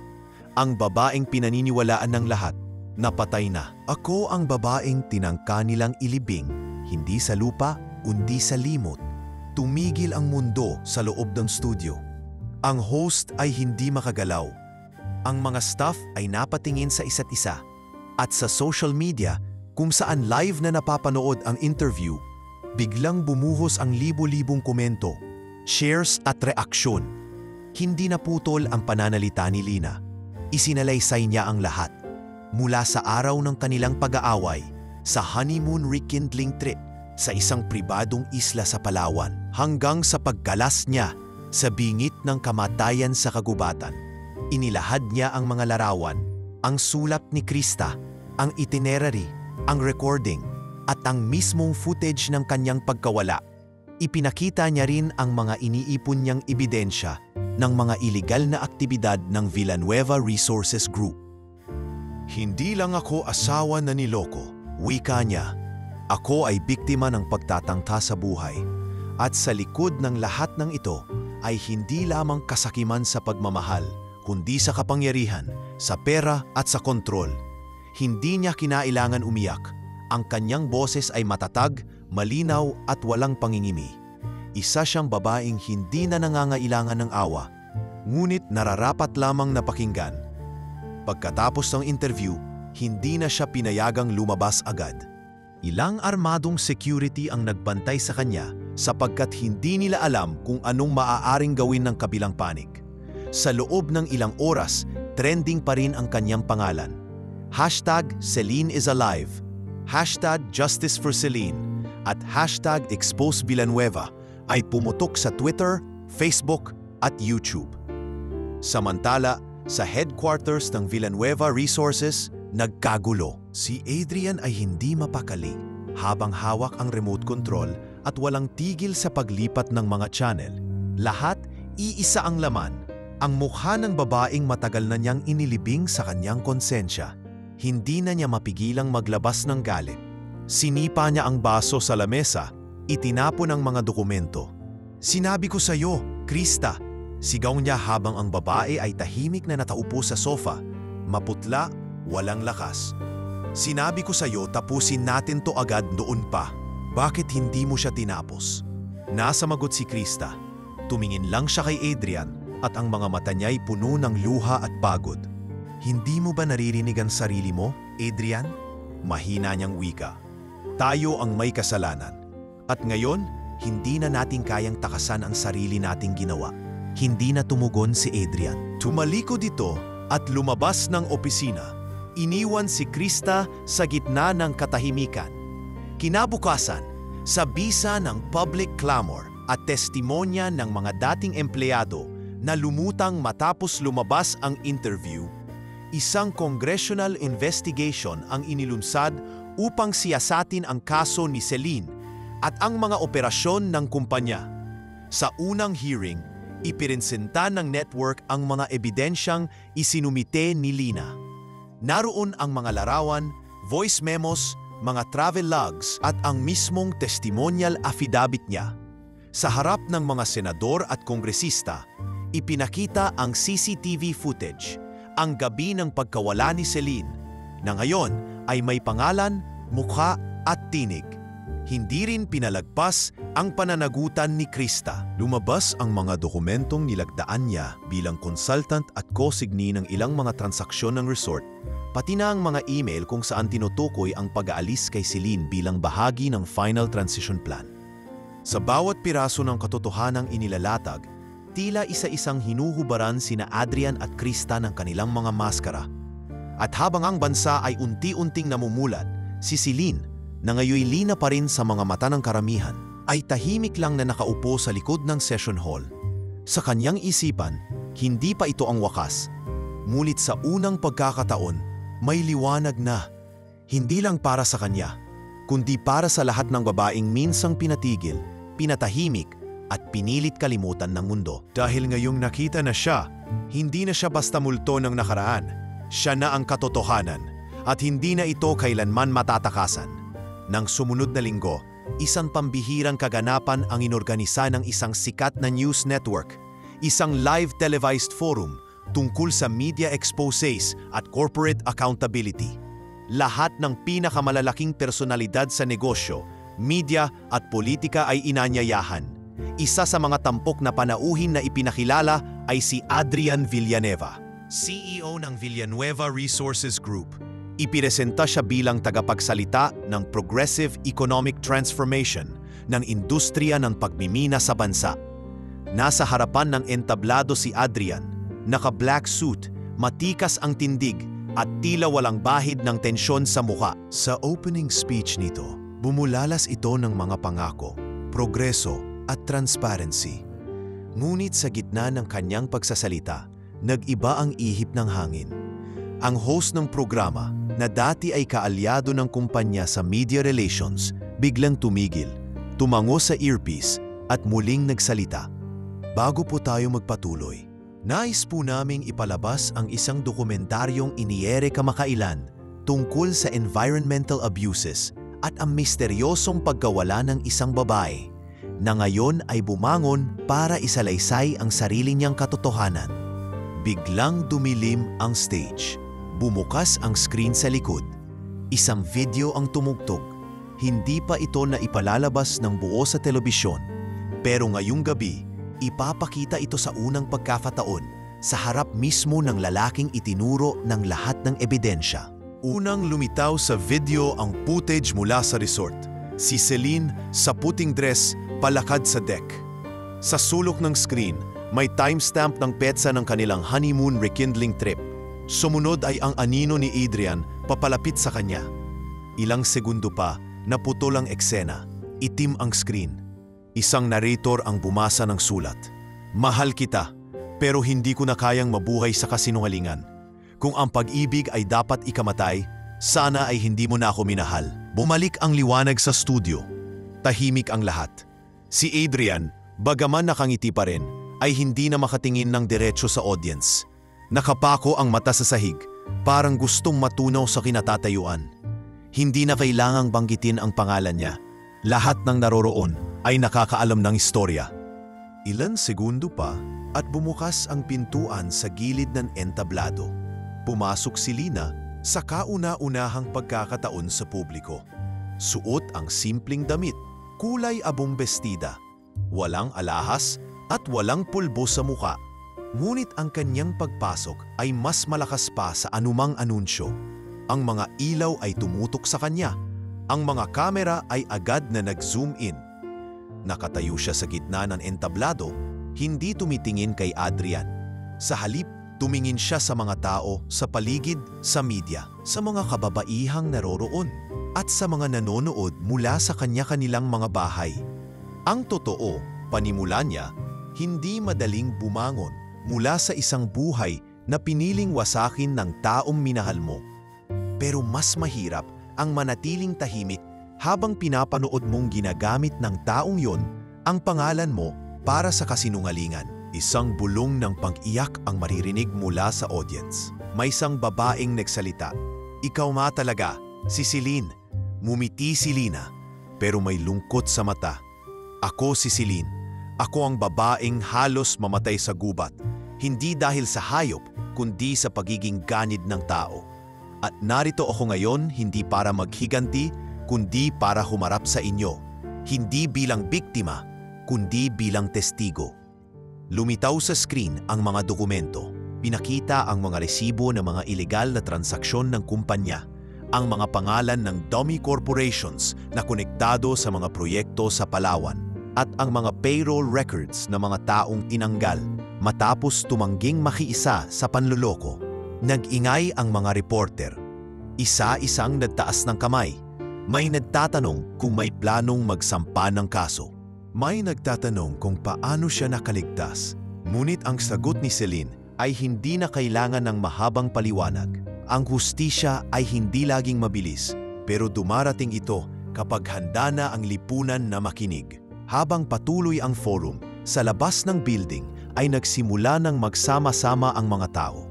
ang babaeng pinaniniwalaan ng lahat, napatay na. Ako ang babaeng tinangka nilang ilibing, hindi sa lupa, kundi sa limot. Tumigil ang mundo sa loob ng studio. Ang host ay hindi makagalaw. Ang mga staff ay napatingin sa isa't isa. At sa social media, kung saan live na napapanood ang interview, biglang bumuhos ang libo-libong komento, shares at reaksyon. Hindi naputol ang pananalita ni Lina. Isinalaysay niya ang lahat. Mula sa araw ng kanilang pag-aaway, sa honeymoon rekindling trip, sa isang pribadong isla sa Palawan, hanggang sa paggalas niya sa bingit ng kamatayan sa kagubatan. Inilahad niya ang mga larawan, ang sulat ni Krista, ang itinerary, ang recording, at ang mismong footage ng kanyang pagkawala. Ipinakita niya rin ang mga iniipon niyang ebidensya ng mga iligal na aktibidad ng Villanueva Resources Group. Hindi lang ako asawa na niloko, wika niya. Ako ay biktima ng pagtatangka sa buhay. At sa likod ng lahat ng ito ay hindi lamang kasakiman sa pagmamahal, kundi sa kapangyarihan, sa pera at sa kontrol. Hindi niya kinailangan umiyak. Ang kanyang boses ay matatag, malinaw at walang pangingimi. Isa siyang babaeng hindi na nangangailangan ng awa, ngunit nararapat lamang na pakinggan. Pagkatapos ng interview, hindi na siya pinayagang lumabas agad. Ilang armadong security ang nagbantay sa kanya sapagkat hindi nila alam kung anong maaaring gawin ng kabilang panig. Sa loob ng ilang oras, trending pa rin ang kanyang pangalan. #CelineIsAlive, #JusticeForCeline, at #ExposeVillanueva ay pumutok sa Twitter, Facebook at YouTube. Samantala, sa headquarters ng Villanueva Resources, nagkagulo. Si Adrian ay hindi mapakali habang hawak ang remote control at walang tigil sa paglipat ng mga channel. Lahat, iisa ang laman. Ang mukha ng babaeng matagal na niyang inilibing sa kanyang konsensya. Hindi na niya mapigilang maglabas ng galit. Sinipa niya ang baso sa lamesa, itinapon ang mga dokumento. "Sinabi ko sa iyo, Krista," sigaw niya habang ang babae ay tahimik na nakaupo sa sofa, maputla, walang lakas. "Sinabi ko sa iyo tapusin natin to agad noon pa. Bakit hindi mo siya tinapos?" Nasamagot si Krista. Tumingin lang siya kay Adrian at ang mga mata niya'y puno ng luha at pagod. "Hindi mo ba naririnig ang sarili mo, Adrian?" Mahina niyang wika. "Tayo ang may kasalanan. At ngayon, hindi na natin kayang takasan ang sarili nating ginawa." Hindi na tumugon si Adrian. Tumalikod ito at lumabas ng opisina. Iniwan si Krista sa gitna ng katahimikan. Kinabukasan, sa bisa ng public clamor at testimonya ng mga dating empleyado na lumutang matapos lumabas ang interview, isang congressional investigation ang inilunsad upang siyasatin ang kaso ni Celine at ang mga operasyon ng kumpanya. Sa unang hearing, ipinresenta ng network ang mga ebidensyang isinumite ni Lina. Naroon ang mga larawan, voice memos, mga travel logs at ang mismong testimonial affidavit niya. Sa harap ng mga senador at kongresista, ipinakita ang CCTV footage, ang gabi ng pagkawala ni Celine, na ngayon ay may pangalan, mukha at tinig. Hindi rin pinalagpas ang pananagutan ni Krista. Lumabas ang mga dokumentong nilagdaan niya bilang consultant at co-signee ng ilang mga transaksyon ng resort, pati na ang mga email kung saan tinutukoy ang pag-aalis kay Celine bilang bahagi ng final transition plan. Sa bawat piraso ng katotohanang inilalatag, tila isa-isang hinuhubaran sina Adrian at Krista ng kanilang mga maskara. At habang ang bansa ay unti-unting namumulat, si Celine, na ngayoy lina pa rin sa mga mata ng karamihan, ay tahimik lang na nakaupo sa likod ng session hall. Sa kanyang isipan, hindi pa ito ang wakas. Ngunit sa unang pagkakataon, may liwanag na. Hindi lang para sa kanya, kundi para sa lahat ng babaeng minsang pinatigil, pinatahimik, at pinilit kalimutan ng mundo. Dahil ngayong nakita na siya, hindi na siya basta multo ng nakaraan. Siya na ang katotohanan, at hindi na ito kailanman matatakasan. Nang sumunod na linggo, isang pambihirang kaganapan ang inorganisa ng isang sikat na news network, isang live televised forum tungkol sa media exposes at corporate accountability. Lahat ng pinakamalalaking personalidad sa negosyo, media at politika ay inanyayahan. Isa sa mga tampok na panauhin na ipinakilala ay si Adrian Villanueva, CEO ng Villanueva Resources Group. Ipiresenta siya bilang tagapagsalita ng progressive economic transformation ng industriya ng pagmimina sa bansa. Nasa harapan ng entablado si Adrian, naka-black suit, matikas ang tindig at tila walang bahid ng tensyon sa mukha. Sa opening speech nito, bumulalas ito ng mga pangako, progreso at transparency. Ngunit sa gitna ng kanyang pagsasalita, nag-iba ang ihip ng hangin. Ang host ng programa, na dati ay kaalyado ng kumpanya sa media relations, biglang tumigil, tumango sa earpiece at muling nagsalita. Bago po tayo magpatuloy, nais po naming ipalabas ang isang dokumentaryong iniere kamakailan tungkol sa environmental abuses at ang misteryosong pagkawala ng isang babae na ngayon ay bumangon para isalaysay ang sarili niyang katotohanan. Biglang dumilim ang stage. Bumukas ang screen sa likod. Isang video ang tumugtog. Hindi pa ito na ipalalabas ng buo sa telebisyon. Pero ngayong gabi, ipapakita ito sa unang pagkakataon sa harap mismo ng lalaking itinuro ng lahat ng ebidensya. Unang lumitaw sa video ang footage mula sa resort. Si Celine sa puting dress palakad sa deck. Sa sulok ng screen, may timestamp ng petsa ng kanilang honeymoon rekindling trip. Sumunod ay ang anino ni Adrian papalapit sa kanya. Ilang segundo pa, naputol ang eksena. Itim ang screen. Isang narrator ang bumasa ng sulat. Mahal kita, pero hindi ko na kayang mabuhay sa kasinungalingan. Kung ang pag-ibig ay dapat ikamatay, sana ay hindi mo na ako minahal. Bumalik ang liwanag sa studio. Tahimik ang lahat. Si Adrian, bagaman nakangiti pa rin, ay hindi na makatingin ng diretso sa audience. Nakapako ang mata sa sahig, parang gustong matunaw sa kinatatayuan. Hindi na kailangang banggitin ang pangalan niya. Lahat ng naroroon ay nakakaalam ng istorya. Ilan segundo pa at bumukas ang pintuan sa gilid ng entablado. Pumasok si Lina sa kauna-unahang pagkakataon sa publiko. Suot ang simpleng damit, kulay abong bestida, walang alahas at walang pulbo sa muka. Ngunit ang kanyang pagpasok ay mas malakas pa sa anumang anunsyo. Ang mga ilaw ay tumutok sa kanya. Ang mga kamera ay agad na nag-zoom in. Nakatayo siya sa gitna ng entablado, hindi tumitingin kay Adrian. Sa halip, tumingin siya sa mga tao, sa paligid, sa media, sa mga kababaihang naroroon, at sa mga nanonood mula sa kanya-kanilang mga bahay. Ang totoo, panimula niya, hindi madaling bumangon mula sa isang buhay na piniling wasakin ng taong minahal mo. Pero mas mahirap ang manatiling tahimik habang pinapanood mong ginagamit ng taong yon ang pangalan mo para sa kasinungalingan. Isang bulong ng pag-iyak ang maririnig mula sa audience. May isang babaeng nagsalita. Ikaw nga talaga, si Celine. Mumiti si Lina, pero may lungkot sa mata. Ako si Celine. Ako ang babaeng halos mamatay sa gubat. Hindi dahil sa hayop, kundi sa pagiging ganid ng tao. At narito ako ngayon hindi para maghiganti, kundi para humarap sa inyo. Hindi bilang biktima, kundi bilang testigo. Lumitaw sa screen ang mga dokumento. Pinakita ang mga resibo ng mga ilegal na transaksyon ng kumpanya, ang mga pangalan ng dummy corporations na konektado sa mga proyekto sa Palawan, at ang mga payroll records ng mga taong tinanggal matapos tumangging makiisa sa panloloko. Nag-ingay ang mga reporter. Isa-isang nagtaas ng kamay. May nagtatanong kung may planong magsampa ng kaso. May nagtatanong kung paano siya nakaligtas. Ngunit ang sagot ni Celine ay hindi na kailangan ng mahabang paliwanag. Ang hustisya ay hindi laging mabilis, pero dumarating ito kapag handa na ang lipunan na makinig. Habang patuloy ang forum, sa labas ng building ay nagsimula ng magsama-sama ang mga tao.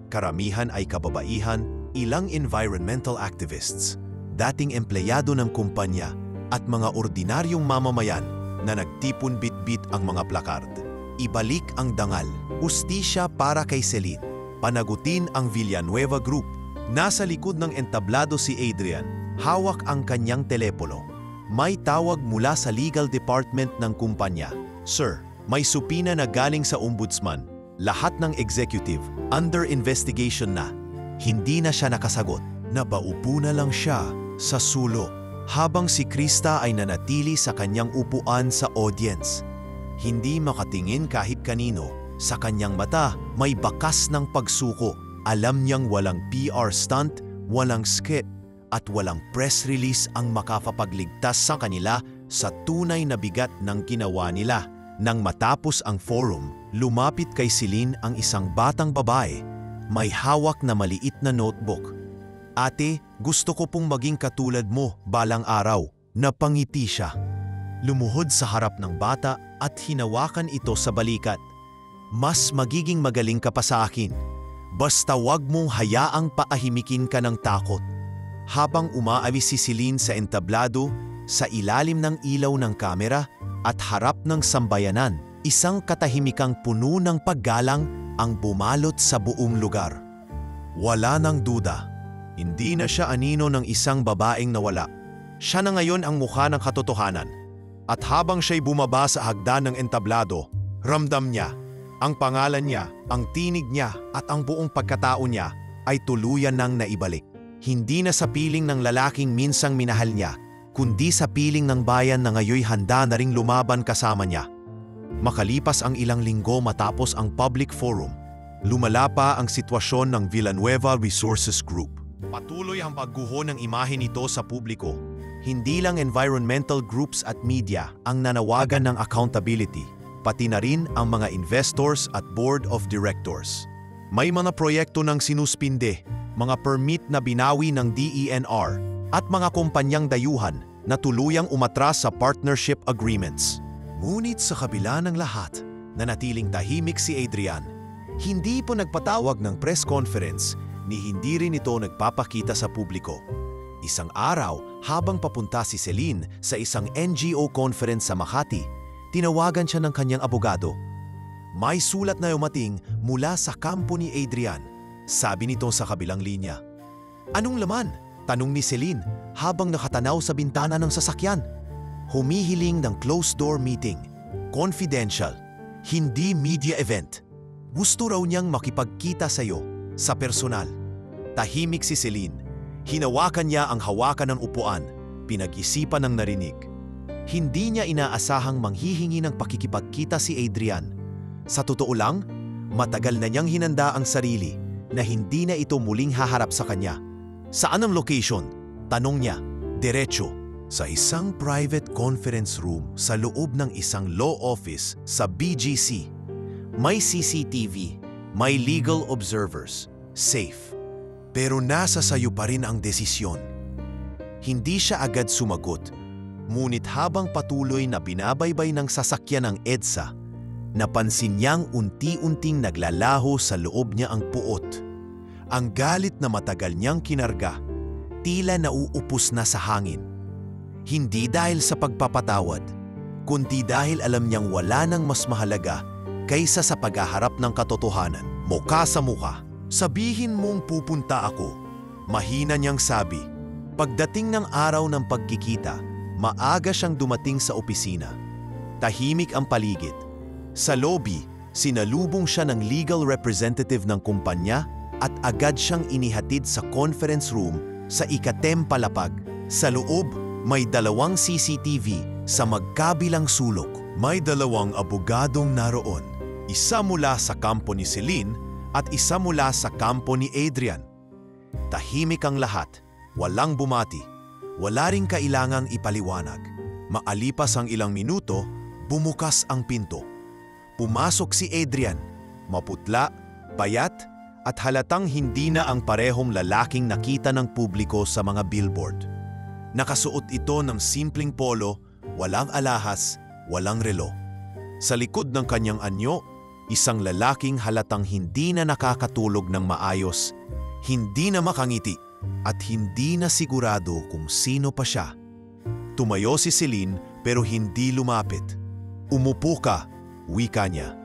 Karamihan ay kababaihan, ilang environmental activists, dating empleyado ng kumpanya, at mga ordinaryong mamamayan na nagtipon bitbit ang mga plakard. Ibalik ang dangal, ustisya para kay Celine. Panagutin ang Villanueva Group. Nasa likod ng entablado si Adrian, hawak ang kanyang telepono. May tawag mula sa legal department ng kumpanya. Sir, may supina na galing sa ombudsman. Lahat ng executive under investigation na. Hindi na siya nakasagot. Nabaupo na lang siya sa sulok habang si Krista ay nanatili sa kanyang upuan sa audience. Hindi makatingin kahit kanino. Sa kanyang mata may bakas ng pagsuko. Alam niyang walang PR stunt, walang skit, at walang press release ang makapapagligtas sa kanila sa tunay na bigat ng ginawa nila. Nang matapos ang forum, lumapit kay Celine ang isang batang babae. May hawak na maliit na notebook. Ate, gusto ko pong maging katulad mo balang araw. Napangiti siya. Lumuhod sa harap ng bata at hinawakan ito sa balikat. Mas magiging magaling ka pa sa akin. Basta wag mong hayaang paahimikin ka ng takot. Habang umaalis si Celine sa entablado, sa ilalim ng ilaw ng kamera at harap ng sambayanan, isang katahimikang puno ng paggalang ang bumalot sa buong lugar. Wala nang duda. Hindi na siya anino ng isang babaeng nawala. Siya na ngayon ang mukha ng katotohanan. At habang siya'y bumaba sa hagdan ng entablado, ramdam niya, ang pangalan niya, ang tinig niya at ang buong pagkatao niya ay tuluyan nang naibalik. Hindi na sa piling ng lalaking minsang minahal niya, kundi sa piling ng bayan na ngayoy handa na ring lumaban kasama niya. Makalipas ang ilang linggo matapos ang public forum, lumala pa ang sitwasyon ng Villanueva Resources Group. Patuloy ang pagguho ng imahe nito sa publiko. Hindi lang environmental groups at media ang nanawagan ng accountability, pati na rin ang mga investors at board of directors. May mga proyekto ng sinuspinde, mga permit na binawi ng DENR, at mga kumpanyang dayuhan na tuluyang umatras sa partnership agreements. Ngunit sa kabila ng lahat, nanatiling tahimik si Adrian. Hindi po nagpatawag ng press conference ni hindi rin ito nagpapakita sa publiko. Isang araw, habang papunta si Celine sa isang NGO conference sa Makati, tinawagan siya ng kanyang abogado. May sulat na umating mula sa kampo ni Adrian, sabi nito sa kabilang linya. Anong laman? Tanong ni Celine habang nakatanaw sa bintana ng sasakyan. Humihiling ng closed-door meeting. Confidential. Hindi media event. Gusto raw niyang makipagkita sa iyo sa personal. Tahimik si Celine. Hinawakan niya ang hawakan ng upuan. Pinag-isipan ng narinig. Hindi niya inaasahang manghihingi ng pakikipagkita si Adrian. Sa totoo lang, matagal na niyang hinanda ang sarili na hindi na ito muling haharap sa kanya. Saan ang location? Tanong niya. Diretso. Sa isang private conference room sa loob ng isang law office sa BGC. May CCTV, may legal observers, safe. Pero nasa sayo pa rin ang desisyon. Hindi siya agad sumagot, ngunit habang patuloy na binabaybay ng sasakyan ng EDSA, napansin niyang unti-unting naglalaho sa loob niya ang puot. Ang galit na matagal niyang kinarga, tila nauupos na sa hangin. Hindi dahil sa pagpapatawad, kundi dahil alam niyang wala nang mas mahalaga kaysa sa paghaharap ng katotohanan, mukha sa mukha. Sabihin mong pupunta ako, mahina niyang sabi. Pagdating ng araw ng pagkikita, maaga siyang dumating sa opisina. Tahimik ang paligid. Sa lobby, sinalubong siya ng legal representative ng kumpanya at agad siyang inihatid sa conference room sa ika-10 palapag. Sa loob, may 2 CCTV sa magkabilang sulok. May 2 abogadong naroon. Isa mula sa kampo ni Celine at isa mula sa kampo ni Adrian. Tahimik ang lahat, walang bumati, wala ring kailangang ipaliwanag. Maalipas ang ilang minuto, bumukas ang pinto. Pumasok si Adrian, maputla, payat, at halatang hindi na ang parehong lalaking nakita ng publiko sa mga billboard. Nakasuot ito ng simpleng polo, walang alahas, walang relo. Sa likod ng kanyang anyo, isang lalaking halatang hindi na nakakatulog ng maayos, hindi na makangiti, at hindi na sigurado kung sino pa siya. Tumayo si Celine pero hindi lumapit. Umupo ka, wika niya.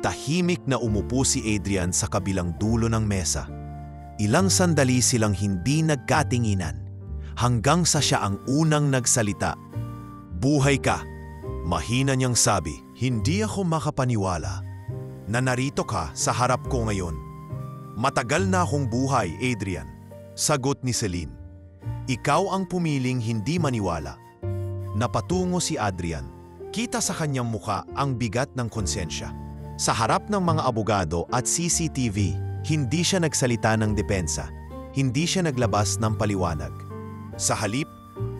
Tahimik na umupo si Adrian sa kabilang dulo ng mesa. Ilang sandali silang hindi nagkatinginan hanggang sa siya ang unang nagsalita. Buhay ka, mahina niyang sabi. Hindi ako makapaniwala na narito ka sa harap ko ngayon. Matagal na akong buhay, Adrian. Sagot ni Celine. Ikaw ang pumiling hindi maniwala. Napatungo si Adrian. Kita sa kanyang muka ang bigat ng konsensya. Sa harap ng mga abogado at CCTV, hindi siya nagsalita ng depensa. Hindi siya naglabas ng paliwanag. Sa halip,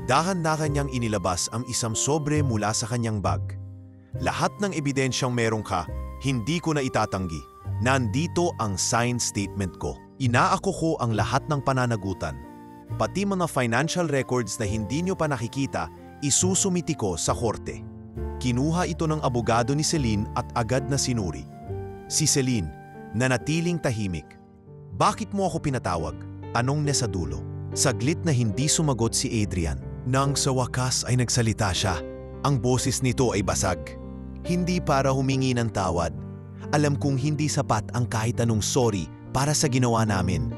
dahan-dahan niyang inilabas ang isang sobre mula sa kanyang bag. Lahat ng ebidensyang meron ka, hindi ko na itatanggi. Nandito ang signed statement ko. Inaako ko ang lahat ng pananagutan. Pati mga financial records na hindi nyo pa nakikita, isusumiti ko sa korte. Kinuha ito ng abogado ni Celine at agad na sinuri. Si Celine, nanatiling tahimik. Bakit mo ako pinatawag? Anong nasa dulo? Saglit na hindi sumagot si Adrian. Nang sa wakas ay nagsalita siya. Ang boses nito ay basag. Hindi para humingi ng tawad. Alam kong hindi sapat ang kahit anong sorry para sa ginawa namin.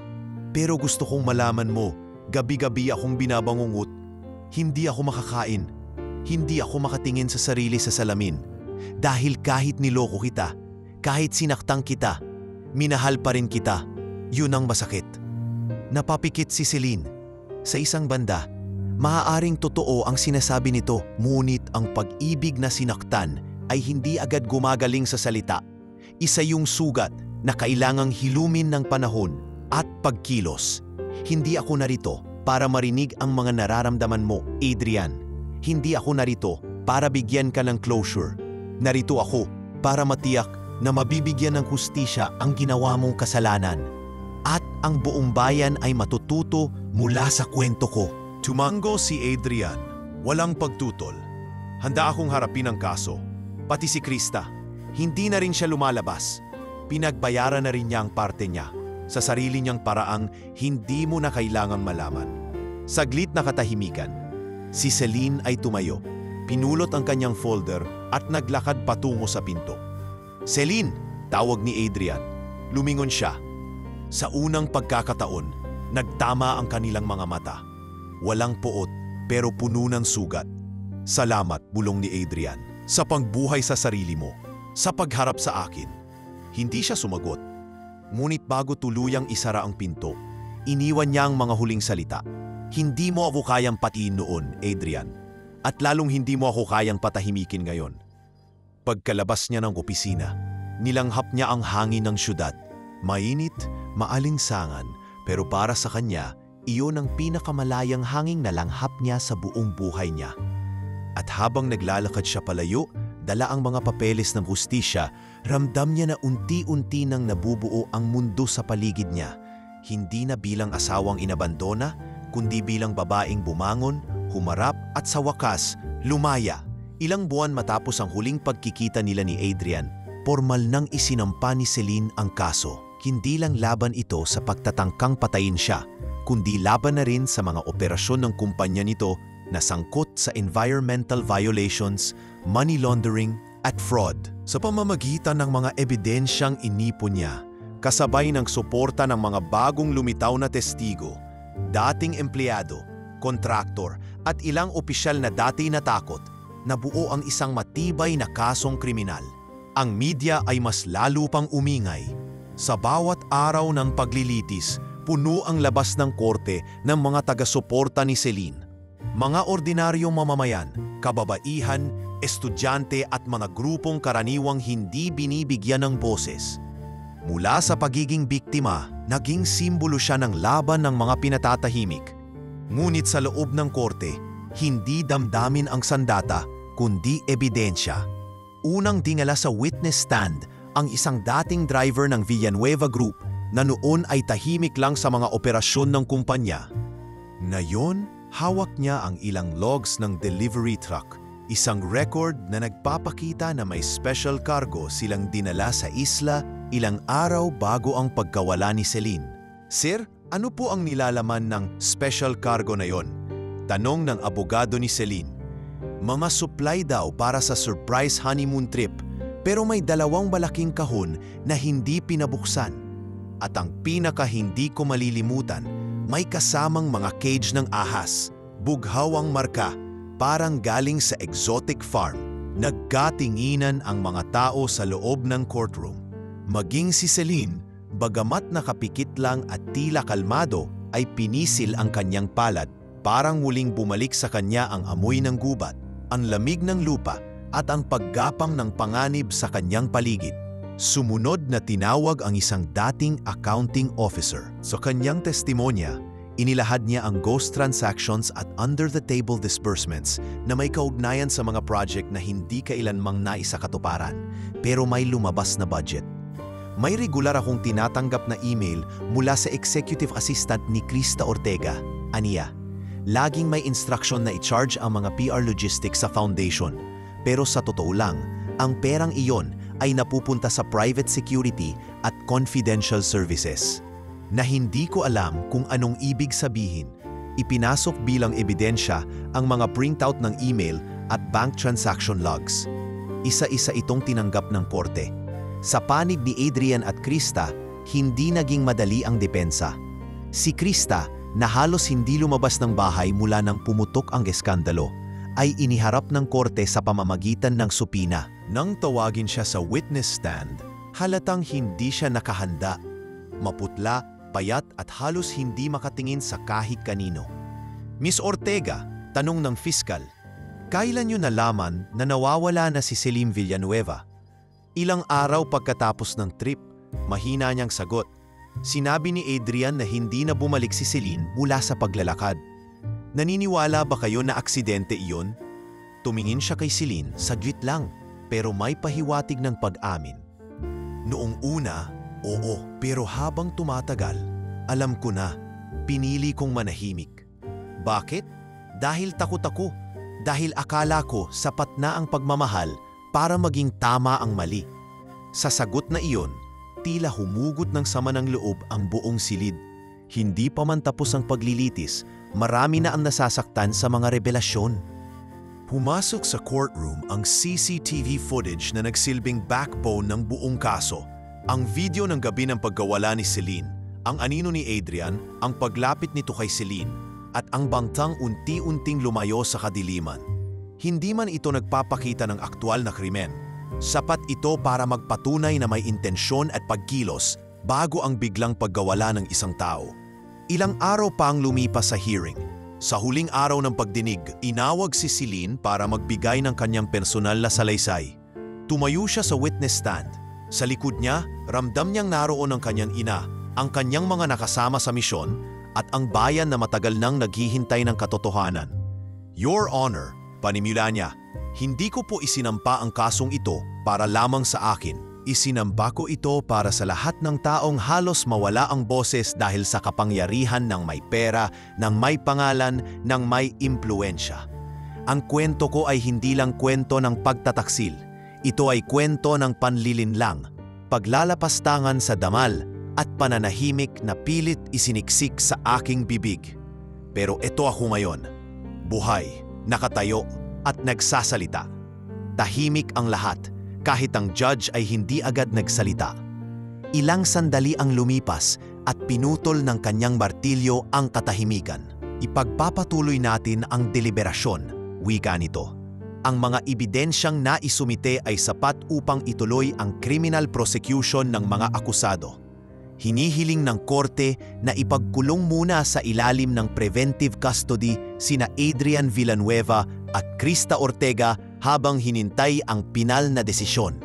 Pero gusto kong malaman mo, gabi-gabi akong binabangungot. Hindi ako makakain. Hindi ako makatingin sa sarili sa salamin. Dahil kahit niloko kita, kahit sinaktang kita, minahal pa rin kita. Yun ang masakit. Napapikit si Celine. Sa isang banda, maaaring totoo ang sinasabi nito, ngunit ang pag-ibig na sinaktan ay hindi agad gumagaling sa salita. Isa yung sugat na kailangang hilumin ng panahon at pagkilos. Hindi ako narito para marinig ang mga nararamdaman mo, Adrian. Hindi ako narito para bigyan ka ng closure. Narito ako para matiyak na mabibigyan ng hustisya ang ginawa mong kasalanan. At ang buong bayan ay matututo mula sa kwento ko. Tumango si Adrian. Walang pagtutol. Handa akong harapin ang kaso. Pati si Krista. Hindi na rin siya lumalabas. Pinagbayaran na rin niya ang parte niya. Sa sarili niyang paraang hindi mo na kailangang malaman. Saglit na katahimikan. Si Celine ay tumayo. Pinulot ang kanyang folder at naglakad patungo sa pinto. Celine! Tawag ni Adrian. Lumingon siya. Sa unang pagkakataon, nagtama ang kanilang mga mata. Walang puot pero puno ng sugat. Salamat, bulong ni Adrian, sa pagbuhay sa sarili mo. Sa pagharap sa akin. Hindi siya sumagot. Ngunit bago tuluyang isara ang pinto, iniwan niya ang mga huling salita. Hindi mo ako kayang patiin noon, Adrian. At lalong hindi mo ako kayang patahimikin ngayon. Pagkalabas niya ng opisina, nilanghap niya ang hangin ng syudad. Mainit, maalinsangan, pero para sa kanya, iyon ang pinakamalayang hanging nalanghap niya sa buong buhay niya. At habang naglalakad siya palayo, dala ang mga papeles ng hustisya, ramdam niya na unti-unti nang nabubuo ang mundo sa paligid niya. Hindi na bilang asawang inabandona, kundi bilang babaeng bumangon, humarap at sa wakas, lumaya. Ilang buwan matapos ang huling pagkikita nila ni Adrian, formal nang isinampa ni Celine ang kaso. Hindi lang laban ito sa pagtatangkang patayin siya, kundi laban na rin sa mga operasyon ng kumpanya nito na sangkot sa environmental violations, money laundering at fraud. Sa pamamagitan ng mga ebidensyang inipon niya, kasabay ng suporta ng mga bagong lumitaw na testigo, dating empleyado, kontraktor at ilang opisyal na dati natakot, nabuo ang isang matibay na kasong kriminal. Ang media ay mas lalo pang umingay. Sa bawat araw ng paglilitis, puno ang labas ng korte ng mga taga-suporta ni Celine. Mga ordinaryong mamamayan, kababaihan, estudyante at mga grupong karaniwang hindi binibigyan ng boses. Mula sa pagiging biktima, naging simbolo siya ng laban ng mga pinatatahimik. Ngunit sa loob ng korte, hindi damdamin ang sandata, kundi ebidensya. Unang dinala sa witness stand ang isang dating driver ng Villanueva Group na noon ay tahimik lang sa mga operasyon ng kumpanya. Ngayon, hawak niya ang ilang logs ng delivery truck, isang record na nagpapakita na may special cargo silang dinala sa isla ilang araw bago ang pagkawala ni Celine. Sir, ano po ang nilalaman ng special cargo na yon? Tanong ng abogado ni Celine. Mga supply daw para sa surprise honeymoon trip, pero may dalawang malaking kahon na hindi pinabuksan. At ang pinaka hindi ko malilimutan, may kasamang mga cage ng ahas, bughaw ang marka, parang galing sa exotic farm. Nagkatinginan ang mga tao sa loob ng courtroom. Maging si Celine, bagamat nakapikit lang at tila kalmado, ay pinisil ang kanyang palad. Parang muling bumalik sa kanya ang amoy ng gubat, ang lamig ng lupa at ang paggapang ng panganib sa kanyang paligid. Sumunod na tinawag ang isang dating accounting officer. Sa kanyang testimonya, inilahad niya ang ghost transactions at under-the-table disbursements na may kaugnayan sa mga project na hindi kailanmang naisakatuparan pero may lumabas na budget. May regular akong tinatanggap na email mula sa executive assistant ni Krista Ortega, aniya. Laging may instruction na i-charge ang mga PR logistics sa foundation. Pero sa totoo lang, ang perang iyon ay napupunta sa private security at confidential services. Na hindi ko alam kung anong ibig sabihin, ipinasok bilang ebidensya ang mga printout ng email at bank transaction logs. Isa-isa itong tinanggap ng korte. Sa panig ni Adrian at Krista, hindi naging madali ang depensa. Si Krista, na halos hindi lumabas ng bahay mula nang pumutok ang eskandalo, ay iniharap ng korte sa pamamagitan ng supina. Nang tawagin siya sa witness stand, halatang hindi siya nakahanda. Maputla, payat at halos hindi makatingin sa kahit kanino. Miss Ortega, tanong ng fiskal, kailan niyo nalaman na nawawala na si Celine Villanueva? Ilang araw pagkatapos ng trip, mahina niyang sagot. Sinabi ni Adrian na hindi na bumalik si Celine mula sa paglalakad. Naniniwala ba kayo na aksidente iyon? Tumingin siya kay Celine, saglit lang, pero may pahiwatig ng pag-amin. Noong una, oo, pero habang tumatagal, alam ko na, pinili kong manahimik. Bakit? Dahil takot ako, dahil akala ko sapat na ang pagmamahal para maging tama ang mali. Sa sagot na iyon, tila humugot ng sama ng loob ang buong silid. Hindi pa man tapos ang paglilitis, marami na ang nasasaktan sa mga revelasyon. Pumasok sa courtroom ang CCTV footage na nagsilbing backbone ng buong kaso. Ang video ng gabi ng pagkawala ni Celine, ang anino ni Adrian, ang paglapit nito kay Celine, at ang bangtang unti-unting lumayo sa kadiliman. Hindi man ito nagpapakita ng aktwal na krimen. Sapat ito para magpatunay na may intensyon at pagkilos bago ang biglang pagkawala ng isang tao. Ilang araw pa ang lumipas sa hearing. Sa huling araw ng pagdinig, inawag si Celine para magbigay ng kanyang personal na salaysay. Tumayo siya sa witness stand. Sa likod niya, ramdam niyang naroon ang kanyang ina, ang kanyang mga nakasama sa misyon, at ang bayan na matagal nang naghihintay ng katotohanan. Your Honor, panimula niya, hindi ko po isinampa ang kasong ito para lamang sa akin. Isinampa ko ito para sa lahat ng taong halos mawala ang boses dahil sa kapangyarihan ng may pera, ng may pangalan, ng may impluensya. Ang kwento ko ay hindi lang kwento ng pagtataksil. Ito ay kwento ng panlilinlang, paglalapastangan sa damal, at pananahimik na pilit isiniksik sa aking bibig. Pero ito ako ngayon, buhay, nakatayo, at nagsasalita. Tahimik ang lahat, kahit ang judge ay hindi agad nagsalita. Ilang sandali ang lumipas at pinutol ng kanyang martilyo ang katahimikan. Ipagpapatuloy natin ang deliberasyon, wika nito. Ang mga ebidensyang naisumite ay sapat upang ituloy ang criminal prosecution ng mga akusado. Hinihiling ng korte na ipagkulong muna sa ilalim ng preventive custody sina Adrian Villanueva at Krista Ortega habang hinintay ang pinal na desisyon.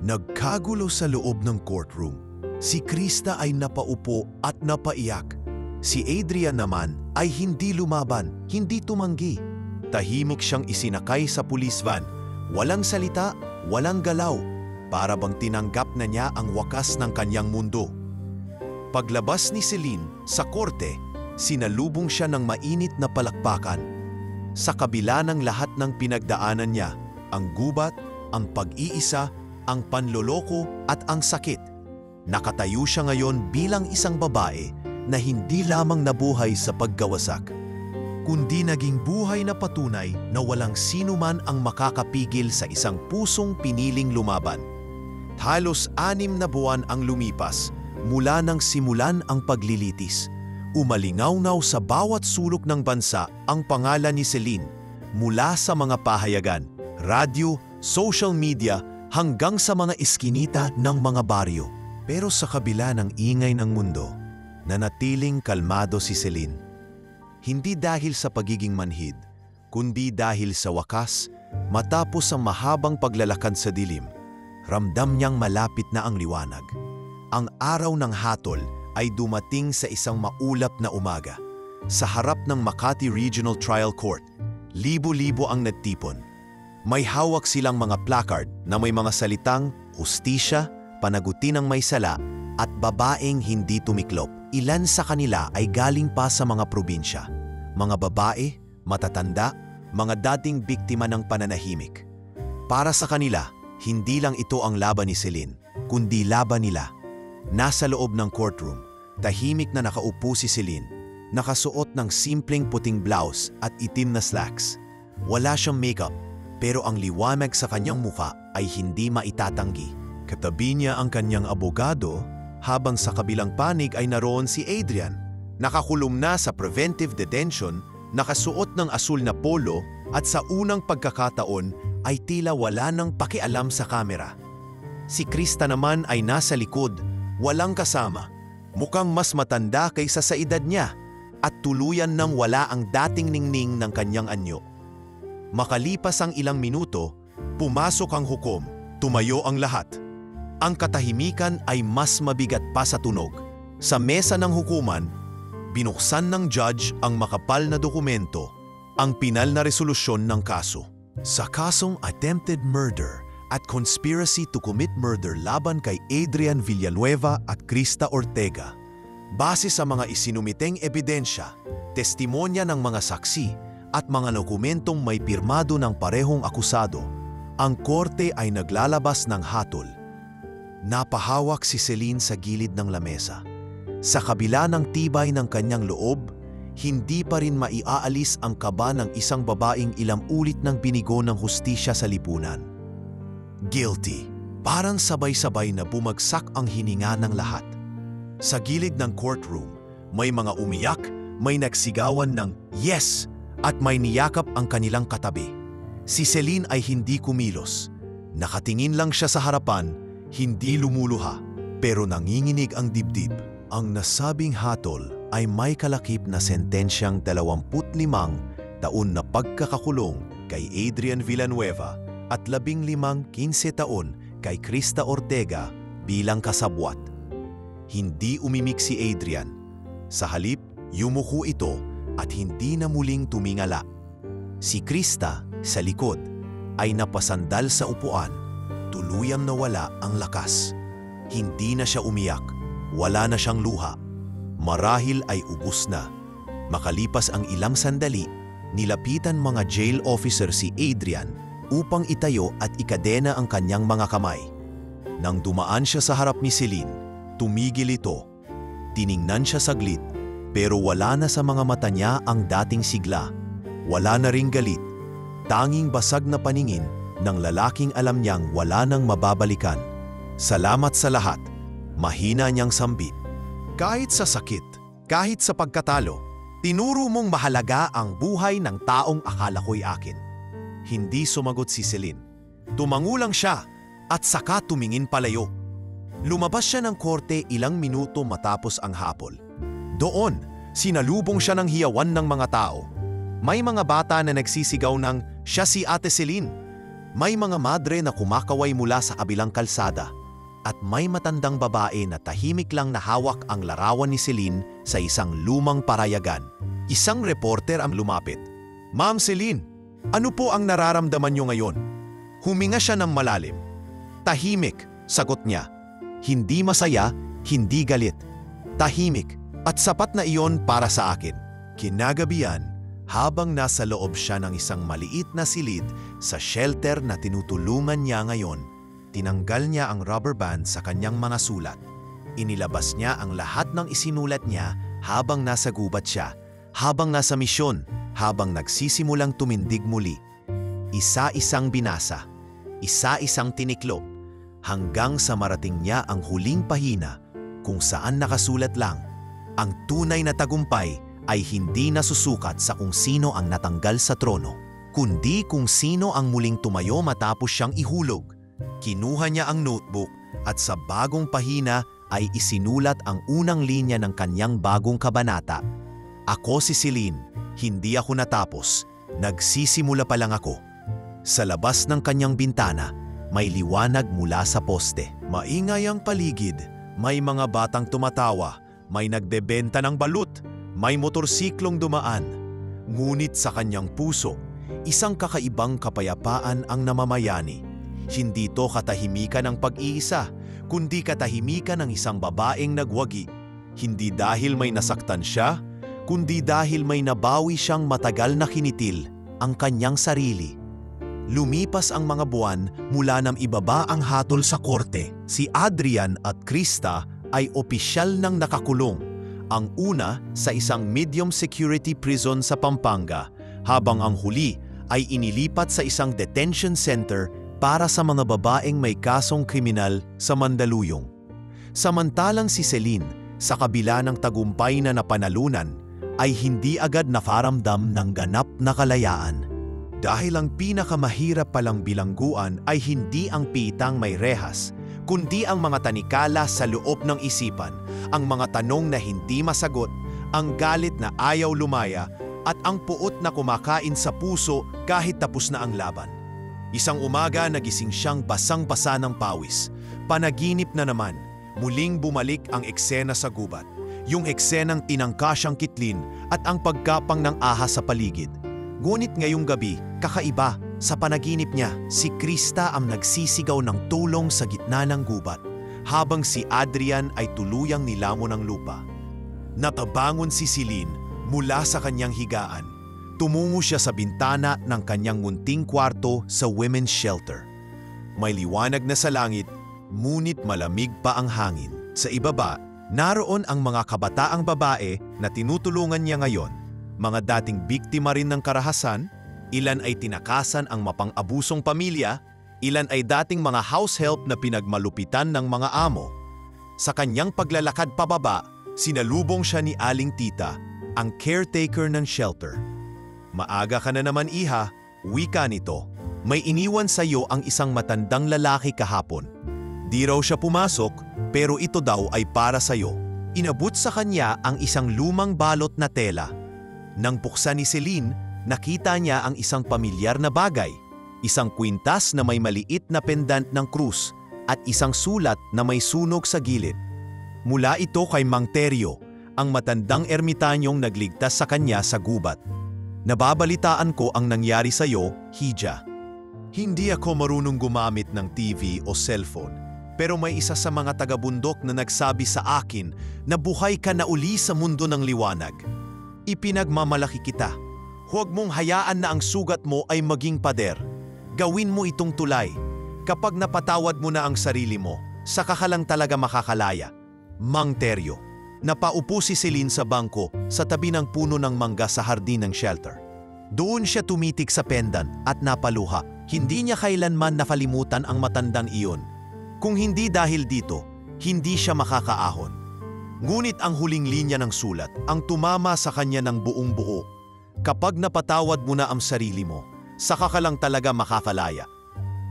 Nagkagulo sa loob ng courtroom. Si Krista ay napaupo at napaiyak. Si Adrian naman ay hindi lumaban, hindi tumanggi. Tahimik siyang isinakay sa police van. Walang salita, walang galaw. Para bang tinanggap na niya ang wakas ng kanyang mundo. Paglabas ni Celine sa korte, sinalubong siya ng mainit na palakpakan. Sa kabila ng lahat ng pinagdaanan niya, ang gubat, ang pag-iisa, ang panloloko at ang sakit, nakatayo siya ngayon bilang isang babae na hindi lamang nabuhay sa paggawasak. kundi naging buhay na patunay na walang sino man ang makakapigil sa isang pusong piniling lumaban. Halos 6 na buwan ang lumipas mula nang simulan ang paglilitis. Umalingaw-ngaw sa bawat sulok ng bansa ang pangalan ni Celine, mula sa mga pahayagan, radyo, social media, hanggang sa mga iskinita ng mga baryo. Pero sa kabila ng ingay ng mundo, nanatiling kalmado si Celine. Hindi dahil sa pagiging manhid, kundi dahil sa wakas, matapos ang mahabang paglalakad sa dilim, ramdam niyang malapit na ang liwanag. Ang araw ng hatol ay dumating sa isang maulap na umaga. Sa harap ng Makati Regional Trial Court, libo-libo ang nagtipon. May hawak silang mga placard na may mga salitang hustisya, panagutin ng may sala, at babaeng hindi tumiklop. Ilan sa kanila ay galing pa sa mga probinsya. Mga babae, matatanda, mga dating biktima ng pananahimik. Para sa kanila, hindi lang ito ang laban ni Celine, kundi laban nila. Nasa loob ng courtroom, tahimik na nakaupo si Celine, nakasuot ng simpleng puting blouse at itim na slacks. Wala siyang makeup, pero ang liwanag sa kanyang muka ay hindi maitatanggi. Katabi niya ang kanyang abogado, habang sa kabilang panig ay naroon si Adrian. Nakakulong na sa preventive detention, nakasuot ng asul na polo, at sa unang pagkakataon ay tila wala nang pakialam sa kamera. Si Krista naman ay nasa likod, walang kasama. Mukhang mas matanda kaysa sa edad niya, at tuluyan nang wala ang dating ningning ng kanyang anyo. Makalipas ang ilang minuto, pumasok ang hukom, tumayo ang lahat. Ang katahimikan ay mas mabigat pa sa tunog. Sa mesa ng hukuman, binuksan ng judge ang makapal na dokumento, ang pinal na resolusyon ng kaso. Sa kasong attempted murder at conspiracy to commit murder laban kay Adrian Villanueva at Krista Ortega, base sa mga isinumiteng ebidensya, testimonya ng mga saksi, at mga dokumentong may pirmado ng parehong akusado, ang korte ay naglalabas ng hatol. Napahawak si Celine sa gilid ng lamesa. Sa kabila ng tibay ng kanyang loob, hindi pa rin maiaalis ang kaba ng isang babaeng ilang ulit ng binigo ng hustisya sa lipunan. Guilty. Parang sabay-sabay na bumagsak ang hininga ng lahat. Sa gilid ng courtroom, may mga umiyak, may nagsigawan ng yes, at may niyakap ang kanilang katabi. Si Celine ay hindi kumilos. Nakatingin lang siya sa harapan, hindi lumuluha, pero nanginginig ang dibdib. Ang nasabing hatol ay may kalakip na sentensyang 25 taon na pagkakakulong kay Adrian Villanueva at 15 taon kay Krista Ortega bilang kasabwat. Hindi umimik si Adrian. Sa halip, yumuko ito at hindi na muling tumingala. Si Krista, sa likod, ay napasandal sa upuan, tuluyang nawala ang lakas. Hindi na siya umiyak, wala na siyang luha. Marahil ay ubos na. Makalipas ang ilang sandali, nilapitan mga jail officer si Adrian upang itayo at ikadena ang kanyang mga kamay. Nang dumaan siya sa harap ni Celine, tumigil ito. Tiningnan siya saglit, pero wala na sa mga mata niya ang dating sigla. Wala na ring galit. Tanging basag na paningin ng lalaking alam niyang wala nang mababalikan. Salamat sa lahat. Mahina niyang sambit. Kahit sa sakit, kahit sa pagkatalo, tinuro mong mahalaga ang buhay ng taong akala ko'y akin. Hindi sumagot si Celine. Tumango lang siya at saka tumingin palayo. Lumabas siya ng korte ilang minuto matapos ang hapol. Doon, sinalubong siya ng hiyawan ng mga tao. May mga bata na nagsisigaw ng siya si Ate Celine. May mga madre na kumakaway mula sa kabilang kalsada. At may matandang babae na tahimik lang nahawak ang larawan ni Celine sa isang lumang parayagan. Isang reporter ang lumapit. Ma'am Celine, ano po ang nararamdaman niyo ngayon? Huminga siya ng malalim. Tahimik, sagot niya. Hindi masaya, hindi galit. Tahimik. At sapat na iyon para sa akin. Kinagabihan, habang nasa loob siya ng isang maliit na silid sa shelter na tinutulungan niya ngayon, tinanggal niya ang rubber band sa kanyang mga sulat. Inilabas niya ang lahat ng isinulat niya habang nasa gubat siya, habang nasa misyon, habang nagsisimulang tumindig muli. Isa-isang binasa, isa-isang tiniklop, hanggang sa marating niya ang huling pahina kung saan nakasulat lang, ang tunay na tagumpay ay hindi nasusukat sa kung sino ang natanggal sa trono, kundi kung sino ang muling tumayo matapos siyang ihulog. Kinuha niya ang notebook at sa bagong pahina ay isinulat ang unang linya ng kanyang bagong kabanata. Ako si Celine, hindi ako natapos, nagsisimula pa lang ako. Sa labas ng kanyang bintana, may liwanag mula sa poste. Maingay ang paligid, may mga batang tumatawa, may nagbebenta ng balut, may motorsiklong dumaan. Ngunit sa kanyang puso, isang kakaibang kapayapaan ang namamayani. Hindi to katahimikan ng pag-iisa, kundi katahimikan ng isang babaeng nagwagi. Hindi dahil may nasaktan siya, kundi dahil may nabawi siyang matagal na kinitil, ang kanyang sarili. Lumipas ang mga buwan mula nang ibaba ang hatol sa korte. Si Adrian at Krista ay opisyal nang nakakulong. Ang una sa isang medium security prison sa Pampanga, habang ang huli ay inilipat sa isang detention center para sa mga babaeng may kasong kriminal sa Mandaluyong. Samantalang si Celine, sa kabila ng tagumpay na napanalunan, ay hindi agad nakaramdam ng ganap na kalayaan. Dahil ang pinakamahirap palang bilangguan ay hindi ang pitang may rehas, kundi ang mga tanikala sa loob ng isipan, ang mga tanong na hindi masagot, ang galit na ayaw lumaya, at ang puot na kumakain sa puso kahit tapos na ang laban. Isang umaga nagising siyang basang-basa ng pawis. Panaginip na naman, muling bumalik ang eksena sa gubat. Yung eksenang tinangka siyang kitlin at ang pagkapang ng ahas sa paligid. Ngunit ngayong gabi, kakaiba, sa panaginip niya, si Krista ang nagsisigaw ng tulong sa gitna ng gubat, habang si Adrian ay tuluyang nilamon ng lupa. Natabangon si Celine mula sa kanyang higaan. Tumungo siya sa bintana ng kanyang munting kwarto sa women's shelter. May liwanag na sa langit, ngunit malamig pa ang hangin. Sa ibaba, naroon ang mga kabataang babae na tinutulungan niya ngayon. Mga dating biktima rin ng karahasan, ilan ay tinakasan ang mapang-abusong pamilya, ilan ay dating mga house help na pinagmalupitan ng mga amo. Sa kanyang paglalakad pababa, sinalubong siya ni Aling Tita, ang caretaker ng shelter. "Maaga ka na naman, iha," wika nito. "May iniwan sa iyo ang isang matandang lalaki kahapon. Di raw siya pumasok, pero ito daw ay para sa iyo." Inabot sa kanya ang isang lumang balot na tela. Nang buksan ni Celine, nakita niya ang isang pamilyar na bagay, isang kwintas na may maliit na pendant ng krus at isang sulat na may sunog sa gilid. Mula ito kay Mang Teryo, ang matandang ermitanyong nagligtas sa kanya sa gubat. "Nababalitaan ko ang nangyari sa iyo, Hija. Hindi ako marunong gumamit ng TV o cellphone, pero may isa sa mga taga-bundok na nagsabi sa akin na buhay ka na uli sa mundo ng liwanag. Ipinagmamalaki kita. Huwag mong hayaan na ang sugat mo ay maging pader. Gawin mo itong tulay. Kapag napatawad mo na ang sarili mo, saka ka lang talaga makakalaya." Mang Teryo. Napaupo si Celine sa bangko sa tabi ng puno ng mangga sa hardin ng shelter. Doon siya tumitik sa pendant at napaluha. Hindi niya kailanman nakalimutan ang matandang iyon. Kung hindi dahil dito, hindi siya makakaahon. Ngunit ang huling linya ng sulat ang tumama sa kanya ng buong buo. Kapag napatawad mo na ang sarili mo, saka ka lang talaga makakalaya.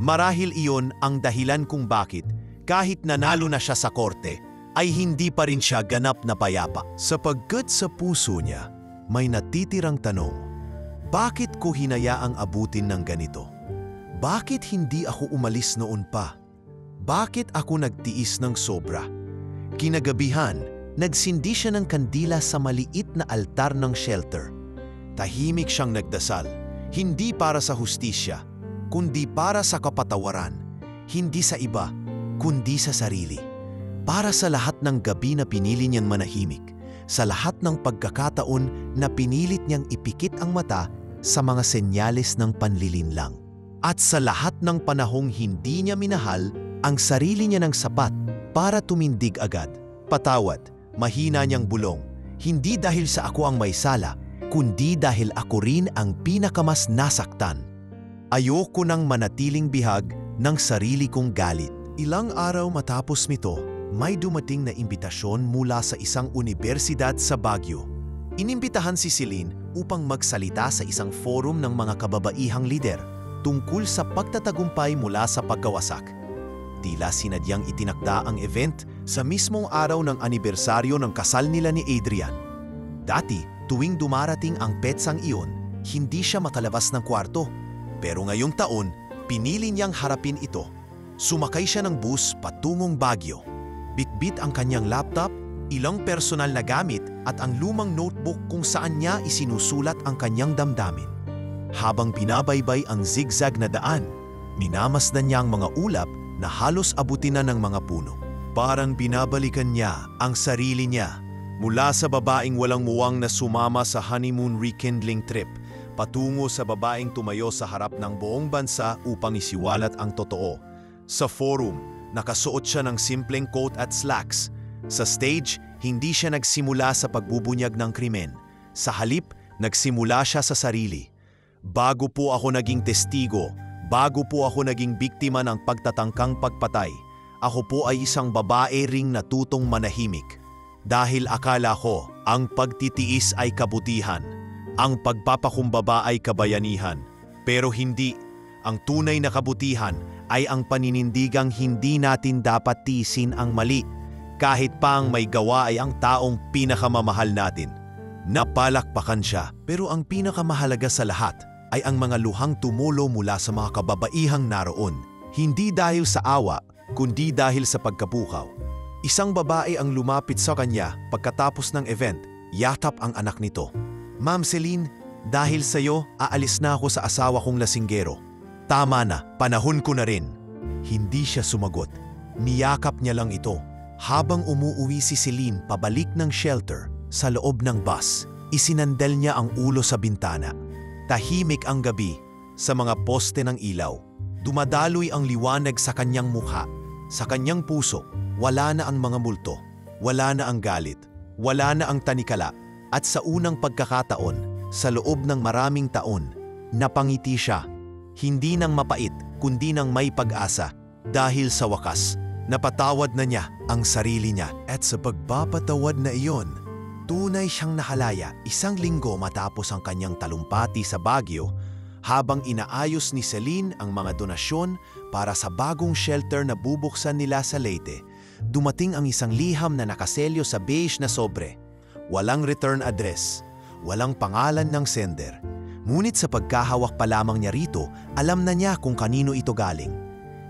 Marahil iyon ang dahilan kung bakit, kahit nanalo na siya sa korte, ay hindi pa rin siya ganap na payapa. Sapagkat sa puso niya, may natitirang tanong, bakit ko hinayaang abutin ng ganito? Bakit hindi ako umalis noon pa? Bakit ako nagtiis ng sobra? Kinagabihan, nagsindi siya ng kandila sa maliit na altar ng shelter. Tahimik siyang nagdasal, hindi para sa hustisya, kundi para sa kapatawaran, hindi sa iba, kundi sa sarili. Para sa lahat ng gabi na pinili niyang manahimik, sa lahat ng pagkakataon na pinilit niyang ipikit ang mata sa mga senyales ng panlilinlang. At sa lahat ng panahong hindi niya minahal ang sarili niya ng sapat para tumindig agad. "Patawad," mahina niyang bulong, "hindi dahil sa ako ang may sala, kundi dahil ako rin ang pinakamas nasaktan. Ayoko nang manatiling bihag ng sarili kong galit. Ilang araw matapos nito, may dumating na imbitasyon mula sa isang unibersidad sa Baguio. Inimbitahan si Celine upang magsalita sa isang forum ng mga kababaihang lider tungkol sa pagtatagumpay mula sa pagkawasak. Tila sinadyang itinakda ang event sa mismong araw ng anibersaryo ng kasal nila ni Adrian. Dati, tuwing dumarating ang petsang iyon, hindi siya makalabas ng kwarto. Pero ngayong taon, pinili niyang harapin ito. Sumakay siya ng bus patungong Baguio. Bitbit ang kanyang laptop, ilang personal na gamit at ang lumang notebook kung saan niya isinusulat ang kanyang damdamin. Habang binabaybay ang zigzag na daan, minamasdan niya ang mga ulap na halos abutin na ng mga puno. Parang binabalikan niya ang sarili niya mula sa babaeng walang muwang na sumama sa honeymoon rekindling trip patungo sa babaeng tumayo sa harap ng buong bansa upang isiwalat ang totoo. Sa forum, nakasuot siya ng simpleng coat at slacks. Sa stage, hindi siya nagsimula sa pagbubunyag ng krimen. Sa halip, nagsimula siya sa sarili. Bago po ako naging testigo, bago po ako naging biktima ng pagtatangkang pagpatay, ako po ay isang babae ring natutong manahimik. Dahil akala ko, ang pagtitiis ay kabutihan, ang pagpapakumbaba ay kabayanihan. Pero hindi, ang tunay na kabutihan ay ang paninindigang hindi natin dapat tiisin ang mali, kahit pa ang may gawa ay ang taong pinakamamahal natin. Napalakpakan siya, pero ang pinakamahalaga sa lahat ay ang mga luhang tumulo mula sa mga kababaihang naroon. Hindi dahil sa awa, kundi dahil sa pagkapukaw. Isang babae ang lumapit sa kanya pagkatapos ng event, yatap ang anak nito. "Ma'am Celine, dahil sa'yo, aalis na ako sa asawa kong lasinggero. Tama na, panahon ko na rin." Hindi siya sumagot. Niyakap niya lang ito. Habang umuuwi si Celine pabalik ng shelter, sa loob ng bus, isinandal niya ang ulo sa bintana. Tahimik ang gabi, sa mga poste ng ilaw. Dumadaloy ang liwanag sa kanyang mukha. Sa kanyang puso, wala na ang mga multo, wala na ang galit, wala na ang tanikala. At sa unang pagkakataon, sa loob ng maraming taon, napangiti siya. Hindi nang mapait, kundi nang may pag-asa. Dahil sa wakas, napatawad na niya ang sarili niya. At sa pagpapatawad na iyon, tunay siyang nahalaya 1 linggo matapos ang kanyang talumpati sa Baguio, habang inaayos ni Celine ang mga donasyon para sa bagong shelter na bubuksan nila sa Leyte. Dumating ang isang liham na nakaselyo sa beige na sobre. Walang return address, walang pangalan ng sender. Ngunit sa pagkahawak pa lamang niya rito, alam na niya kung kanino ito galing.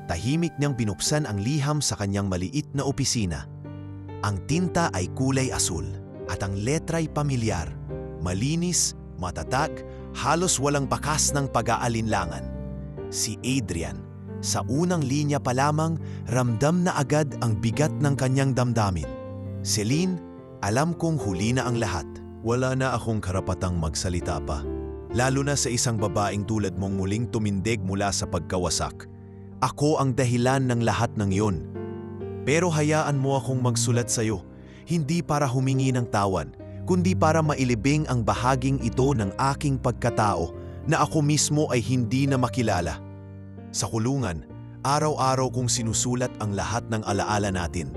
Tahimik niyang binuksan ang liham sa kanyang maliit na opisina. Ang tinta ay kulay asul at ang letra'y pamilyar. Malinis, matatag, halos walang bakas ng pag-aalinlangan. Si Adrian, sa unang linya pa lamang, ramdam na agad ang bigat ng kanyang damdamin. "Celine, alam kong huli na ang lahat. Wala na akong karapatang magsalita pa. Lalo na sa isang babaeng tulad mong muling tumindig mula sa pagkawasak. Ako ang dahilan ng lahat ng iyon. Pero hayaan mo akong magsulat sa iyo, hindi para humingi ng tawan, kundi para mailibing ang bahaging ito ng aking pagkatao na ako mismo ay hindi na makilala. Sa kulungan, araw-araw kong sinusulat ang lahat ng alaala natin.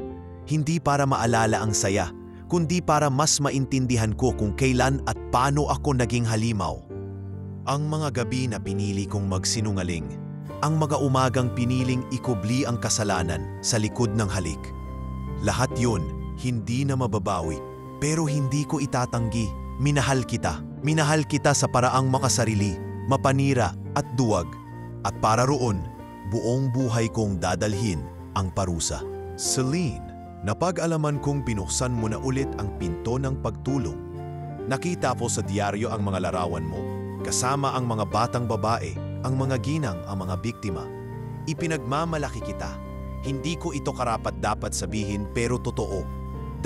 Hindi para maalala ang saya, kundi para mas maintindihan ko kung kailan at paano ako naging halimaw. Ang mga gabi na pinili kong magsinungaling, ang mga umagang piniling ikubli ang kasalanan sa likod ng halik. Lahat yun, hindi na mababawi, pero hindi ko itatanggi. Minahal kita. Minahal kita sa paraang makasarili, mapanira at duwag. At para roon, buong buhay kong dadalhin ang parusa. Celine, napag-alaman kong binuksan mo na ulit ang pinto ng pagtulong. Nakita ko sa diaryo ang mga larawan mo, kasama ang mga batang babae, ang mga ginang, ang mga biktima. Ipinagmamalaki kita. Hindi ko ito karapat-dapat sabihin pero totoo.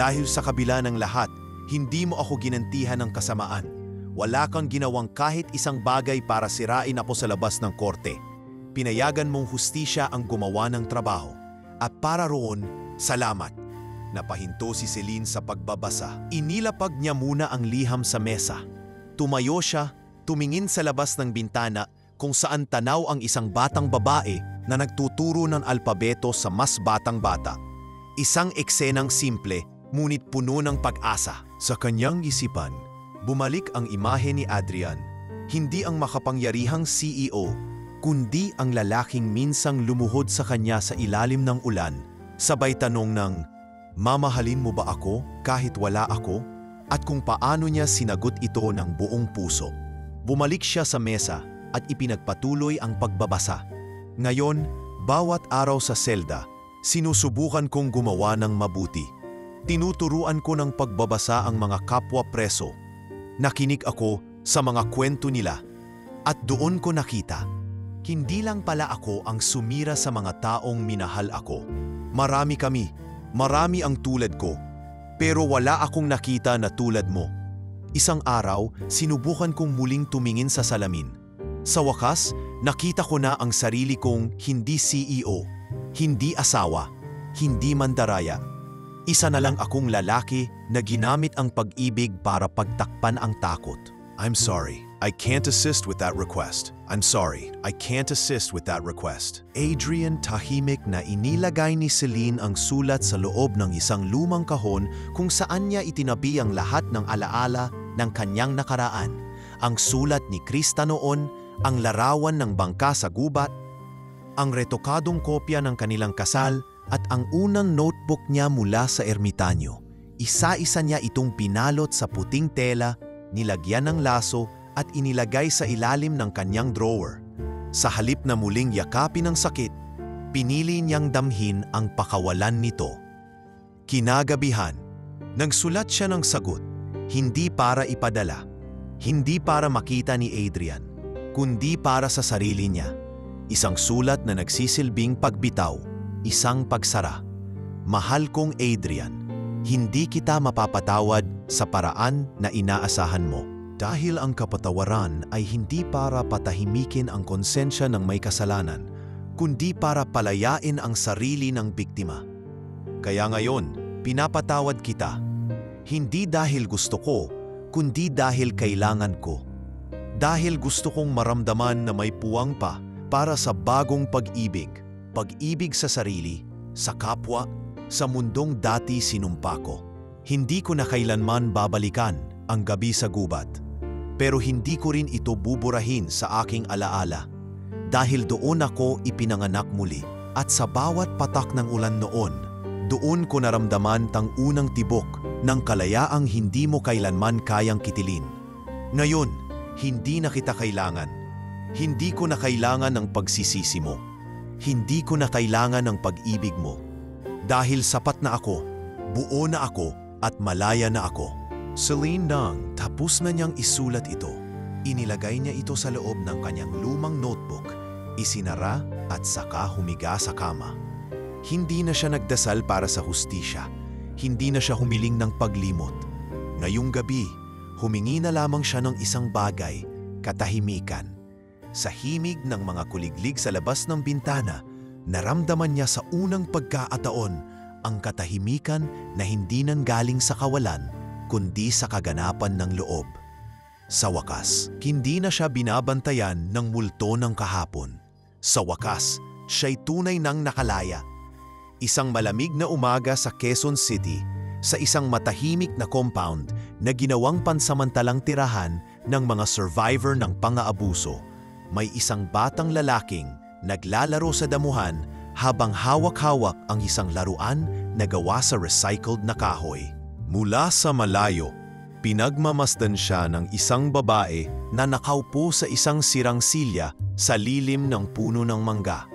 Dahil sa kabila ng lahat, hindi mo ako ginantihan ng kasamaan. Wala kang ginawang kahit isang bagay para sirain ako sa labas ng korte. Pinayagan mong hustisya ang gumawa ng trabaho. At para roon, salamat. Napahinto si Celine sa pagbabasa. Inilapag niya muna ang liham sa mesa. Tumayo siya, tumingin sa labas ng bintana kung saan tanaw ang isang batang babae na nagtuturo ng alpabeto sa mas batang bata. Isang eksenang simple, ngunit puno ng pag-asa. Sa kanyang isipan, bumalik ang imahe ni Adrian, hindi ang makapangyarihang CEO, kundi ang lalaking minsang lumuhod sa kanya sa ilalim ng ulan, sabay tanong ng, "Mamahalin mo ba ako kahit wala ako?" At kung paano niya sinagot ito ng buong puso. Bumalik siya sa mesa at ipinagpatuloy ang pagbabasa. Ngayon, bawat araw sa selda, sinusubukan kong gumawa ng mabuti. Tinuturuan ko ng pagbabasa ang mga kapwa preso. Nakinig ako sa mga kwento nila at doon ko nakita, hindi lang pala ako ang sumira sa mga taong minahal ako. Marami kami, marami ang tulad ko, pero wala akong nakita na tulad mo. Isang araw, sinubukan kong muling tumingin sa salamin. Sa wakas, nakita ko na ang sarili kong hindi CEO, hindi asawa, hindi mandaraya. Isa na lang akong lalaki na ginamit ang pag-ibig para pagtakpan ang takot. I'm sorry, I can't assist with that request. I'm sorry, I can't assist with that request. Adrian tahimik na inilagay ni Celine ang sulat sa loob ng isang lumang kahon kung saan niya itinabi ang lahat ng alaala ng kanyang nakaraan. Ang sulat ni Krista noon, ang larawan ng bangka sa gubat, ang retokadong kopya ng kanilang kasal, at ang unang notebook niya mula sa ermitanyo. Isa-isa niya itong pinalot sa puting tela, nilagyan ng laso at inilagay sa ilalim ng kanyang drawer. Sa halip na muling yakapin ng sakit, pinili niyang damhin ang pakawalan nito. Kinagabihan, nagsulat siya ng sagot, hindi para ipadala, hindi para makita ni Adrian, kundi para sa sarili niya. Isang sulat na nagsisilbing pagbitaw, isang pagsara. Mahal kong Adrian, hindi kita mapapatawad sa paraan na inaasahan mo. Dahil ang kapatawaran ay hindi para patahimikin ang konsensya ng may kasalanan, kundi para palayain ang sarili ng biktima. Kaya ngayon, pinapatawad kita. Hindi dahil gusto ko, kundi dahil kailangan ko. Dahil gusto kong maramdaman na may puwang pa para sa bagong pag-ibig. Pag-ibig sa sarili, sa kapwa, sa mundong dati sinumpa ko. Hindi ko na kailanman babalikan ang gabi sa gubat. Pero hindi ko rin ito buburahin sa aking alaala. Dahil doon ako ipinanganak muli. At sa bawat patak ng ulan noon, doon ko naramdaman tang unang tibok ng kalayaang hindi mo kailanman kayang kitilin. Ngayon, hindi na kita kailangan. Hindi ko na kailangan ng pagsisisi mo. Hindi ko na kailangan ng pag-ibig mo. Dahil sapat na ako, buo na ako, at malaya na ako. Celine nang tapos na niyang isulat ito, inilagay niya ito sa loob ng kanyang lumang notebook, isinara at saka humiga sa kama. Hindi na siya nagdasal para sa hustisya. Hindi na siya humiling ng paglimot. Ngayong gabi, humingi na lamang siya ng isang bagay, katahimikan. Sa himig ng mga kuliglig sa labas ng bintana, naramdaman niya sa unang pagkakataon ang katahimikan na hindi nanggaling sa kawalan, kundi sa kaganapan ng loob. Sa wakas, hindi na siya binabantayan ng multo ng kahapon. Sa wakas, siya'y tunay nang nakalaya. Isang malamig na umaga sa Quezon City, sa isang matahimik na compound na ginawang pansamantalang tirahan ng mga survivor ng pang-aabuso, may isang batang lalaking naglalaro sa damuhan habang hawak-hawak ang isang laruan na gawa sa recycled na kahoy. Mula sa malayo, pinagmamasdan siya ng isang babae na nakaupo sa isang sirang silya sa lilim ng puno ng mangga.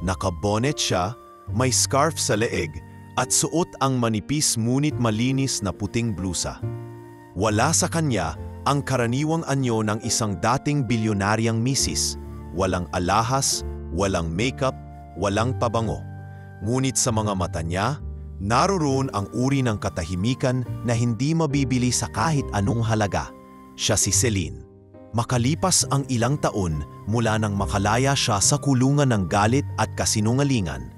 Nakabonet siya, may scarf sa leeg at suot ang manipis ngunit malinis na puting blusa. Wala sa kanya ang karaniwang anyo ng isang dating bilyonaryang misis, walang alahas, walang makeup, walang pabango. Ngunit sa mga mata niya, naroon ang uri ng katahimikan na hindi mabibili sa kahit anong halaga. Siya si Celine. Makalipas ang ilang taon mula nang makalaya siya sa kulungan ng galit at kasinungalingan,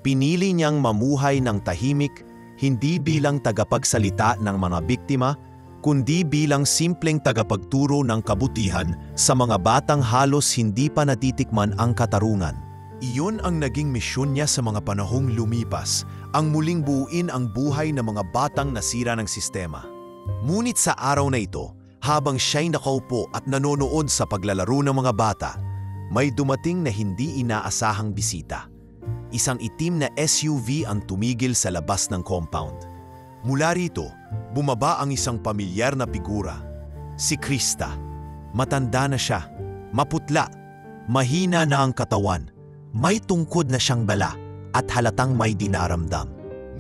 pinili niyang mamuhay ng tahimik, hindi bilang tagapagsalita ng mga biktima, kundi bilang simpleng tagapagturo ng kabutihan sa mga batang halos hindi pa natitikman ang katarungan. Iyon ang naging misyon niya sa mga panahong lumipas, ang muling buuin ang buhay ng mga batang nasira ng sistema. Ngunit sa araw na ito, habang siya'y nakaupo at nanonood sa paglalaro ng mga bata, may dumating na hindi inaasahang bisita. Isang itim na SUV ang tumigil sa labas ng compound. Mula rito, bumaba ang isang pamilyar na figura, si Krista. Matanda na siya, maputla, mahina na ang katawan, may tungkod na siyang bala at halatang may dinaramdam.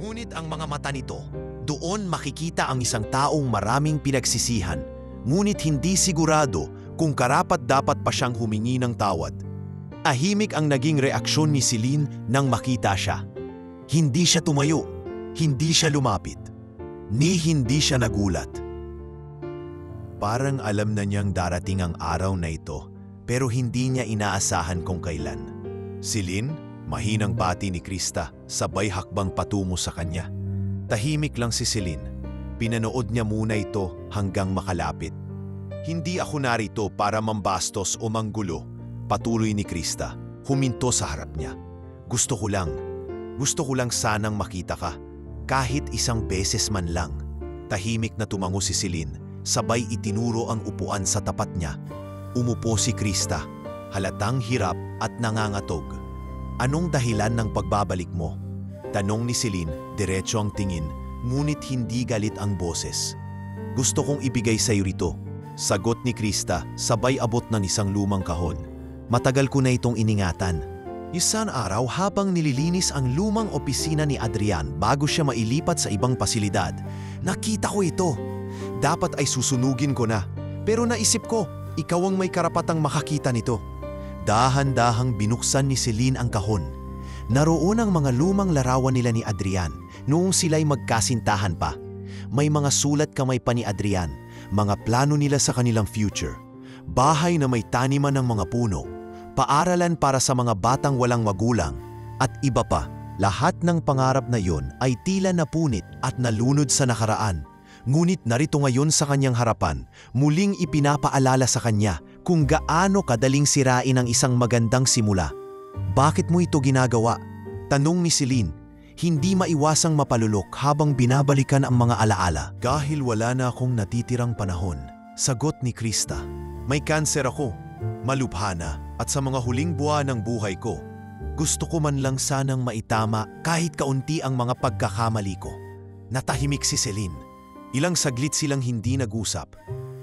Ngunit ang mga mata nito, doon makikita ang isang taong maraming pinagsisihan, ngunit hindi sigurado kung karapat-dapat pa siyang humingi ng tawad. Tahimik ang naging reaksyon ni Celine nang makita siya. Hindi siya tumayo, hindi siya lumapit, ni hindi siya nagulat. Parang alam na niyang darating ang araw na ito, pero hindi niya inaasahan kung kailan. Celine, mahinang bati ni Krista, sabay hakbang patungo sa kanya. Tahimik lang si Celine. Pinanood niya muna ito hanggang makalapit. Hindi ako narito para mambastos o manggulo, patuloy ni Krista, huminto sa harap niya. Gusto ko lang sanang makita ka, kahit isang beses man lang. Tahimik na tumango si Celine, sabay itinuro ang upuan sa tapat niya. Umupo si Krista, halatang hirap at nangangatog. Anong dahilan ng pagbabalik mo? Tanong ni Celine, diretso ang tingin, ngunit hindi galit ang boses. Gusto kong ibigay sa iyo rito. Sagot ni Krista, sabay abot ng isang lumang kahon. Matagal ko na itong iningatan. Isang araw habang nililinis ang lumang opisina ni Adrian bago siya mailipat sa ibang pasilidad, nakita ko ito. Dapat ay susunugin ko na, pero naisip ko, ikaw ang may karapatang makakita nito. Dahan-dahang binuksan ni Celine ang kahon. Naroon ang mga lumang larawan nila ni Adrian noong sila'y magkasintahan pa. May mga sulat kamay pa ni Adrian, mga plano nila sa kanilang future. Bahay na may taniman ng mga puno, paaralan para sa mga batang walang magulang, at iba pa. Lahat ng pangarap na iyon ay tila napunit at nalunod sa nakaraan. Ngunit narito ngayon sa kanyang harapan, muling ipinapaalala sa kanya kung gaano kadaling sirain ang isang magandang simula. Bakit mo ito ginagawa? Tanong ni Celine, hindi maiwasang mapalulok habang binabalikan ang mga alaala. Dahil wala na akong natitirang panahon, sagot ni Krista. May kanser ako, malubha na, at sa mga huling buwan ng buhay ko, gusto ko man lang sanang maitama kahit kaunti ang mga pagkakamali ko. Natahimik si Celine. Ilang saglit silang hindi nag-usap.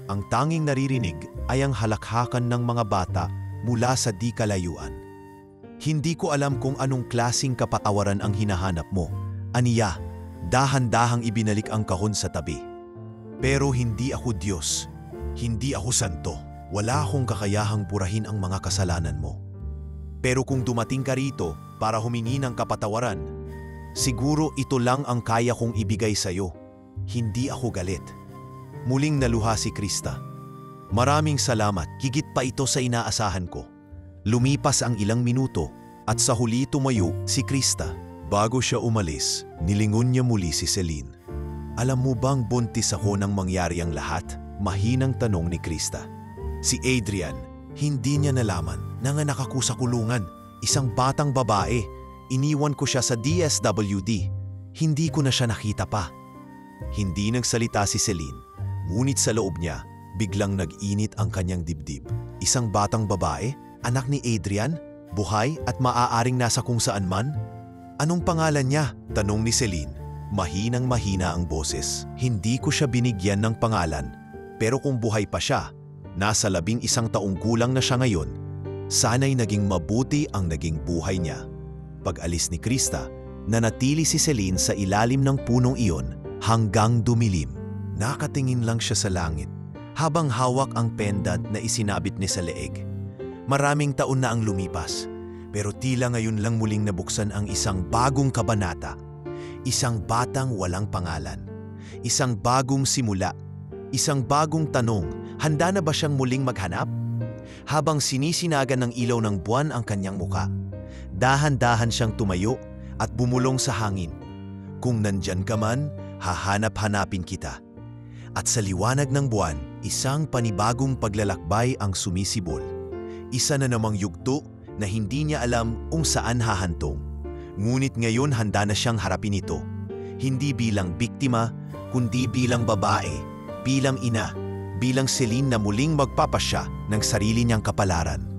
Ang tanging naririnig ay ang halakhakan ng mga bata mula sa di kalayuan. Hindi ko alam kung anong klaseng kapatawaran ang hinahanap mo. Aniya, dahan-dahang ibinalik ang kahon sa tabi. Pero hindi ako Diyos. Hindi ako santo. Wala akong kakayahang burahin ang mga kasalanan mo. Pero kung dumating ka rito para humingi ng kapatawaran, siguro ito lang ang kaya kong ibigay sa iyo. Hindi ako galit. Muling naluha si Krista. Maraming salamat, higit pa ito sa inaasahan ko. Lumipas ang ilang minuto at sa huli tumayo si Krista. Bago siya umalis, nilingon niya muli si Celine. Alam mo bang buntis ako nang mangyari ang lahat? Mahinang tanong ni Krista. Si Adrian, hindi niya nalaman, nanganak ako sa kulungan. Isang batang babae, iniwan ko siya sa DSWD. Hindi ko na siya nakita pa. Hindi nagsalita si Celine, ngunit sa loob niya, biglang nag-init ang kanyang dibdib. Isang batang babae, anak ni Adrian, buhay at maaaring nasa kung saan man? Anong pangalan niya? Tanong ni Celine. Mahinang mahina ang boses. Hindi ko siya binigyan ng pangalan, pero kung buhay pa siya, nasa 11 taong gulang na siya ngayon, sana'y naging mabuti ang naging buhay niya. Pag-alis ni Krista, nanatili si Celine sa ilalim ng punong iyon hanggang dumilim. Nakatingin lang siya sa langit habang hawak ang pendant na isinabit niya sa leeg. Maraming taon na ang lumipas, pero tila ngayon lang muling nabuksan ang isang bagong kabanata. Isang batang walang pangalan. Isang bagong simula. Isang bagong tanong, handa na ba siyang muling maghanap? Habang sinisinagan ng ilaw ng buwan ang kanyang muka, dahan-dahan siyang tumayo at bumulong sa hangin. Kung nandyan ka man, hahanap-hanapin kita. At sa liwanag ng buwan, isang panibagong paglalakbay ang sumisibol. Isa na namang yugto na hindi niya alam kung saan hahantong. Ngunit ngayon handa na siyang harapin ito. Hindi bilang biktima, kundi bilang babae, bilang ina, bilang Celine na muling magpapasya ng sarili niyang kapalaran.